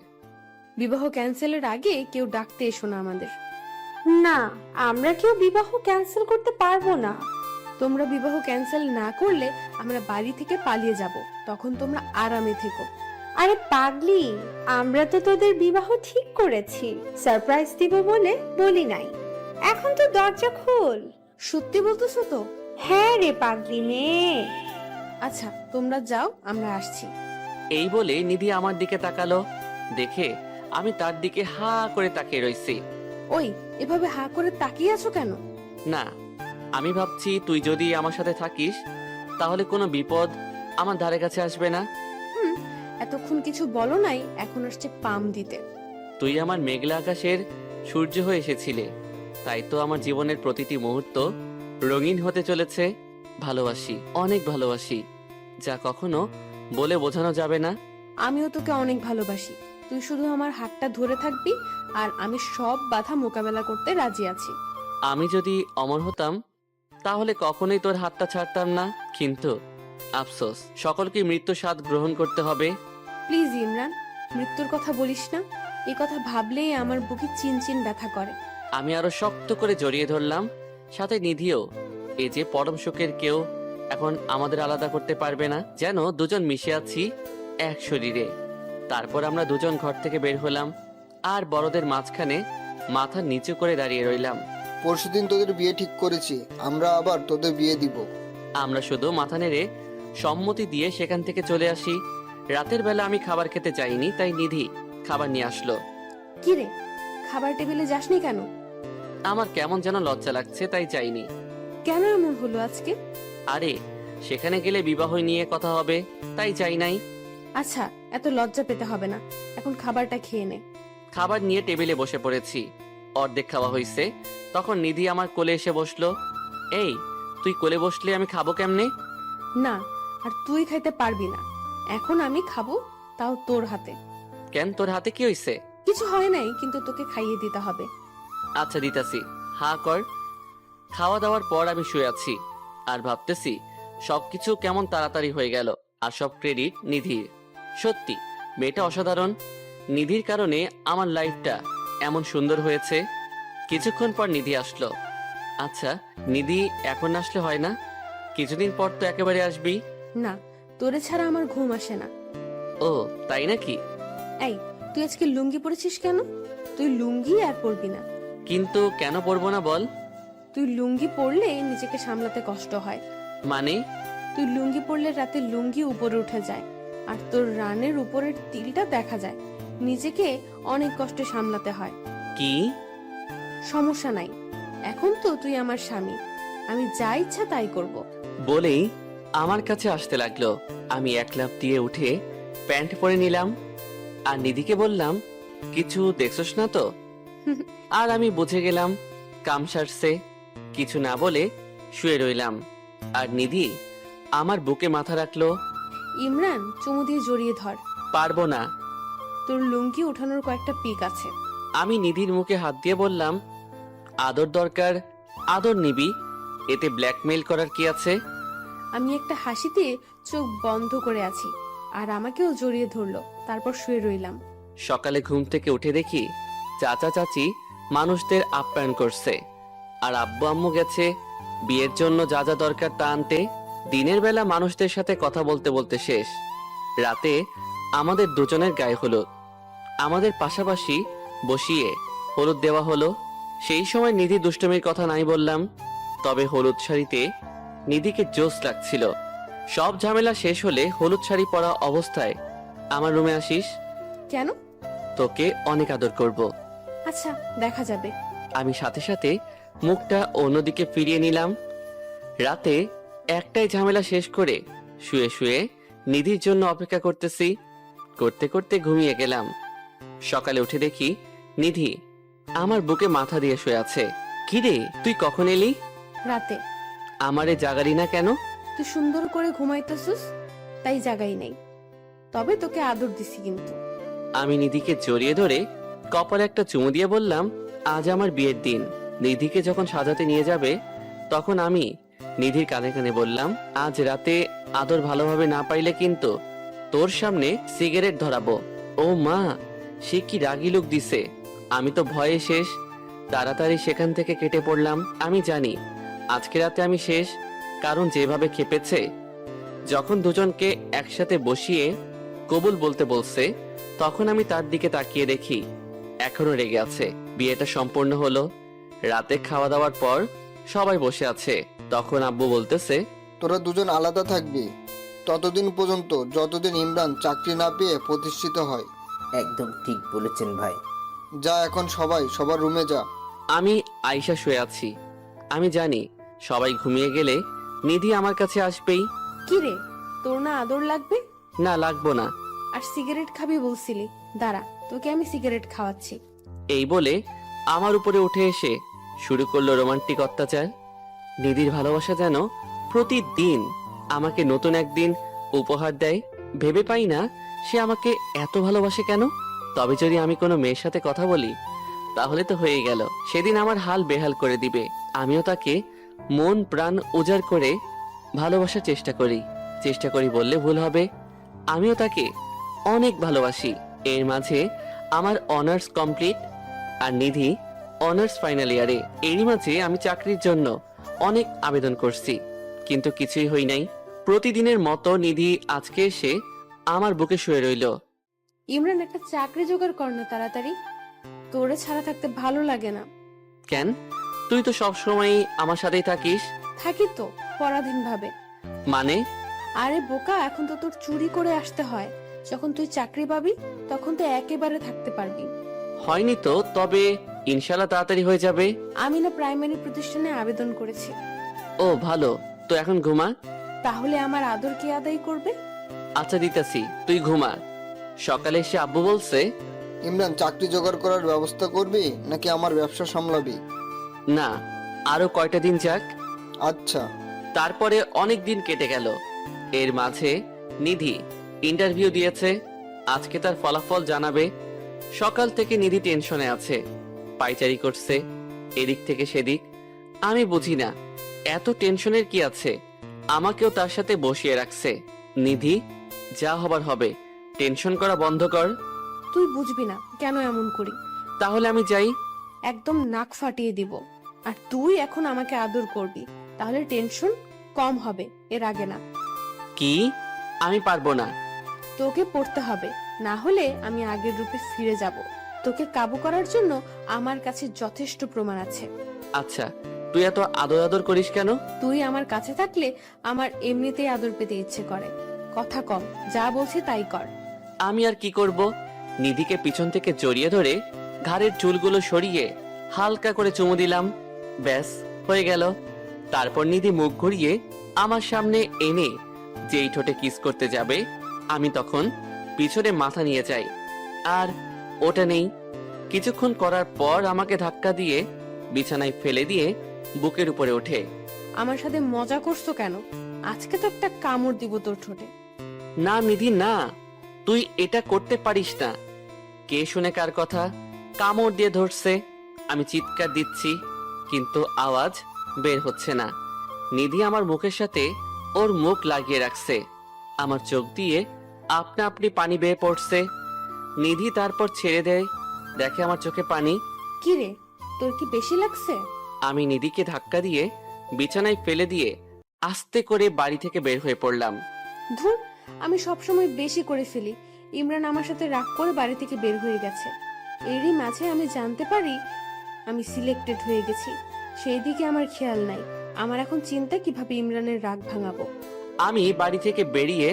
বিবাহ ক্যান্সেলের আগে কেউ ডাকতে এসো না আমাদের। না, আমরা কেউ বিবাহ ক্যান্সেল করতে পারবো না। তোমরা বিবাহ ক্যান্সেল না করলে আমরা বাড়ি থেকে পালিয়ে যাব, তখন তোমরা আরামে থেকো। আরে পাগলি, আমরা তো তোদের বিবাহ ঠিক করেছি, সারপ্রাইজ দিব বলে বলি নাই। এখন তো দরজা খোল। সত্যি বলতেছো তো? হ্যাঁ রে পাগলি মেয়ে। আচ্ছা, তোমরা যাও, আমরা আসছি। এই বলে নিধি আমার দিকে তাকালো। দেখে আমি তার দিকে হা করে তাকিয়ে রইছি। ওই, এভাবে হা করে তাকিয়ে আছো কেন? না, আমি ভাবছি তুই যদি আমার সাথে থাকিস তাহলে কোনো বিপদ আমার ধারে কাছে আসবে না। এতক্ষণ কিছু বলো নাই, এখন আসছে পাম দিতে। তুই আমার মেঘলা আকাশের সূর্য হয়ে এসেছিলে, তাই তো আমার জীবনের প্রতিটি মুহূর্ত রঙিন হতে চলেছে। ভালোবাসি, অনেক ভালোবাসি, যা কখনো বলে বোঝানো যাবে না। আমিও তোকে অনেক ভালোবাসি। তুই শুধু আমার হাতটা ধরে থাকবি আর আমি সব বাধা মোকাবেলা করতে রাজি আছি। আমি যদি অমর হতাম তাহলে কখনোই তোর হাতটা ছাড়তাম না, কিন্তু আফসোস, সকলকে মৃত্যু স্বাদ গ্রহণ করতে হবে। প্লিজ ইমরান, মৃত্যুর কথা বলিস না। এই কথা ভাবলেই আমার বুকে চিনচিন ব্যথা করে। আমি আরো শক্ত করে জড়িয়ে ধরলাম, সাথে নিধিও। এই যে পরম সুখের কেউ এখন আমাদের আলাদা করতে পারবে না, যেন দুজন মিশে আছি এক শরীরে। তারপর আমরা দুজন ঘর থেকে বের হলাম আর বড়দের মাঝখানে মাথা নিচু করে দাঁড়িয়ে রইলাম। পরশুদিন তোদের বিয়ে ঠিক করেছি, আমরা আবার তোদের বিয়ে দিব। আমরা শুধু মাথা নেড়ে সম্মতি দিয়ে সেখান থেকে চলে আসি। রাতের বেলা আমি খাবার খেতে চাইনি, তাই নিধি খাবার নিয়ে আসলো। কি রে, খাবার টেবিলে যাসনি কেন? আমার কেমন যেন লজ্জা লাগছে, তাই যাইনি। কেন এমন হলো আজকে? আরে, সেখানে গেলে বিবাহ নিয়ে কথা হবে, তাই যাই নাই। আচ্ছা, এত লজ্জা পেতে হবে না, এখন খাবারটা খেয়ে নে। খাবার নিয়ে টেবিলে বসে পড়েছি। অর্ধেক খাওয়া হয়েছে, তখন নিধি আমার কোলে এসে বসলো। এই, তুই কোলে বসলে আমি খাবো কেমনে? না, আর তুই খাইতে পারবি না। এখন আমি খাবো, তাও তোর হাতে। কেন, তোর হাতে কি হইছে? কিছু হয় নাই, কিন্তু তোকে খাইয়ে দিতে হবে। আচ্ছা, দিতাছি, হা কর। খাওয়া দাওয়ার পর আমি শুয়ে আছি আর ভাবতেছি সবকিছু কেমন তাড়াতাড়ি হয়ে গেল, আর সব ক্রেডিট নিধির। সত্যি, মেয়েটা অসাধারণ। নিধির কারণে আমার লাইফটা এমন সুন্দর হয়েছে। কিছুক্ষণ পর নিধি আসলো। আচ্ছা, নিধি এখন আসলে হয় না? কিছুদিন পর তো একেবারে আসবি। না, তোরে ছাড়া আমার ঘুম আসে না। ও, তাই নাকি? এই, তুই আজকে লুঙ্গি পরেছিস কেন? তুই লুঙ্গি আর পরবি না। কিন্তু কেন পরবো না বল? তুই লুঙ্গি পরলে নিজেকে সামলাতে কষ্ট হয়। মানে? তুই লুঙ্গি পরলে রাতে লুঙ্গি উপরে উঠে যায়, আর তোর রানের উপরের তিলটা দেখা যায়। নিজেকে অনেক কষ্টে সামলাতে হয়। কি? সমস্যা নাই, এখন তো তুই আমার স্বামী, আমি যা ইচ্ছা তাই করব। বলেই আমার কাছে আসতে লাগলো। আমি এক লাফ দিয়ে উঠে প্যান্ট পরে নিলাম আর নিধিকে বললাম, কিছু দেখছস না তো? আর আমি বুঝে গেলাম কাম সারছে। কিছু না বলে শুয়ে রইলাম। আর নিধি আমার বুকে মাথা রাখলো। ইমরান, চুমু দিয়ে জড়িয়ে ধর। পারবো না। তোর লুঙ্গি ওঠানোর কয়েকটা পিক আছে। আমি নিধির মুখে হাত দিয়ে বললাম, আদর দরকার, আদর নিবি, এতে ব্ল্যাকমেইল করার কি আছে? আমি একটা হাসিতে চোখ বন্ধ করে আছি, আর আমাকেও জড়িয়ে ধরলো। তারপর শুয়ে রইলাম। সকালে ঘুম থেকে উঠে দেখি চাচা চাচি মানুষদের আপ্যায়ন করছে, আর আব্বু আম্মু গেছে বিয়ের জন্য যা যা দরকার তা আনতে। দিনের বেলা মানুষদের সাথে কথা বলতে বলতে শেষ। রাতে আমাদের দুজনের গায়ে হলুদ। আমাদের পাশাপাশি বসিয়ে হলুদ দেওয়া হলো। সেই সময় নিধি দুষ্টমির কথা নাই বললাম, তবে হলুদ শাড়িতে নিধিকে জোশ লাগছিল। সব ঝামেলা শেষ হলে হলুদ শাড়ি পরা অবস্থায় আমার রুমে আসিস। কেন? তোকে অনেক আদর করব। আচ্ছা, দেখা যাবে। আমি সাথে সাথে মুখটা অন্যদিকে ফিরিয়ে নিলাম। রাতে একটাই ঝামেলা শেষ করে শুয়ে শুয়ে নিধির জন্য অপেক্ষা করতেছি। করতে করতে ঘুমিয়ে গেলাম। সকালে উঠে দেখি নিধি আমার বুকে মাথা দিয়ে শুয়ে আছে। কিরে, তুই কখন এলি? রাতে। আমারে জাগালি না কেন? তুই সুন্দর করে ঘুমাইতেছিস, তাই জাগাই নাই। তবে তোকে আদর দিছি কিন্তু। আমি নিধিকে জড়িয়ে ধরে কপালে একটা চুমু দিয়ে বললাম, আজ আমার বিয়ের দিন। নিধিকে যখন সাজাতে নিয়ে যাবে তখন আমি নিধির কানে কানে বললাম, আজ রাতে আদর ভালোভাবে না পাইলে কিন্তু তোর সামনে সিগারেট ধরাবো। ও মা, সে কি রাগি লোক দিছে! আমি তো ভয়ে শেষ। তাড়াতাড়ি সেখান থেকে কেটে পড়লাম। আমি জানি আজকে রাতে আমি শেষ, কারণ যেভাবে খেপেছে। যখন দুজনকে একসাথে বসিয়ে কবুল বলতে বলছে, তখন আমি তার দিকে তাকিয়ে দেখি এখনো রেগে আছে। বিয়েটা সম্পূর্ণ হলো। রাতে খাওয়া দাওয়ার পর সবাই বসে আছে। তখন আব্বু বলতেছে, তোরা দুজন আলাদা থাকবি ততদিন পর্যন্ত যতদিন ইমরান চাকরি না পেয়ে প্রতিষ্ঠিত হয়। একদম ঠিক বলেছেন ভাই। যা, এখন সবাই সবার রুমে যা। আমি আয়শা শুয়ে আছি। আমি জানি সবাই ঘুমিয়ে গেলে নিধি আমার কাছে আসবেই। কি রে, তোর না আদর লাগবে? না, লাগবো না। আর সিগারেট খাবি বলছিলি, দাঁড়া, তোকে আমি সিগারেট খাওয়াচ্ছি। এই বলে আমার উপরে উঠে এসে শুরু করলো রোমান্টিক অত্যাচার। নিধির ভালোবাসা যেন প্রতিদিন আমাকে নতুন একদিন উপহার দেয়। ভেবে পাই না সে আমাকে এত ভালোবাসে কেন। তবে যদি আমি কোনো মেয়ের সাথে কথা বলি তাহলে তো হয়ে গেল, সেদিন আমার হাল বেহাল করে দিবে। আমিও তাকে মন প্রাণ উজাড় করে ভালোবাসার চেষ্টা করি বললে ভুল হবে। আমিও তাকে অনেক ভালোবাসি। এর মাঝে আমার অনার্স কমপ্লিট, আর নিধি অনার্স ফাইনাল ইয়ারে। এরই মাঝে আমি চাকরির জন্য অনেক আবেদন করছি, কিন্তু কিছুই হই নাই। প্রতিদিনের মতো নিধি আজকে এসে আমার বুকে শুয়ে রইল। ইমরান, একটা চাকরি জোগাড় কর না তাড়াতাড়ি। তোরে ছাড়া থাকতে ভালো লাগে না। কেন? তুই তো সব সময় আমার সাথেই থাকিস। থাকি তো, পরাধীন ভাবে। মানে? আরে বোকা, এখন তো তোর চুরি করে আসতে হয়। যখন তুই চাকরি পাবি তখন তো একেবারে থাকতে পারবি। হয়নি তো, তবে ইনশাল্লাহ তাড়াতাড়ি হয়ে যাবে। আমি না প্রাইমারি প্রতিষ্ঠানে আবেদন করেছি। ও ভালো, তো এখন ঘুমা। তাহলে আমার আদর কে আদায় করবে? আচ্ছা দিতাছি, তুই ঘুমা। সকালে এসে আব্বু বলছে, ইমরান, চাকরি জোগাড় করার ব্যবস্থা করবি নাকি আমার ব্যবসা সামলাবি? না, আরো কয়টা দিন যাক। আচ্ছা। তারপরে অনেক দিন কেটে গেল। এর মাঝে নিধি ইন্টারভিউ দিয়েছে। আজকে তার ফলাফল জানাবে। সকাল থেকে নিধি টেনশনে আছে, পাইচারি করছে এদিক থেকে সেদিক। আমি বুঝি না এত টেনশনের কি আছে। আমাকেও তার সাথে বসিয়ে রাখছে। নিধি, যা হবার হবে, টেনশন করা বন্ধ কর। তুই বুঝবি না কেন এমন করি। তাহলে আমি যাই। একদম নাক ফাটিয়ে দিব। আর তুই এখন আমাকে আদর করবি, তাহলে টেনশন কম হবে, এর আগে না। কি? আমি পারবো না। তোকে পড়তে হবে, না হলে আমি আগের রূপে ফিরে যাব। তোকে কাবু করার জন্য আমার কাছে যথেষ্ট প্রমাণ আছে। আচ্ছা, তুই এত আদর আদর করিস কেন? তুই আমার কাছে থাকলে আমার এমনিতেই আদর পেতে ইচ্ছে করে। কথা কম, যা বলছি তাই কর। আমি আর কি করব? নিধিকে পিছন থেকে জড়িয়ে ধরে ঘাড়ের চুলগুলো সরিয়ে হালকা করে চুমু দিলাম। ব্যাস, হয়ে গেল। তারপর নিধি মুখ ঘুরিয়ে আমার সামনে এনে যেই ঠোঁটে কিস করতে যাবে, আমি তখন পিছনে মাথা নিয়ে যাই। আর ওটা নেই। কিছুক্ষণ করার পর আমাকে ধাক্কা দিয়ে বিছানায় ফেলে দিয়ে বুকের উপরে ওঠে। আমার সাথে মজা করছো কেন? আজকে তো একটা কামড় দিব তোর ঠোঁটে। না নিধি না, তুই এটা করতে পারিস না। কে শুনে কার কথা? কামড় দিয়ে ধরছে। আমি চিৎকার দিচ্ছি কিন্তু আওয়াজ বের হচ্ছে না। নিধি আমার মুখের সাথে ওর মুখ লাগিয়ে রাখছে। আমার চোখ দিয়ে আপনা আপনি পানি বেয়ে পড়ছে। নিধি তারপর ছেড়ে দেয়, দেখে আমার চোখে পানি। কি রে, তোর কি বেশি লাগছে? আমি নিধিকে ধাক্কা দিয়ে বিছানায় ফেলে দিয়ে আস্তে করে বাড়ি থেকে বের হয়ে পড়লাম। ধুর, আমি সবসময় বেশি করে ফেলি। ইমরান আমার সাথে রাগ করে বাড়ি থেকে বের হয়ে গেছে। এরই মাঝে আমি জানতে পারি আমি সিলেক্টেড হয়ে গেছি। সেই দিকে আমার খেয়াল নাই। আমার এখন চিন্তা কিভাবে ইমরানের রাগ ভাঙাবো। আমি বাড়ি থেকে বেরিয়ে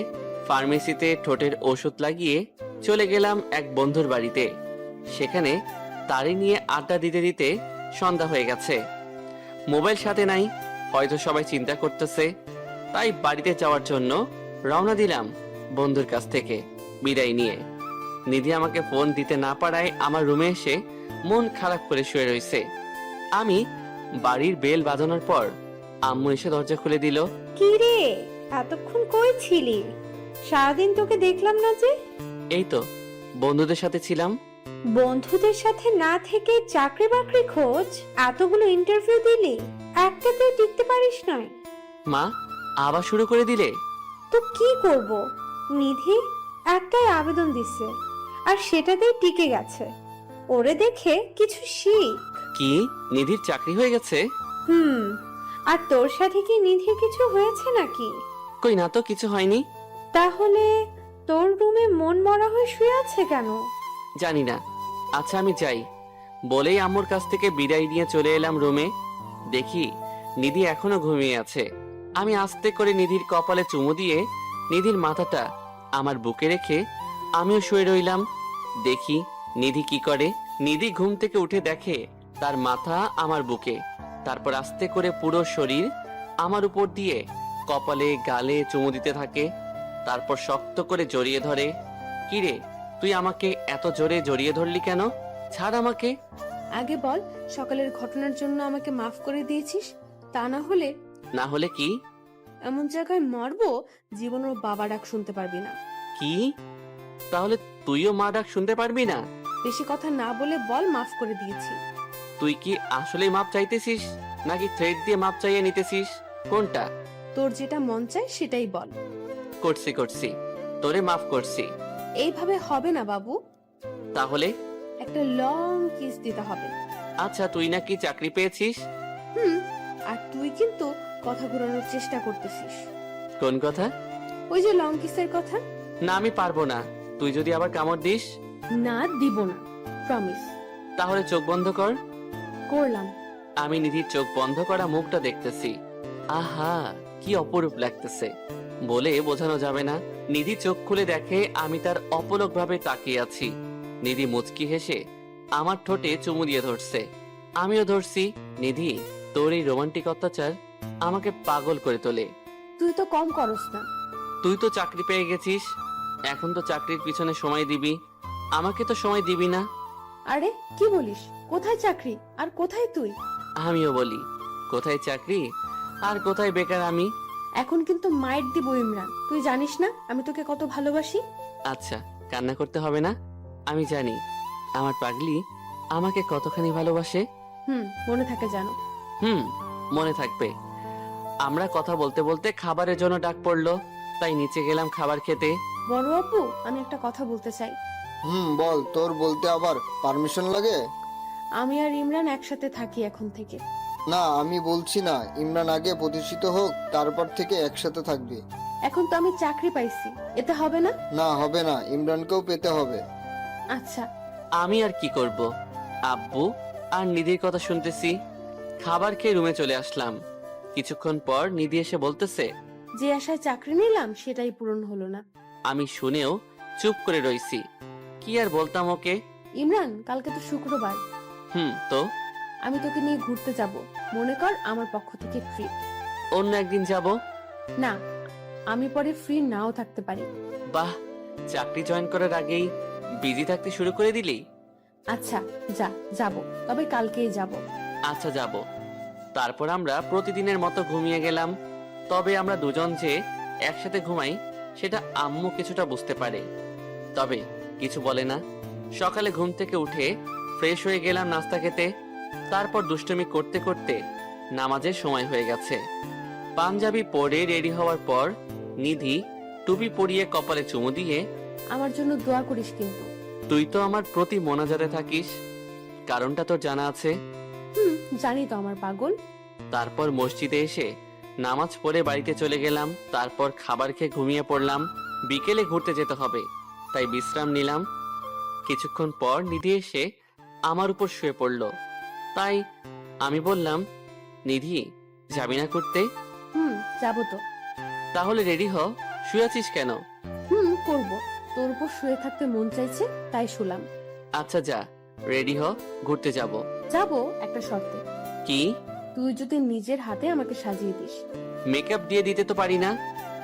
ফার্মেসিতে ঠোঁটের ওষুধ লাগিয়ে চলে গেলাম এক বন্ধুর বাড়িতে। সেখানে তারি নিয়ে আড্ডা দিতে দিতে সন্ধ্যা হয়ে গেছে। মোবাইল সাথে নাই, হয়তো সবাই চিন্তা করতেছে। তাই বাড়িতে যাওয়ার জন্য রওনা দিলাম বন্ধুর কাছ থেকে বিদায় নিয়ে। নিধি আমাকে ফোন দিতে না পারায় আমার রুমে এসে মন খারাপ করে শুয়ে রয়েছে। আমি বাড়ির বেল বাজানোর পর আম্মু এসে দরজা খুলে দিল। কি রে, এতক্ষণ কই ছিলি? সারাদিন তোকে দেখলাম না যে। এই তো বন্ধুদের সাথে ছিলাম। বন্ধুদের সাথে না থেকে চাকরি বাকরি খোঁজ, এতগুলো ইন্টারভিউ দিলি, একটাতেও টিকতে পারিস নাই। মা আবার শুরু করে দিলে? তো কি করব, নিধি একটাই আবেদন দিছে আর সেটাতেই টিকে গেছে। ওরে দেখে কিছু শিখ। কি নিধির চাকরি হয়ে গেছে? আর তোর সাথে কি নিধির কিছু হয়েছে নাকি? কই না তো, কিছু হয়নি। তাহলে তোর রুমে মন মরা হয়ে শুয়ে আছে কেন? জানি না। আচ্ছা আমি যাই বলেই আম্মুর কাছ থেকে বিদায় নিয়ে চলে এলাম রুমে। দেখি নিধি এখনো ঘুমিয়ে আছে। আমি আস্তে করে নিধির কপালে চুমু দিয়ে নিধির মাথাটা আমার বুকে রেখে আমিও শুয়ে রইলাম। দেখি নিধি কি করে। নিধি ঘুম থেকে উঠে দেখে তার মাথা আমার বুকে, তারপর আস্তে করে পুরো শরীর আমার উপর দিয়ে কপালে গালে চুমু দিতে থাকে। তারপর শক্ত করে জড়িয়ে ধরে। কিরে, তুই আমাকে এত জোরে জড়িয়ে ধরলি কেন? ছাড় আমাকে। আগে বল, সকালের ঘটনার জন্য আমাকে মাফ করে দিয়েছিস? তা না হলে? না হলে কি? এমন জায়গায় মারবো জীবনের বাবা ডাক শুনতে পারবি না। কি? তাহলে তুইও মা ডাক শুনতে পারবি না? বেশি কথা না বলে বল, মাফ করে দিয়েছি। তুই কি আসলেই মাপ চাইতেছিস নাকি থ্রেড দিয়ে মাপ চাইয়ে নিতেছিস? কোনটা? তোর যেটা মন চায় সেটাই বল। করছি, তোরে মাফ করছি। এইভাবে হবে না বাবু। তাহলে? একটা লং কিস দিতে হবে। আচ্ছা, তুই নাকি চাকরি পেয়েছিস? আর তুই কিন্তু কথা ঘোরানোর চেষ্টা করতেছিস। কোন কথা? ওই যে লং কিসের কথা। না, আমি পারবো না। তুই যদি আবার কামড় দিস? না, দিব না, প্রমিস। তাহলে চোখ বন্ধ কর। করলাম। আমি নিধির চোখ বন্ধ করা মুখটা দেখতেছি। আহা, কি অপরূপ লাগতেছে, বলে বোঝানো যাবে না। নিধি চোখ খুলে দেখে আমি তার অপলক ভাবে তাকিয়ে আছি। নিধি মুচকি হেসে আমার ঠোঁটে চুমু দিয়ে ধরছে। আমিও ধরছি। নিধি, তোর এই রোমান্টিক অত্যাচার আমাকে পাগল করে তোলে। তুই তো কম করস না। তুই তো চাকরি পেয়ে গেছিস, এখন তো চাকরির পিছনে সময় দিবি, আমাকে তো সময় দিবি না। আরে কি বলিস? কোথায় চাকরি আর কোথায় তুই? আমিও বলি, কোথায় চাকরি আর কোথায় বেকার আমি। এখন কিন্তু মাইট দিব ইমরান। তুই জানিস না আমি তোকে কত ভালোবাসি। আচ্ছা, কান্না করতে হবে না। আমি জানি আমার পাগলি আমাকে কতখানি ভালোবাসে। মনে থাকে জানো। মনে থাকবে। আমরা কথা বলতে বলতে খাবারের জন্য ডাক পড়লো, তাই নিচে গেলাম খাবার খেতে। বড় আপু, আমি একটা কথা বলতে চাই। বল, তোর বলতে আবার পারমিশন লাগে? আমি আর ইমরান একসাথে থাকি এখন থেকে। না, আমি বলছি না, ইমরান আগে প্রতিষ্ঠিত হোক, তারপর থেকে একসাথে থাকবি। এখন তো আমি চাকরি পাইছি, এতে হবে না? না, হবে না, ইমরানকেও পেতে হবে। আচ্ছা। আমি আর কি করব, আব্বু আর নিধির কথা শুনতেছি। খাবার খেয়ে রুমে চলে আসলাম। কিছুক্ষণ পর নিধি এসে বলতেছে, যে আশায় চাকরি নিলাম সেটাই পূরণ হলো না। আমি শুনেও চুপ করে রইছি। কি আর বলতাম ওকে। ইমরান, কালকে তো শুক্রবার। তো আমি তোকে নিয়ে ঘুরতে যাব, মনে কর আমার পক্ষ থেকে ফ্রি। অন্য একদিন যাব। না, আমি পরে ফ্রি নাও থাকতে পারি। বাহ, চাকরি জয়েন করার আগেই বিজি থাকতে শুরু করে দিলি। আচ্ছা যা, যাব, তবে কালকেই যাব। আচ্ছা যাব। তারপর আমরা প্রতিদিনের মতো ঘুমিয়ে গেলাম। তবে আমরা দুজন যে একসাথে ঘুমাই সেটা আম্মু কিছুটা বুঝতে পারে, তবে কিছু বলে না। সকালে ঘুম থেকে উঠে ফ্রেশ হয়ে গেলাম নাস্তা খেতে। তারপর দুষ্টুমি করতে করতে নামাজের সময় হয়ে গেছে। পাঞ্জাবি পরে রেডি হওয়ার পর নিধি টুপি পরিয়ে কপালে চুমু দিয়ে, আমার জন্য দোয়া করিস কিন্তু। তুই তো আমার প্রতি মোনাজাতে থাকিস, কারণটা তোর জানা আছে। জানি তো আমার পাগল। তারপর মসজিদে এসে নামাজ পড়ে বাড়িতে চলে গেলাম। তারপর খাবার খেয়ে ঘুমিয়ে পড়লাম। বিকেলে ঘুরতে যেতে হবে, তাই বিশ্রাম নিলাম। কিছুক্ষণ পর নিধি এসে আমার উপর শুয়ে পড়ল। তাই আমি বললাম, নিধি যাবি না ঘুরতে? যাবো তো। তাহলে রেডি হ, শুয়ে আছিস কেন? করবো, তোর উপর শুয়ে থাকতে মন চাইছে তাই শুলাম। আচ্ছা যা, রেডি হ, ঘুরতে যাব। যাবো একটা শর্তে। কি? তুই যদি নিজের হাতে আমাকে সাজিয়ে দিস। মেকআপ দিয়ে দিতে তো পারি না।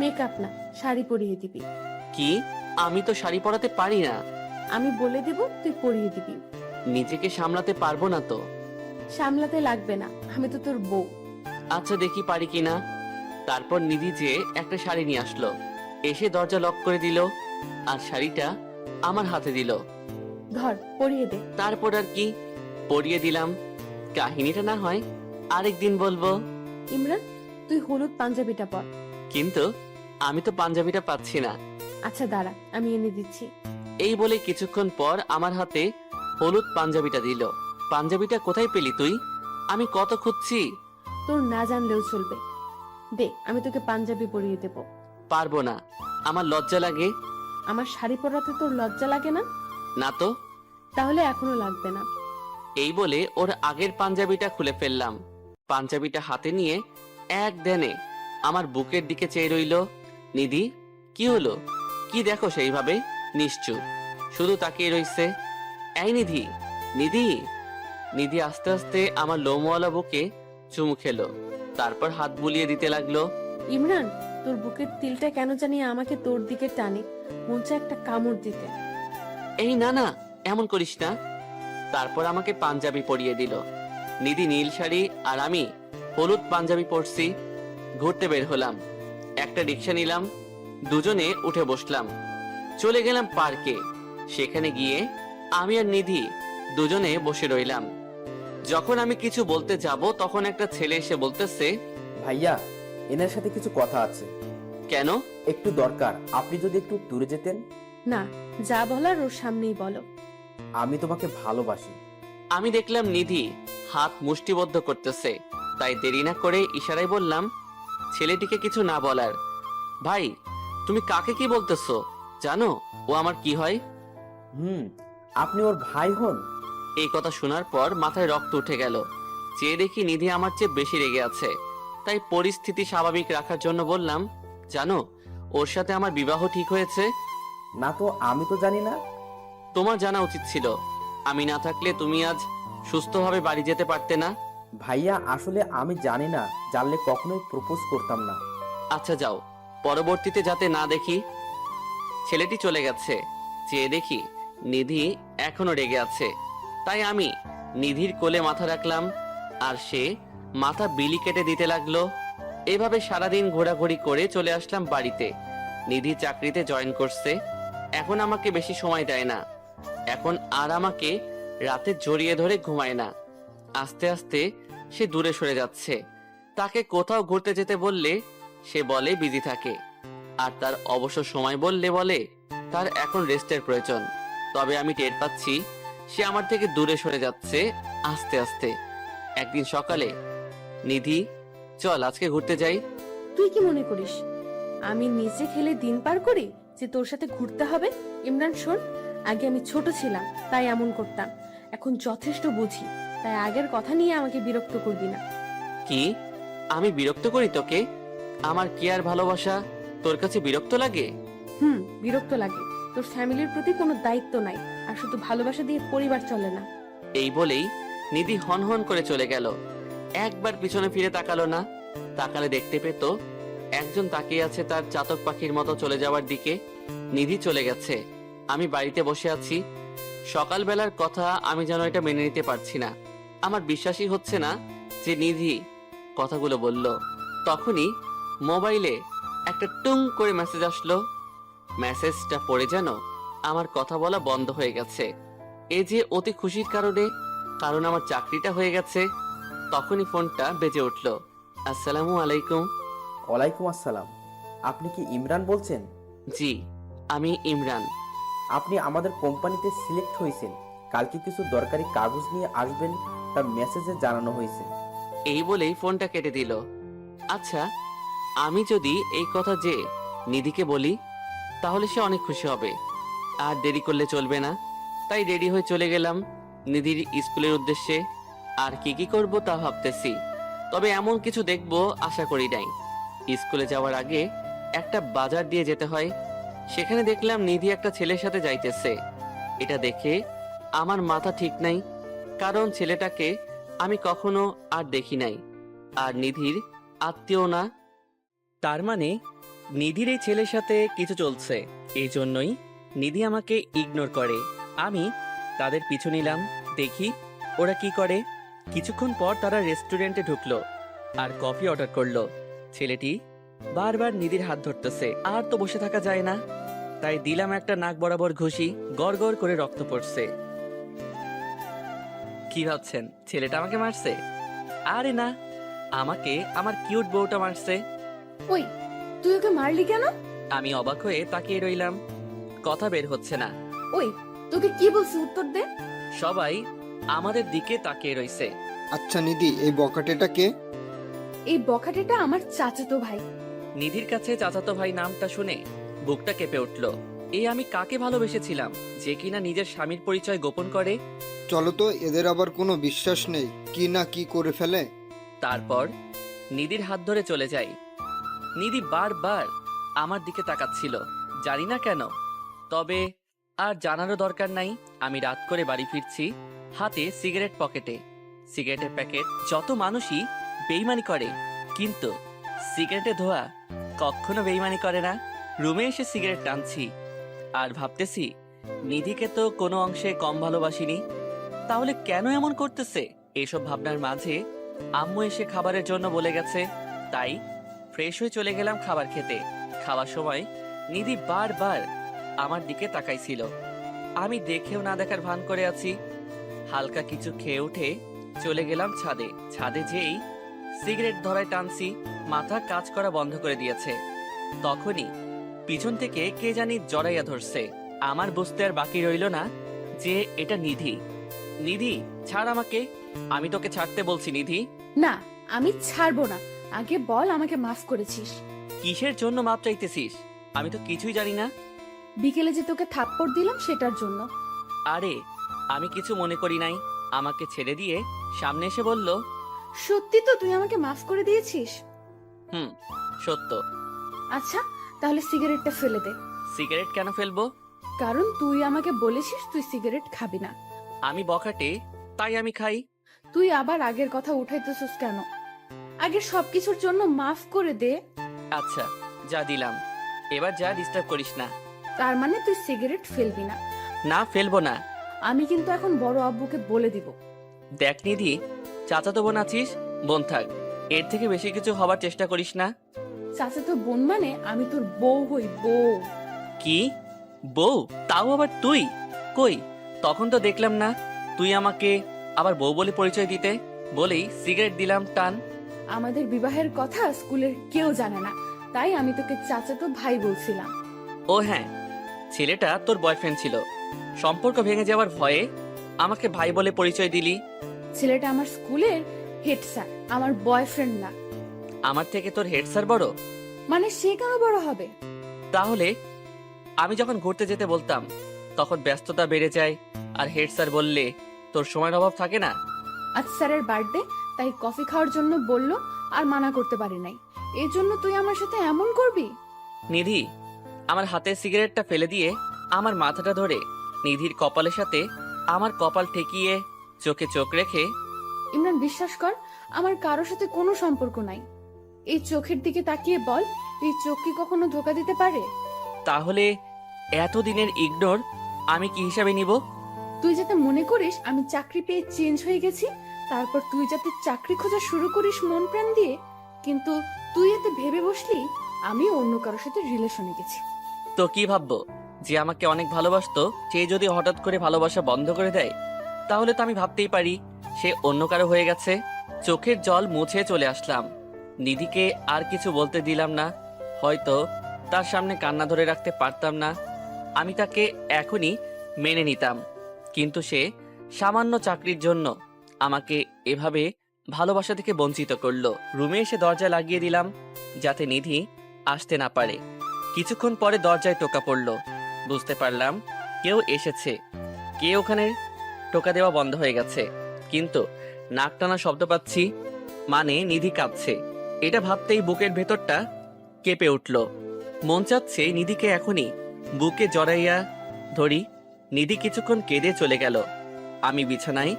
মেকআপ না, শাড়ি পরিয়ে দিবি। কি? আমি তো শাড়ি পরাতে পারি না। আমি বলে দেব, তুই পরিয়ে দিবি। নিজেকে সামলাতে পারবো না তো। সামলাতে লাগবে না, আমি তো তোর বউ। আচ্ছা দেখি পারি কিনা। তারপর নিধি যে একটা শাড়ি নিয়ে আসলো, এসে দরজা লক করে দিল আর শাড়িটা আমার হাতে দিল। ধর, পরিয়ে দে। তারপর আর কি, পরিয়ে দিলাম। কাহিনীটা না হয় আরেকদিন বলবো। ইমরান, তুই হলুদ পাঞ্জাবিটা পর। কিন্তু আমি তো পাঞ্জাবিটা পাচ্ছি না। আচ্ছা দাঁড়া, আমি এনে দিচ্ছি। এই বলে কিছুক্ষণ পর আমার হাতে হলুদ পাঞ্জাবিটা দিল। পাঞ্জাবিটা কোথায় পেলি তুই? আমি কত খুঁজছি। তোর না জানলেও চলবে, দে, আমি তোকে পাঞ্জাবি পরিয়ে দেব। পারবো না, আমার লজ্জা লাগে। আমার শাড়ি পরাতে তোর লজ্জা লাগে না? না তো। তাহলে এখনো লাগবে না। এই বলে ওর আগের পাঞ্জাবিটা খুলে ফেললাম। পাঞ্জাবিটা হাতে নিয়ে এক ধ্যানে আমার বুকের দিকে চেয়ে রইল। নিধি, কি হলো? কি দেখো সেইভাবে? নিশ্চুপ, শুধু তাকিয়ে রইছে। এই নিধি, নিধি। নিধি আস্তে আস্তে আমার লোমওয়ালা বুকে চুমু খেলো, তারপর হাত বুলিয়ে দিতে লাগলো। ইমরান, তোর বুকের তিলটা কেন জানি আমাকে তোর দিকে টানে, মন চায় একটা কামড় দিতে। এই না না, এমন করিস না। তারপর আমাকে পাঞ্জাবি পরিয়ে দিল। নিধি নীল শাড়ি আর আমি হলুদ পাঞ্জাবি পরছি। ঘুরতে বের হলাম। একটা রিক্সা নিলাম, দুজনে উঠে বসলাম। চলে গেলাম পার্কে। সেখানে গিয়ে আমি আর নিধি দুজনে বসে রইলাম। যখন আমি কিছু বলতে যাব তখন একটা ছেলে এসে বলতেছে, ভাইয়া, এনার সাথে কিছু কথা আছে। কেন? একটু দরকার, আপনি যদি একটু দূরে যেতেন। না, যা বলার ওর সামনেই বলো। আমি তোমাকে ভালোবাসি। আমি দেখলাম নিধি হাত মুষ্টিবদ্ধ করতেছে, তাই দেরি না করে ইশারায় বললাম ছেলেটিকে কিছু না বলার। ভাই, তুমি কাকে কি বলতেছো? জানো ও আমার কি হয়? আপনি ওর ভাই হন? এই কথা শোনার পর মাথায় রক্ত উঠে গেল। চেয়ে দেখি নিধি আমার চেয়ে বেশি রেগে আছে। তাই পরিস্থিতি স্বাভাবিক রাখার জন্য বললাম, জানো ওর সাথে আমার বিবাহ ঠিক হয়েছে। না তো, আমি তো জানি না। তোমার জানা উচিত ছিল। আমি না থাকলে তুমি আজ সুস্থভাবে বাড়ি যেতে পারতে না। ভাইয়া, আসলে আমি জানি না, জানলে কখনোই প্রপোজ করতাম না। আচ্ছা যাও, পরবর্তীতে যাতে না দেখি। ছেলেটি চলে গেছে। চেয়ে দেখি নিধি এখনো রেগে আছে। তাই আমি নিধির কোলে মাথা রাখলাম আর সে মাথা বিলি কেটে দিতে লাগলো। এভাবে সারাদিন ঘোরাঘুরি করে চলে আসলাম বাড়িতে। নিধি চাকরিতে জয়েন করছে, এখন আমাকে বেশি সময় দেয় না। এখন আর আমাকে রাতে জড়িয়ে ধরে ঘুমায় না। আস্তে আস্তে সে দূরে সরে যাচ্ছে। তাকে কোথাও ঘুরতে যেতে বললে সে বলে বিজি থাকে, আর তার অবসর সময় বললে বলে তার এখন রেস্টের প্রয়োজন। তবে আমি টের পাচ্ছি সে আমার থেকে দূরে সরে যাচ্ছে আস্তে আস্তে। একদিন সকালে, নিধি চল আজকে ঘুরতে যাই। তুই কি মনে করিস আমি নিচে খেলে দিন পার করি যে তোর সাথে ঘুরতে হবে? ইমরান শোন, আগে আমি ছোট ছিলাম তাই এমন করতাম, এখন যথেষ্ট বুঝি, তাই আগের কথা নিয়ে আমাকে বিরক্ত করবি না। কি? আমি বিরক্ত করি তোকে? আমার কি আর ভালোবাসা তোর কাছে বিরক্ত লাগে? বিরক্ত লাগে। তোর ফ্যামিলির প্রতি কোনো দায়িত্ব নাই, আর শুধু ভালোবাসা দিয়ে পরিবার চলে না। এই বলেই নিধি হন হন করে চলে গেল। একবার পিছনে ফিরে তাকালো না। তাকালে দেখতে পেত একজন তাকিয়ে আছে তার চাতক পাখির মতো চলে যাওয়ার দিকে। নিধি চলে গেছে, আমি বাড়িতে বসে আছি। সকালবেলার কথা আমি যেন এটা মেনে নিতে পারছি না। আমার বিশ্বাসই হচ্ছে না যে নিধি কথাগুলো বলল। তখনই মোবাইলে একটা টুং করে মেসেজ আসলো। মেসেজটা পড়ে যেন আমার কথা বলা বন্ধ হয়ে গেছে। এই যে অতি খুশির কারণে, কারণ আমার চাকরিটা হয়ে গেছে। তখনই ফোনটা বেজে উঠল। আসসালামু আলাইকুম। ওয়ালাইকুম আসসালাম। আপনি কি ইমরান বলছেন? জি, আমি ইমরান। আপনি আমাদের কোম্পানিতে সিলেক্ট হয়েছেন। কালকে কিছু দরকারি কাগজ নিয়ে আসবেন, তা মেসেজে জানানো হয়েছে। এই বলেই ফোনটা কেটে দিল। আচ্ছা, আমি যদি এই কথা যে নিধিকে বলি তাহলে সে অনেক খুশি হবে, আর দেরি করলে চলবে না। তাই রেডি হয়ে চলে গেলাম নিধির স্কুলের উদ্দেশ্যে। আর কি কি করব তা ভাবতেছি, তবে এমন কিছু দেখব আশা করি নাই। স্কুলে যাওয়ার আগে একটা বাজার দিয়ে যেতে হয়। সেখানে দেখলাম নিধি একটা ছেলের সাথে যাইতেছে। এটা দেখে আমার মাথা ঠিক নাই, কারণ ছেলেটাকে আমি কখনো আর দেখি নাই, আর নিধির আত্মীয় না। তার মানে নিধির এই ছেলের সাথে কিছু চলছে। এই জন্যই নিধি আমাকে ইগনোর করে। আমি তাদের পিছু নিলাম, দেখি ওরা কি করে। কিছুক্ষণ পর তারা রেস্টুরেন্টে ঢুকলো আর কফি অর্ডার করলো। ছেলেটি বারবার নিধির হাত ধরতেছে, আর তো বসে থাকা যায় না। তাই দিলাম একটা নাক বরাবর ঘুষি, গড় গড় করে রক্ত পড়ছে। কি ভাবছেন ছেলেটা আমাকে মারছে? আরে না, আমাকে আমার কিউট বউটা মারছে। ওই, তুই ওকে মারলি কেন? আমি অবাক হয়ে তাকিয়ে রইলাম, কথা বের হচ্ছে না। ওই, তোকে কি বলছি উত্তর দে। সবাই আমাদের দিকে তাকিয়ে রইছে। আচ্ছা নিধি, এই বকাটেটা কে? এই বখাটেটা আমার চাচাতো ভাই। নিধির কাছে চাচাতো ভাই নামটা শুনে বুকটা কেঁপে উঠল। এই আমি কাকে ভালোবেসেছিলাম যে কিনা নিজের স্বামীর পরিচয় গোপন করে? চলো তো, এদের আবার কোনো বিশ্বাস নেই, কি না কি করে ফেলে। তারপর নিধির হাত ধরে চলে যাই। নিধি বারবার আমার দিকে তাকাচ্ছিল, জানি না কেন। তবে আর জানারও দরকার নাই। আমি রাত করে বাড়ি ফিরছি, হাতে সিগারেট পকেটে। সিগারেটের প্যাকেট। যত মানুষই বেইমানি করে, কিন্তু সিগারেটে ধোয়া কখনো বেইমানি করে না। রুমে এসে সিগারেট টানছি আর ভাবতেছি, নিধিকে তো কোনো অংশে কম ভালোবাসিনি, তাহলে কেন এমন করতেছে? এসব ভাবনার মাঝে আম্মু এসে খাবারের জন্য বলে গেছে, তাই ফ্রেশ হয়ে চলে গেলাম খাবার খেতে। খাওয়ার সময় নিধি বারবার আমার দিকে তাকাইছিল। আমি দেখেও না দেখার ভান করে আছি। হালকা কিছু খেয়ে উঠে চলে গেলাম ছাদে। ছাদে যেই সিগারেট ধরায় টানছি, মাথা কাজ করা বন্ধ করে দিয়েছে। তখনই পিছন থেকে কে জানি জড়াইয়া ধরছে। আমার বুঝতে আর বাকি রইল না যে এটা নিধি। নিধি, ছাড় আমাকে। আমি তোকে ছাড়তে বলছি নিধি। না, আমি ছাড়বো না। আগে বল আমাকে মাফ করেছিস। কিসের জন্য মাপ চাইতেছিস? আমি তো কিছুই জানি না। বিকেলে যে তোকে থাপ্পড় দিলাম সেটার জন্য। আরে, আমি কিছু মনে করি নাই। আমাকে ছেড়ে দিয়ে সামনে এসে বলল, সত্যি তো তুই আমাকে মাফ করে দিয়েছিস? হুম, সত্য। আচ্ছা, তাহলে সিগারেটটা ফেলে দে। সিগারেট কেন ফেলবো? কারণ তুই আমাকে বলেছিস তুই সিগারেট খাবি না। আমি বখাটে, তাই আমি খাই। তুই আবার আগের কথা উঠাইতেছিস কেন? আগের সবকিছুর জন্য মাফ করে দে। আচ্ছা, যা দিলাম। এবার যা, ডিস্টার্ব করিস না। তার মানে তুই সিগারেট ফেলবি না? না, ফেলবো না। আমি কিন্তু এখন বড় আব্বুকে বলে দিব। দেখ নিধি, চাচাতো বোন আছিস, বোন থাক। এর থেকে বেশি কিছু হবার চেষ্টা করিস না। চাচাতো বোন মানে আমি তোর বউ হই, বউ। কি বউ? তাও আবার তুই? কই, তখন তো দেখলাম না তুই আমাকে আবার বউ বলে পরিচয় দিতে। বলেই সিগারেট দিলাম টান। আমাদের বিবাহের কথা স্কুলের কেউ জানে না, তাই আমি তোকে চাচাতো ভাই বলছিলাম। ও হ্যাঁ, ছেলেটা তোর বয়ফ্রেন্ড ছিল। সম্পর্ক ভেঙে যাওয়ার ভয়ে আমাকে ভাই বলে পরিচয় দিলি। ছেলেটা আমার স্কুলের হেড স্যার, আমার বয়ফ্রেন্ড না। আমার থেকে তোর হেড স্যার বড়? মানে সে কেন বড় হবে? তাহলে আমি যখন ঘুরতে যেতে বলতাম তখন ব্যস্ততা বেড়ে যায়, আর হেড স্যার বললে তোর সময়ের অভাব থাকে না। আজ স্যারের বার্থডে, তাই কফি খাওয়ার জন্য বললো, আর মানা করতে পারি নাই। এই জন্য তুই আমার সাথে এমন করবি? নিধি আমার হাতে সিগারেটটা ফেলে দিয়ে আমার মাথাটা ধরে নিধির কপালের সাথে আমার কপাল ঠেকিয়ে চোখে চোখ রেখে, ইমরান, বিশ্বাস কর, আমার কারোর সাথে কোনো সম্পর্ক নাই। এই চোখের দিকে তাকিয়ে বল, এই চোখ কি কখনো ধোকা দিতে পারে? তাহলে এতদিনের ইগনোর আমি কি হিসাবে নিব? তুই যাতে মনে করিস আমি চাকরি পেয়ে চেঞ্জ হয়ে গেছি, তারপর তুই যাতে চাকরি খোঁজা শুরু করিস মন প্রাণ দিয়ে, কিন্তু তুই এতে ভেবে বসলি আমি অন্য কারোর সাথে রিলেশনে গেছি। তো কি ভাববো, যে আমাকে অনেক ভালোবাসতো সে যদি হঠাৎ করে ভালোবাসা বন্ধ করে দেয়, তাহলে তো আমি ভাবতেই পারি সে অন্য কারো হয়ে গেছে। চোখের জল মুছে চলে আসলাম। নিধিকে আর কিছু বলতে দিলাম না, হয়তো তার সামনে কান্না ধরে রাখতে পারতাম না। আমি তাকে এখনই মেনে নিতাম, কিন্তু সে সামান্য চাকরির জন্য আমাকে এভাবে ভালোবাসা থেকে বঞ্চিত করলো। রুমে এসে দরজা লাগিয়ে দিলাম যাতে নিধি আসতে না পারে। কিছুক্ষণ পরে দরজায় টোকা পড়লো, বুঝতে পারলাম কেউ এসেছে। কে ওখানে, টোকা দেওয়া বন্ধ হয়ে গেছে, কিন্তু নাক টানা শব্দ পাচ্ছি, মানে নিধি কাঁদছে। এটা ভাবতেই বুকের ভেতরটা কেঁপে উঠল। মন চাচ্ছে নিধিকে এখনই বুকে জড়াইয়া ধরি। নিধি কিছুক্ষণ কেঁদে চলে গেল। আমি বিছানায়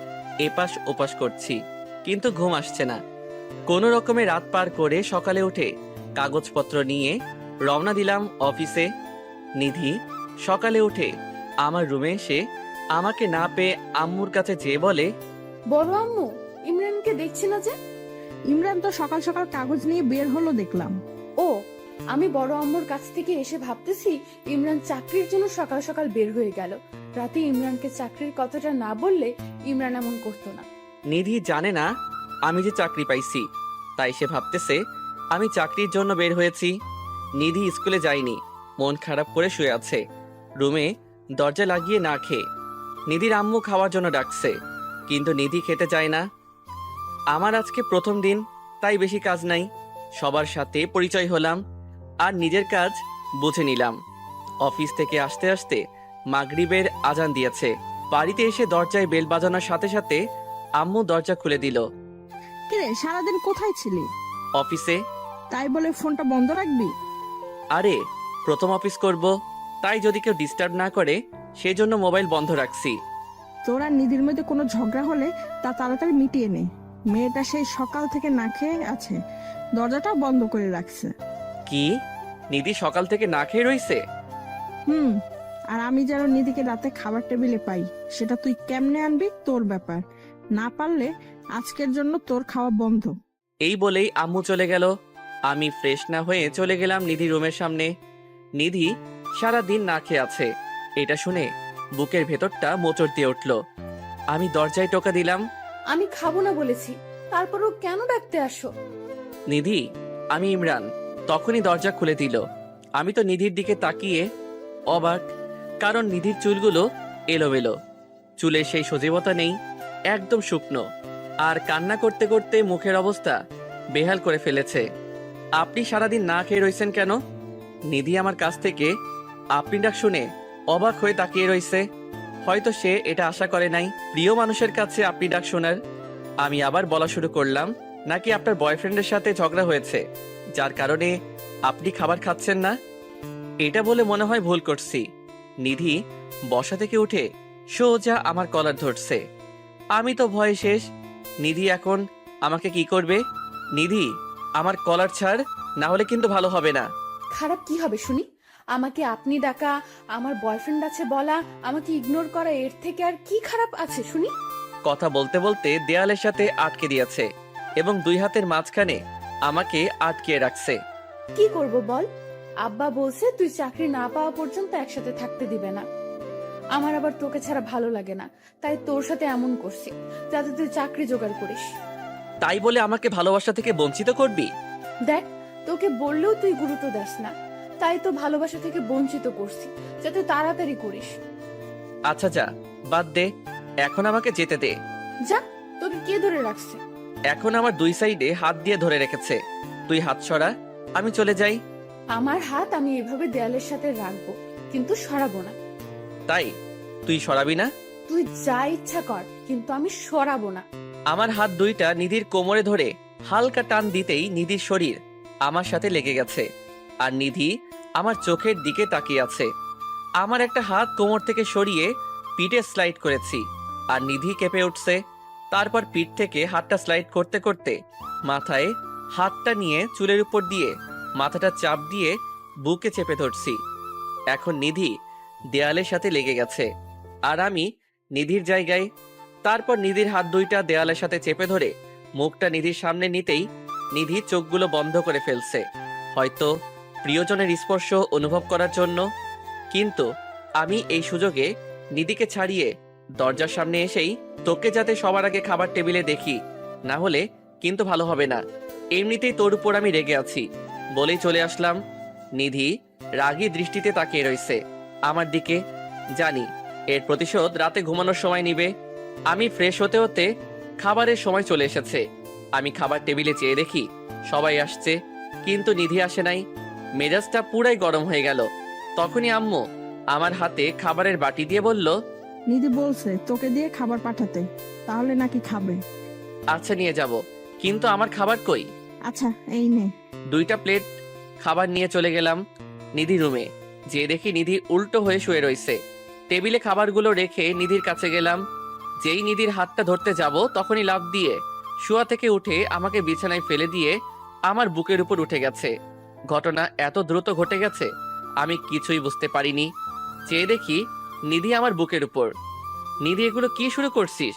এপাশ ওপাশ করছি, কিন্তু ঘুম আসছে না। কোনো রকমে রাত পার করে সকালে উঠে কাগজপত্র নিয়ে রওনা দিলাম অফিসে। নিধি সকালে উঠে আমার রুমে এসে আমাকে না পেয়ে আম্মুর কাছে যেয়ে বলে, বড় আম্মু, ইমরানকে দেখছি না যে। ইমরান তো সকাল সকাল কাগজ নিয়ে বের হলো দেখলাম। ও, আমি বড় আম্মুর কাছ থেকে এসে ভাবতেছি ইমরান চাকরির জন্য সকাল সকাল বের হয়ে গেল। রাতে ইমরানকে চাকরির কথাটা না বললে ইমরান এমন করতো না। নিধি জানে না আমি যে চাকরি পাইছি, তাই সে ভাবতেছে আমি চাকরির জন্য বের হয়েছি। নিধি স্কুলে যায়নি, মন খারাপ করে শুয়ে আছে রুমে দরজা লাগিয়ে না খেয়ে। নিধির আম্মু খাওয়ার জন্য ডাকছে, কিন্তু নিধি খেতে চায় না। আমার আজকে প্রথম দিন, তাই বেশি কাজ নাই। সবার সাথে পরিচয় হলাম আর নিজের কাজ বুঝে নিলাম। অফিস থেকে আসতে আসতে মাগরিবের আজান দিয়েছে। বাড়িতে এসে দরজায় বেল বাজানোর সাথে সাথে আম্মু দরজা খুলে দিল। কিরে, সারাদিন কোথায় ছিলি? অফিসে। তাই বলে ফোনটা বন্ধ রাখবি? আরে প্রথম অফিস করব, তাই যদি কেউ ডিস্টার্ব না করে সেজন্য মোবাইল বন্ধ রাখছি। তোরা নিধির মধ্যে কোনো ঝগড়া হলে তা তাড়াতাড়ি মিটিয়ে নে। মেয়েটা সেই সকাল থেকে না খেয়ে আছে, দরজাটাও বন্ধ করে রাখছে। কি, নিধি সকাল থেকে না খেয়ে রইছে? হুম, আর আমি যেন নিধিকে রাতে খাবার টেবিলে পাই, সেটা তুই কেমনে আনবি তোর ব্যাপার। না পারলে আজকের জন্য তোর খাওয়া বন্ধ। এই বলেই আম্মু চলে গেল। আমি ফ্রেশ না হয়ে চলে গেলাম নিধি রুমের সামনে। নিধি সারা দিন না খেয়ে আছে, এটা শুনে বুকের ভেতরটা মোচড় দিয়ে উঠল। আমি দরজায় টোকা দিলাম। আমি খাবো না বলেছি, তারপরও কেন ডাকতে আসো? নিধি, আমি ইমরান। তখনই দরজা খুলে দিল। আমি তো নিধির দিকে তাকিয়ে অবাক, কারণ নিধির চুলগুলো এলোমেলো, চুলে সেই সজীবতা নেই, একদম শুকনো, আর কান্না করতে করতে মুখের অবস্থা বেহাল করে ফেলেছে। আপনি সারাদিন না খেয়ে রইছেন কেন? নিধি আমার কাছ থেকে আপনি ডাক শুনে অবাক হয়ে তাকিয়ে রইছে। হয়তো সে এটা আশা করে নাই প্রিয় মানুষের কাছে আপনি ডাক শোনার। আমি আবার বলা শুরু করলাম, নাকি আপনার বয়ফ্রেন্ডের সাথে ঝগড়া হয়েছে যার কারণে আপনি খাবার খাচ্ছেন না? এটা বলে মনে হয় ভুল করছি। নিধি বসা থেকে উঠে সোজা আমার কলার ধরছে। আমি তো ভয়ে শেষ। নিধি এখন আমাকে কি করবে? নিধি, আমার কলার ছাড়, না হলে কিন্তু ভালো হবে না। খারাপ কি হবে শুনি? আমাকে আপনি ডাকা, আমার বয়ফ্রেন্ড আছে বলা, আমাকে ইগনোর করা, এর থেকে আর কি খারাপ আছে শুনি? কথা বলতে বলতে দেয়ালের সাথে আটকে দিয়েছে এবং দুই হাতের মাঝখানে আমাকে আটকে রাখছে। কি করব বল? আব্বা বলছে তুই চাকরি না পাওয়া পর্যন্ত একসাথে থাকতে দিবে না। আমার আবার তোকে ছাড়া ভালো লাগে না, তাই তোর সাথে এমন করছি যাতে তুই চাকরি জোগাড় করিস। তাই বলে আমাকে ভালোবাসা থেকে বঞ্চিত করবি? দেখ, তোকে বললেও তুই গুরুত্ব দাস না, তাই তো ভালোবাসা থেকে বঞ্চিত করছি যাতে তাড়াতাড়ি করিস। আচ্ছা যা, বাদ দে, এখন আমাকে যেতে দে। যা, তোকে কে ধরে রাখছে? এখন আমার দুই সাইডে হাত দিয়ে ধরে রেখেছে। তুই হাত সরা, আমি চলে যাই। আমার হাত আমি এভাবে দেয়ালের সাথে রাখবো, কিন্তু সরাবো না। তাই তুই সরাবি না? তুই যা ইচ্ছা কর, কিন্তু আমি সরাবো না। আমার হাত দুইটা নিধির কোমরে ধরে হালকা টান দিতেই নিধির শরীর আমার সাথে লেগে গেছে, আর নিধি আমার চোখের দিকে তাকিয়ে আছে। আমার একটা হাত কোমর থেকে সরিয়ে পিঠে স্লাইড করেছি, আর নিধি কেঁপে উঠছে। তারপর পিঠ থেকে হাতটা স্লাইড করতে করতে মাথায় হাতটা নিয়ে চুলের উপর দিয়ে মাথাটা চাপ দিয়ে বুকে চেপে ধরছি। এখন নিধি দেয়ালের সাথে লেগে গেছে, আর আমি নিধির জায়গায়। তারপর নিধির হাত দুইটা দেয়ালের সাথে চেপে ধরে মুখটা নিধির সামনে নিতেই নিধি চোখগুলো বন্ধ করে ফেলছে, হয়তো প্রিয়জনের স্পর্শ অনুভব করার জন্য। কিন্তু আমি এই সুযোগে নিধিকে ছাড়িয়ে দরজার সামনে এসেই, তোকে যাতে সবার আগে খাবার টেবিলে দেখি, না হলে কিন্তু ভালো হবে না। এমনিতেই তোর উপর আমি রেগে আছি বলেই চলে আসলাম। নিধি রাগী দৃষ্টিতে তাকিয়ে রইছে আমার দিকে। জানি এর প্রতিশোধ রাতে ঘুমানোর সময় নিবে। আমি ফ্রেশ হতে হতে খাবারের সময় চলে এসেছে। আমি খাবার টেবিলে চেয়ে দেখি সবাই আসছে, কিন্তু নিধি আসে নাই। মেজাজটা পুরাই গরম হয়ে গেল। তখনই আম্মু আমার হাতে খাবারের বাটি দিয়ে বলল, নিধি বলছে তোকে দিয়ে খাবার পাঠাতে, তাহলে নাকি খাবে। আচ্ছা নিয়ে যাব, কিন্তু আমার খাবার কই? আচ্ছা এই নে। 2টা প্লেট খাবার নিয়ে চলে গেলাম নিধি রুমে। যে দেখি নিধি উল্টো হয়ে শুয়ে রয়েছে। টেবিলে খাবারগুলো রেখে নিধির কাছে গেলাম। যেই নিধির হাতটা ধরতে যাব তখনই লাফ দিয়ে শুয়া থেকে উঠে আমাকে বিছানায় ফেলে দিয়ে আমার বুকের উপর উঠে গেছে। ঘটনা এত দ্রুত ঘটে গেছে আমি কিছুই বুঝতে পারিনি। চেয়ে দেখি নিধি আমার বুকের উপর। নিধি এগুলো কি শুরু করছিস?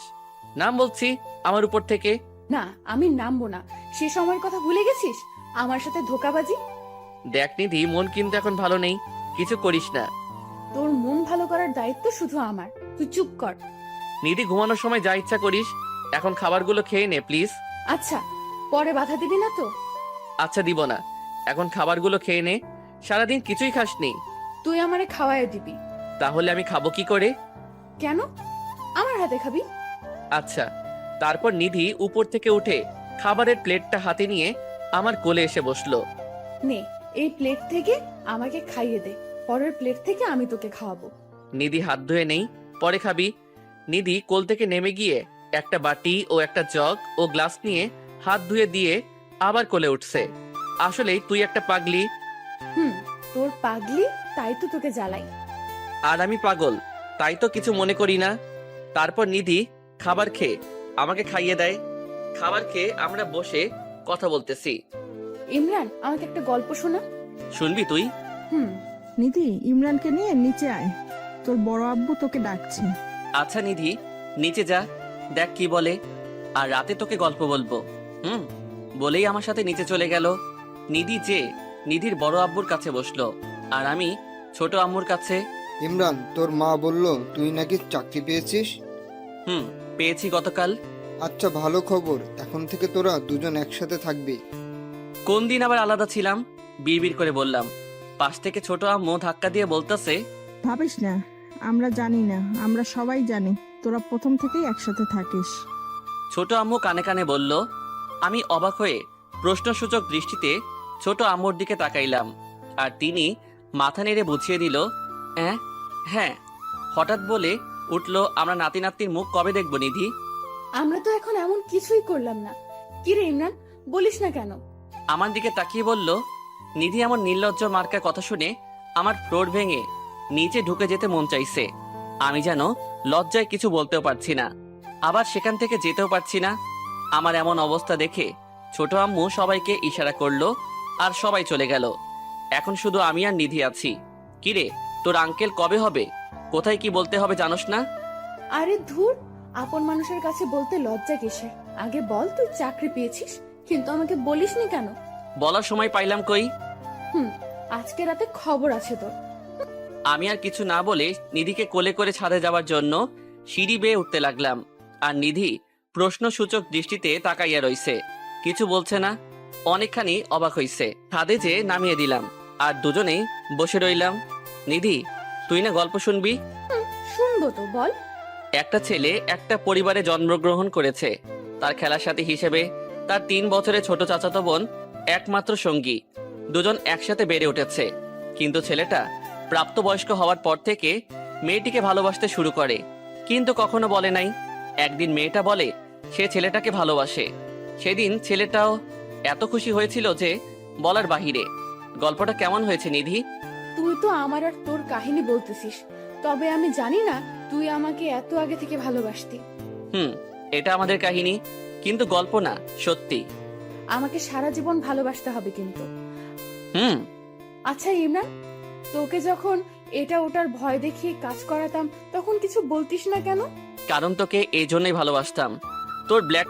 নাম বলছি আমার উপর থেকে। না, আমি নামবো না। সে সময়ের কথা ভুলে গেছিস? আমার সাথে ধোকাবাজি। দেখ নিধি, মন কিন্তু এখন ভালো নেই, কিছু করিস না। তোর মন ভালো করার দায়িত্ব শুধু আমার, তুই চুপ কর। নিধি, ঘুমানোর সময় যা ইচ্ছা করিস, এখন খাবারগুলো খেয়ে নে প্লিজ। আচ্ছা, পরে বাধা দিবি না তো? আচ্ছা দিব না, এখন খাবারগুলো খেয়ে নে। সারাদিন কিছুই খাসনি। তুই আমারে খাওয়ায় দিবি। তাহলে আমি খাবো কি করে? কেন? আমার হাতে খাবি? আচ্ছা। তারপর নিধি উপর থেকে উঠে খাবারের প্লেটটা হাতে নিয়ে আমার কোলে এসে বসলো। নে, এই প্লেট থেকে আমাকে খাইয়ে দে, পরের প্লেট থেকে আমি তোকে খাওয়াবো। নিধি, হাত ধুয়ে নেই, পরে খাবি। নিধি কোল থেকে নেমে গিয়ে একটা বাটি ও একটা জগ ও গ্লাস নিয়ে হাত ধুয়ে দিয়ে আবার কোলে উঠছে। আসলেই তুই একটা পাগলি। তোর পাগলি, তাই তো তোকে জ্বালাই। আর আমি পাগল, তাই তো কিছু মনে করি না। তারপর নিধি খাবার খেয়ে আমাকে খাইয়ে দেয়। খাবার খেয়ে আমরা বসে কথা বলতেছি। ইমরান, আমাকে একটা গল্প শোনা। শুনবি তুই? নিধি, ইমরানকে নিয়ে নিচে আয়, তোর বড় আব্বু তোকে ডাকছে। আচ্ছা নিধি, নিচে যা, দেখ কি বলে, আর রাতে তোকে গল্প বলবো। বলেই আমার সাথে নিচে চলে গেল। নিধি যে নিধির বড় আব্বুর কাছে বসলো, আর আমি ছোট আম্মুর কাছে। ইমরান, তোর মা বলল তুই নাকি চাকরি পেয়েছিস। পেয়েছি গতকাল। আচ্ছা, ভালো খবর। এখন থেকে তোরা দুজন একসাথে থাকবি। কোন দিন আবার আলাদা ছিলাম? বিড়বিড় করে বললাম। পাশ থেকে ছোট আম্মু ধাক্কা দিয়ে বলতেছে, ভাবিস না, আমরা জানি না, আমরা সবাই জানি তোরা প্রথম থেকেই একসাথে থাকিস। ছোট আম্মু কানে কানে বলল। আমি অবাক হয়ে প্রশ্নসূচক দৃষ্টিতে ছোট আম্মুর দিকে তাকাইলাম, আর তিনি মাথা নেড়ে বুঝিয়ে দিল, হ্যাঁ। হঠাৎ বলে উঠল, আমরা নাতি নাতনির মুখ কবে দেখবো নিধি? আমরা তো এখন এমন কিছুই করলাম না। কি রে ইমরান, বলিস না কেন? আমার দিকে তাকিয়ে বলল। নিধি এমন নির্লজ্জ মার্কার কথা শুনে আমার ফ্লোর ভেঙে নিচে ঢুকে যেতে মন চাইছে। আমি যেন লজ্জায় কিছু বলতেও পারছি না, আবার সেখান থেকে যেতেও পারছি না। আমার এমন অবস্থা দেখে ছোট আম্মু সবাইকে ইশারা করলো, আর সবাই চলে গেল। এখন শুধু আমি আর নিধি আছি। কিরে, তোর আঙ্কেল কবে হবে? কোথায় কি বলতে হবে জানোস না? আরে ধুর, আপন মানুষের কাছে বলতে লজ্জা কিসে? আগে বল, তুই চাকরি পেয়েছিস, কিন্তু আমাকে বলিসনি কেন? বলার সময় পাইলাম কই? আজকে রাতে খবর আছে তোর। আমি আর কিছু না বলে নিধিকে কোলে করে ছাদে যাওয়ার জন্য সিঁড়ি বেয়ে উঠতে লাগলাম, আর নিধি প্রশ্নসূচক দৃষ্টিতে তাকাইয়া রইছে, কিছু বলছে না। অনেকখানি অবাক হইছে। ছাদে যে নামিয়ে দিলাম, আর দুজনেই বসে রইলাম। নিধি, তুই না গল্প শুনবি? শুনবো তো, বল। একটা ছেলে একটা পরিবারে জন্মগ্রহণ করেছে। তার খেলার সাথী হিসেবে তার 3 বছরের ছোট চাচাতো বোন একমাত্র সঙ্গী। দুজন একসাথে বেড়ে উঠেছে, কিন্তু ছেলেটা প্রাপ্তবয়স্ক হওয়ার পর থেকে মেয়েটিকে ভালোবাসতে শুরু করে, কিন্তু কখনো বলে নাই। একদিন মেয়েটা বলে সে ছেলেটাকে ভালোবাসে। সেদিন ছেলেটাও এত খুশি হয়েছিল যে বলার বাহিরে। গল্পটা কেমন হয়েছে নিধি? তুই তো আমার আর তোর কাহিনী বলতেছিস, তবে আমি জানি না তুই আমাকে এত আগে থেকে ভালোবাসতি। এটা আমাদের কাহিনী, কিন্তু গল্প না, সত্যি। আমাকে সারা জীবন ভালোবাসতে হবে কিন্তু। হুম। আচ্ছা ইমরান, তোকে যখন এটা ওটার ভয় দেখিয়ে কাজ করাতাম, তখন কিছু বলতিস না কেন? কারণ তোকে এই জন্যই ভালোবাসতাম। তোর ব্ল্যাক